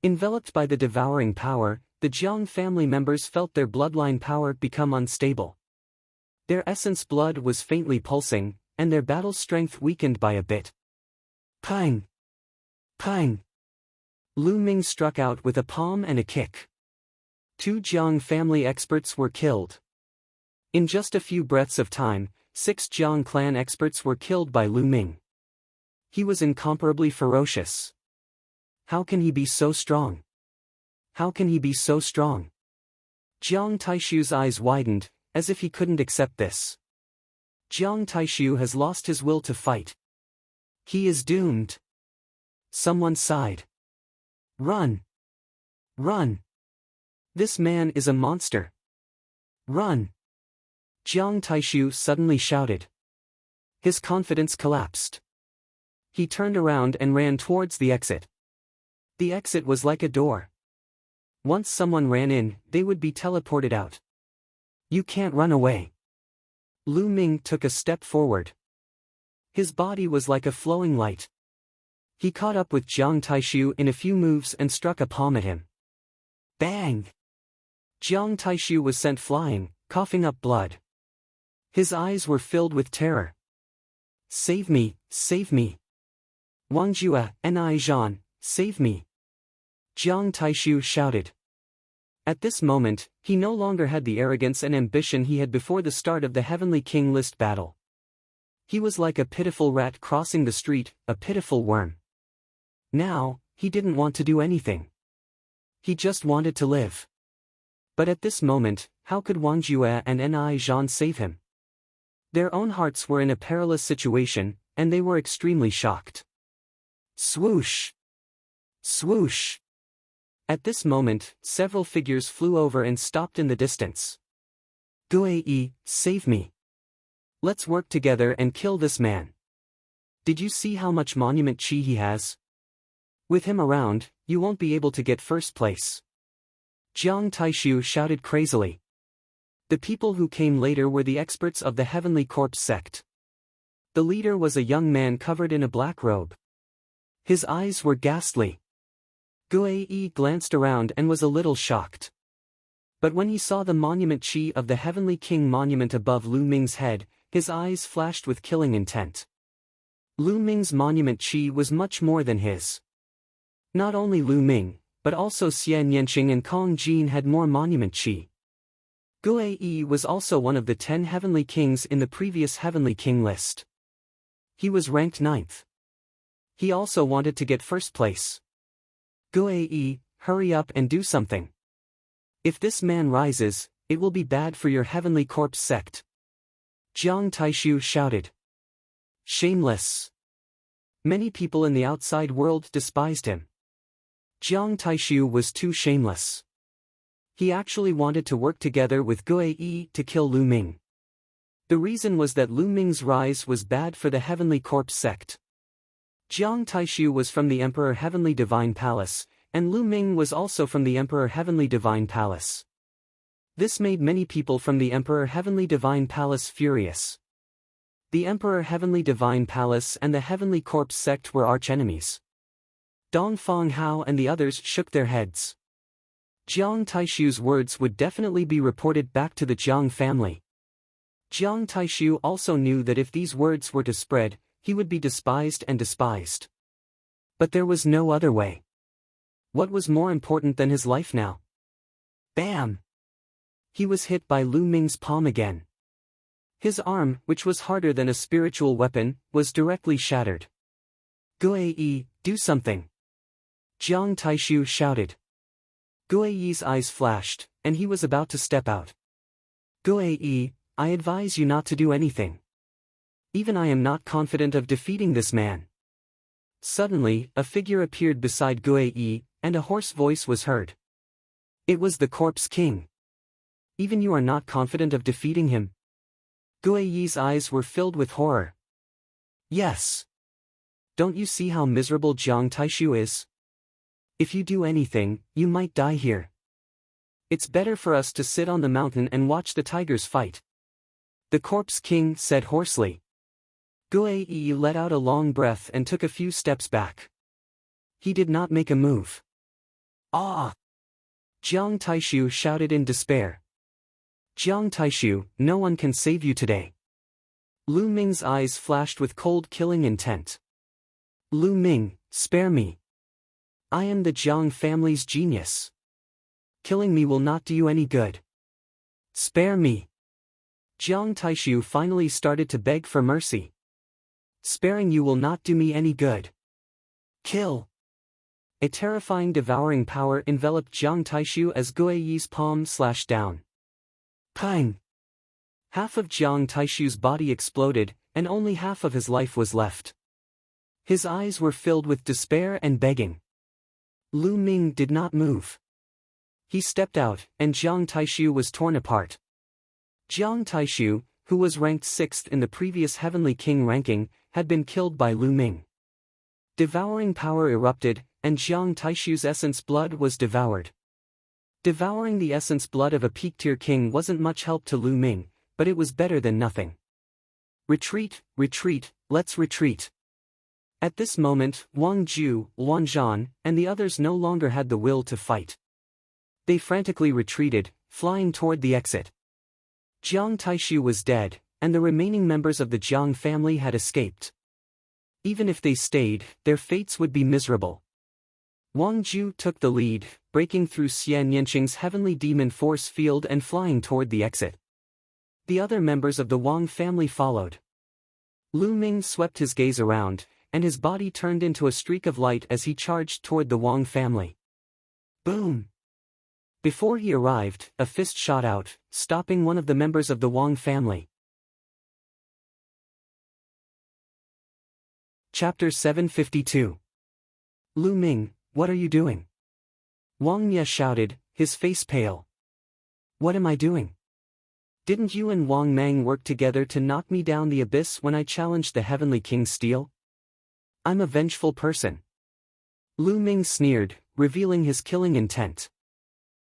Enveloped by the devouring power, the Jiang family members felt their bloodline power become unstable. Their essence blood was faintly pulsing, and their battle strength weakened by a bit. Pang! Pang! Lu Ming struck out with a palm and a kick. 2 Jiang family experts were killed. In just a few breaths of time, 6 Jiang clan experts were killed by Lu Ming. He was incomparably ferocious. How can he be so strong? How can he be so strong? Jiang Taishu's eyes widened, as if he couldn't accept this. Jiang Taishu has lost his will to fight. He is doomed. Someone sighed. Run! Run! This man is a monster. Run! Jiang Taishu suddenly shouted. His confidence collapsed. He turned around and ran towards the exit. The exit was like a door. Once someone ran in, they would be teleported out. You can't run away. Lu Ming took a step forward. His body was like a flowing light. He caught up with Jiang Taishu in a few moves and struck a palm at him. Bang! Jiang Taishu was sent flying, coughing up blood. His eyes were filled with terror. Save me, save me. Wang Jue, Ni Zhan, save me. Jiang Taishu shouted. At this moment, he no longer had the arrogance and ambition he had before the start of the Heavenly King list battle. He was like a pitiful rat crossing the street, a pitiful worm. Now, he didn't want to do anything. He just wanted to live. But at this moment, how could Wang Jue and Ni Zhan save him? Their own hearts were in a perilous situation, and they were extremely shocked. Swoosh! Swoosh! At this moment, several figures flew over and stopped in the distance. Guei, save me. Let's work together and kill this man. Did you see how much monument chi he has? With him around, you won't be able to get first place. Jiang Taishu shouted crazily. The people who came later were the experts of the Heavenly Corpse sect. The leader was a young man covered in a black robe. His eyes were ghastly. Guei glanced around and was a little shocked. But when he saw the monument chi of the Heavenly King monument above Lu Ming's head, his eyes flashed with killing intent. Lu Ming's monument chi was much more than his. Not only Lu Ming, but also Xian Yanqing and Kong Jin had more monument chi. Guei was also one of the 10 Heavenly Kings in the previous Heavenly King list. He was ranked 9th. He also wanted to get first place. Guei, hurry up and do something. If this man rises, it will be bad for your Heavenly Corpse sect. Jiang Taishu shouted. Shameless. Many people in the outside world despised him. Jiang Taishu was too shameless. He actually wanted to work together with Guei to kill Lu Ming. The reason was that Lu Ming's rise was bad for the Heavenly Corpse sect. Jiang Taishu was from the Emperor Heavenly Divine Palace, and Lu Ming was also from the Emperor Heavenly Divine Palace. This made many people from the Emperor Heavenly Divine Palace furious. The Emperor Heavenly Divine Palace and the Heavenly Corpse sect were archenemies. Dongfang Hao and the others shook their heads. Jiang Taishu's words would definitely be reported back to the Jiang family. Jiang Taishu also knew that if these words were to spread, he would be despised and despised. But there was no other way. What was more important than his life now? Bam! He was hit by Lu Ming's palm again. His arm, which was harder than a spiritual weapon, was directly shattered. Guei, do something! Jiang Taishu shouted. Guei's eyes flashed, and he was about to step out. Guei, I advise you not to do anything. Even I am not confident of defeating this man. Suddenly, a figure appeared beside Gui, and a hoarse voice was heard. It was the Corpse King. Even you are not confident of defeating him? Gui's eyes were filled with horror. Yes. Don't you see how miserable Jiang Taishu is? If you do anything, you might die here. It's better for us to sit on the mountain and watch the tigers fight. The Corpse King said hoarsely. Gui let out a long breath and took a few steps back. He did not make a move. Ah! Jiang Taishu shouted in despair. Jiang Taishu, no one can save you today. Lu Ming's eyes flashed with cold killing intent. Lu Ming, spare me. I am the Jiang family's genius. Killing me will not do you any good. Spare me. Jiang Taishu finally started to beg for mercy. Sparing you will not do me any good. Kill. A terrifying devouring power enveloped Jiang Taishu as Gui's palm slashed down. Pang! Half of Jiang Taishu's body exploded, and only half of his life was left. His eyes were filled with despair and begging. Lu Ming did not move. He stepped out, and Jiang Taishu was torn apart. Jiang Taishu, who was ranked 6th in the previous Heavenly King ranking, had been killed by Lu Ming. Devouring power erupted, and Jiang Taishu's essence blood was devoured. Devouring the essence blood of a peak-tier king wasn't much help to Lu Ming, but it was better than nothing. Retreat, retreat, let's retreat. At this moment, Wang Ju, Wan Zhan, and the others no longer had the will to fight. They frantically retreated, flying toward the exit. Jiang Taishu was dead, and the remaining members of the Jiang family had escaped. Even if they stayed, their fates would be miserable. Wang Ju took the lead, breaking through Xian Yanqing's heavenly demon force field and flying toward the exit. The other members of the Wang family followed. Lu Ming swept his gaze around, and his body turned into a streak of light as he charged toward the Wang family. Boom! Before he arrived, a fist shot out, stopping one of the members of the Wang family. Chapter 752. Lu Ming, what are you doing? Wang Ye shouted, his face pale. What am I doing? Didn't you and Wang Mang work together to knock me down the abyss when I challenged the Heavenly King's steel? I'm a vengeful person. Lu Ming sneered, revealing his killing intent.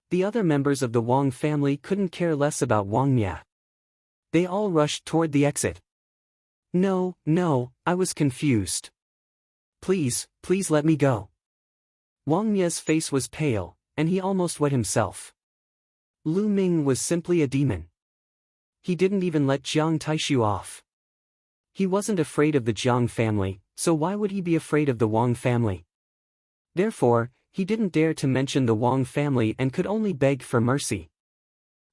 The other members of the Wang family couldn't care less about Wang Ye. They all rushed toward the exit. No, I was confused. Please let me go. Wang Ye's face was pale, and he almost wet himself. Lu Ming was simply a demon. He didn't even let Jiang Taishu off. He wasn't afraid of the Jiang family, so why would he be afraid of the Wang family? Therefore, he didn't dare to mention the Wang family and could only beg for mercy.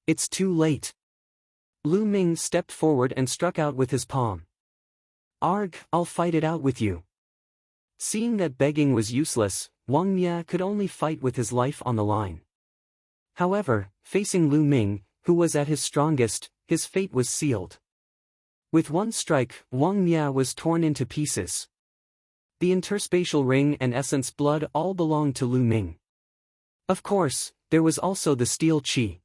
It's too late. Lu Ming stepped forward and struck out with his palm. Arg, I'll fight it out with you. Seeing that begging was useless, Wang Ye could only fight with his life on the line. However, facing Lu Ming, who was at his strongest, his fate was sealed. With one strike, Wang Ye was torn into pieces. The interspatial ring and essence blood all belonged to Lu Ming. Of course, there was also the steel qi.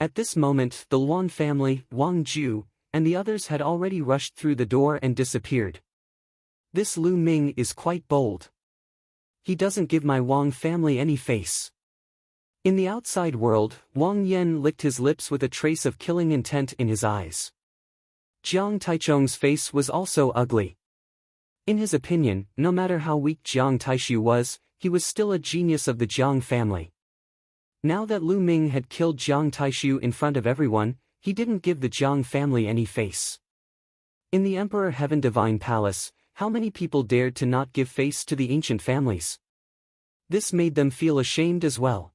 At this moment, the Luan family, Wang Ju, and the others had already rushed through the door and disappeared. This Lu Ming is quite bold. He doesn't give my Wang family any face. In the outside world, Wang Yan licked his lips with a trace of killing intent in his eyes. Jiang Taichung's face was also ugly. In his opinion, no matter how weak Jiang Taishu was, he was still a genius of the Jiang family. Now that Lu Ming had killed Jiang Taishu in front of everyone, he didn't give the Jiang family any face. In the Emperor Heaven Divine Palace, how many people dared to not give face to the ancient families? This made them feel ashamed as well.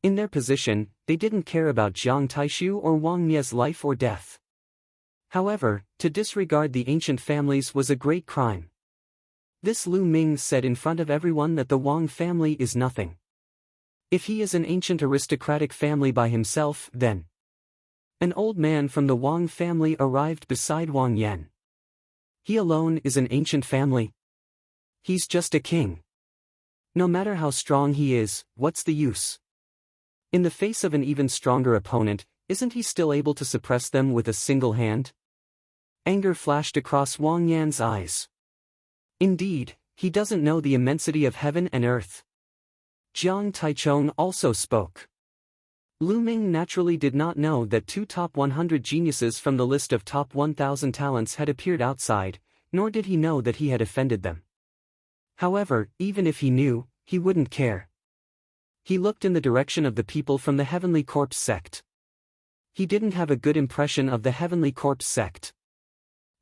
In their position, they didn't care about Jiang Taishu or Wang Ye's life or death. However, to disregard the ancient families was a great crime. This Lu Ming said in front of everyone that the Wang family is nothing. If he is an ancient aristocratic family by himself, then... An old man from the Wang family arrived beside Wang Yan. He alone is an ancient family. He's just a king. No matter how strong he is, what's the use? In the face of an even stronger opponent, isn't he still able to suppress them with a single hand? Anger flashed across Wang Yan's eyes. Indeed, he doesn't know the immensity of heaven and earth. Jiang Taichong also spoke. Lu Ming naturally did not know that 2 top 100 geniuses from the list of top 1,000 talents had appeared outside, nor did he know that he had offended them. However, even if he knew, he wouldn't care. He looked in the direction of the people from the Heavenly Corpse sect. He didn't have a good impression of the Heavenly Corpse sect.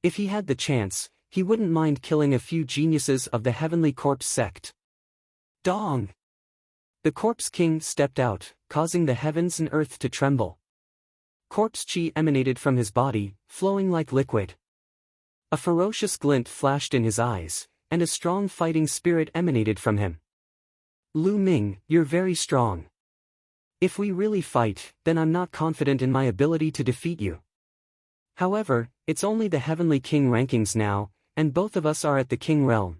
If he had the chance, he wouldn't mind killing a few geniuses of the Heavenly Corpse sect. Dong! The Corpse King stepped out, causing the heavens and earth to tremble. Corpse chi emanated from his body, flowing like liquid. A ferocious glint flashed in his eyes, and a strong fighting spirit emanated from him. Lu Ming, you're very strong. If we really fight, then I'm not confident in my ability to defeat you. However, it's only the Heavenly King rankings now, and both of us are at the King realm.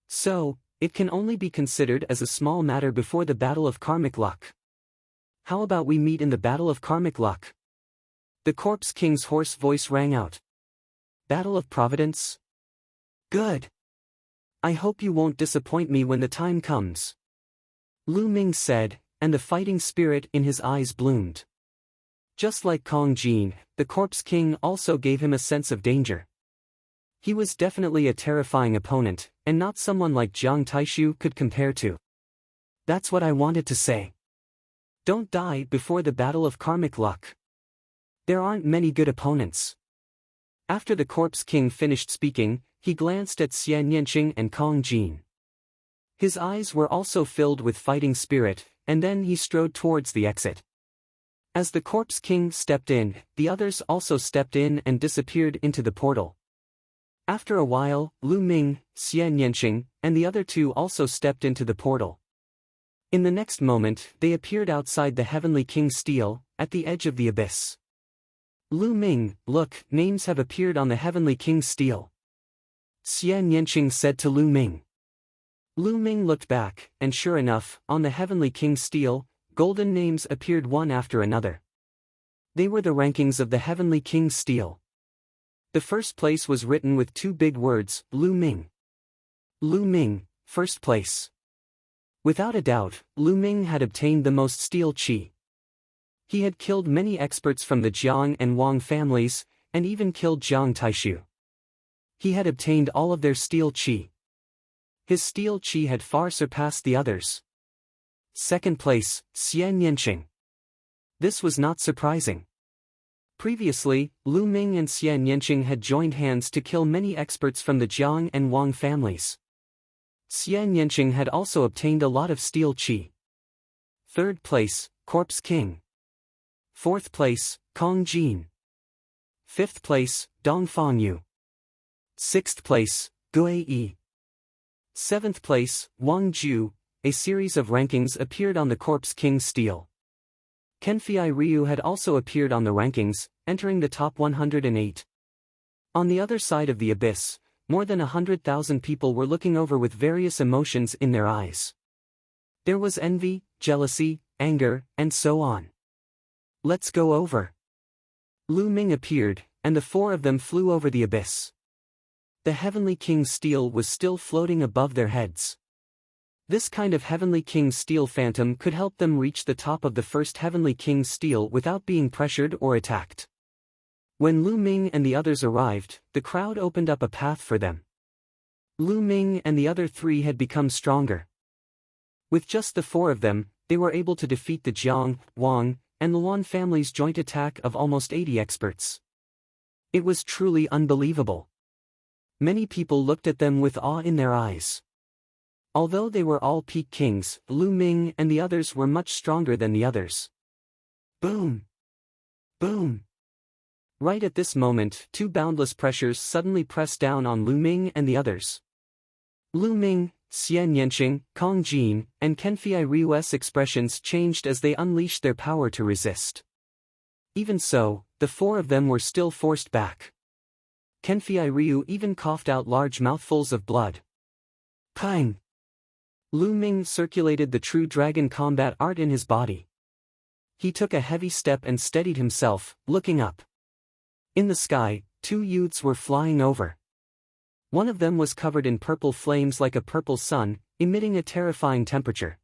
So, it can only be considered as a small matter before the Battle of Karmic Luck. How about we meet in the Battle of Karmic Luck? The Corpse King's hoarse voice rang out. Battle of Providence? Good. I hope you won't disappoint me when the time comes. Lu Ming said, and the fighting spirit in his eyes bloomed. Just like Kong Jin, the Corpse King also gave him a sense of danger. He was definitely a terrifying opponent, and not someone like Jiang Taishu could compare to. That's what I wanted to say. Don't die before the Battle of Karmic Luck. There aren't many good opponents. After the Corpse King finished speaking, he glanced at Xian Yanqing and Kong Jin. His eyes were also filled with fighting spirit, and then he strode towards the exit. As the Corpse King stepped in, the others also stepped in and disappeared into the portal. After a while, Lu Ming, Xian Yanqing, and the other two also stepped into the portal. In the next moment, they appeared outside the Heavenly King's stele, at the edge of the abyss. Lu Ming, look, names have appeared on the Heavenly King's stele. Xian Yanqing said to Lu Ming. Lu Ming looked back, and sure enough, on the Heavenly King's stele, golden names appeared one after another. They were the rankings of the Heavenly King's stele. The first place was written with 2 big words, Lu Ming. Lu Ming, first place. Without a doubt, Lu Ming had obtained the most steel chi. He had killed many experts from the Jiang and Wang families, and even killed Jiang Taishu. He had obtained all of their steel chi. His steel chi had far surpassed the others. Second place, Xian Yanqing. This was not surprising. Previously, Lu Ming and Xian Yanqing had joined hands to kill many experts from the Jiang and Wang families. Xian Yanqing had also obtained a lot of steel chi. Third place, Corpse King. Fourth place, Kong Jin. Fifth place, Dong Fangyu. Sixth place, Gui Yi. Seventh place, Wang Ju. A series of rankings appeared on the Corpse King's stele. Kenfei Ryu had also appeared on the rankings, entering the top 108. On the other side of the abyss, more than 100,000 people were looking over with various emotions in their eyes. There was envy, jealousy, anger, and so on. Let's go over. Lu Ming appeared, and the 4 of them flew over the abyss. The Heavenly King's stele was still floating above their heads. This kind of Heavenly King's stele phantom could help them reach the top of the first Heavenly King's stele without being pressured or attacked. When Lu Ming and the others arrived, the crowd opened up a path for them. Lu Ming and the other 3 had become stronger. With just the 4 of them, they were able to defeat the Jiang, Wang, and Luan families' joint attack of almost 80 experts. It was truly unbelievable. Many people looked at them with awe in their eyes. Although they were all peak kings, Lu Ming and the others were much stronger than the others. Boom! Boom! Right at this moment, 2 boundless pressures suddenly pressed down on Lu Ming and the others. Lu Ming, Xian Yanqing, Kong Jin, and Kenfei Ryu's expressions changed as they unleashed their power to resist. Even so, the 4 of them were still forced back. Kenfei Ryu even coughed out large mouthfuls of blood. Pang! Lu Ming circulated the true dragon combat art in his body. He took a heavy step and steadied himself, looking up. In the sky, two youths were flying over. One of them was covered in purple flames like a purple sun, emitting a terrifying temperature.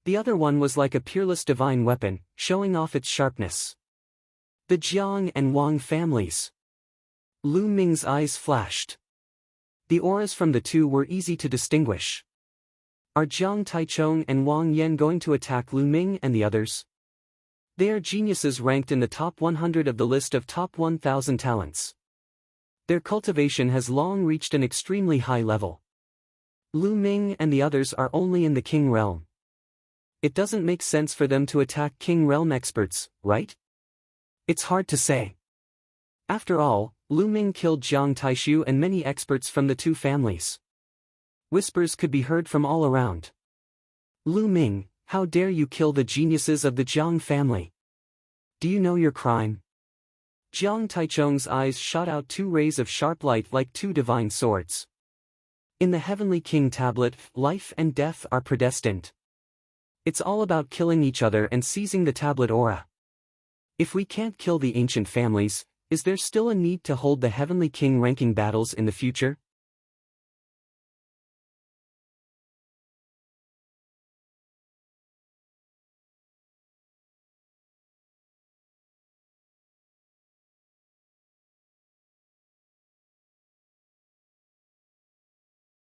The other one was like a peerless divine weapon, showing off its sharpness. The Jiang and Wang families. Lu Ming's eyes flashed. The auras from the two were easy to distinguish. Are Jiang Taichong and Wang Yan going to attack Lu Ming and the others? They are geniuses ranked in the top 100 of the list of top 1,000 talents. Their cultivation has long reached an extremely high level. Lu Ming and the others are only in the King realm. It doesn't make sense for them to attack King realm experts, right? It's hard to say. After all, Lu Ming killed Jiang Taishu and many experts from the two families. Whispers could be heard from all around. Lu Ming, how dare you kill the geniuses of the Jiang family? Do you know your crime? Jiang Taichong's eyes shot out two rays of sharp light like two divine swords. In the Heavenly King tablet, life and death are predestined. It's all about killing each other and seizing the tablet aura. If we can't kill the ancient families, is there still a need to hold the Heavenly King ranking battles in the future?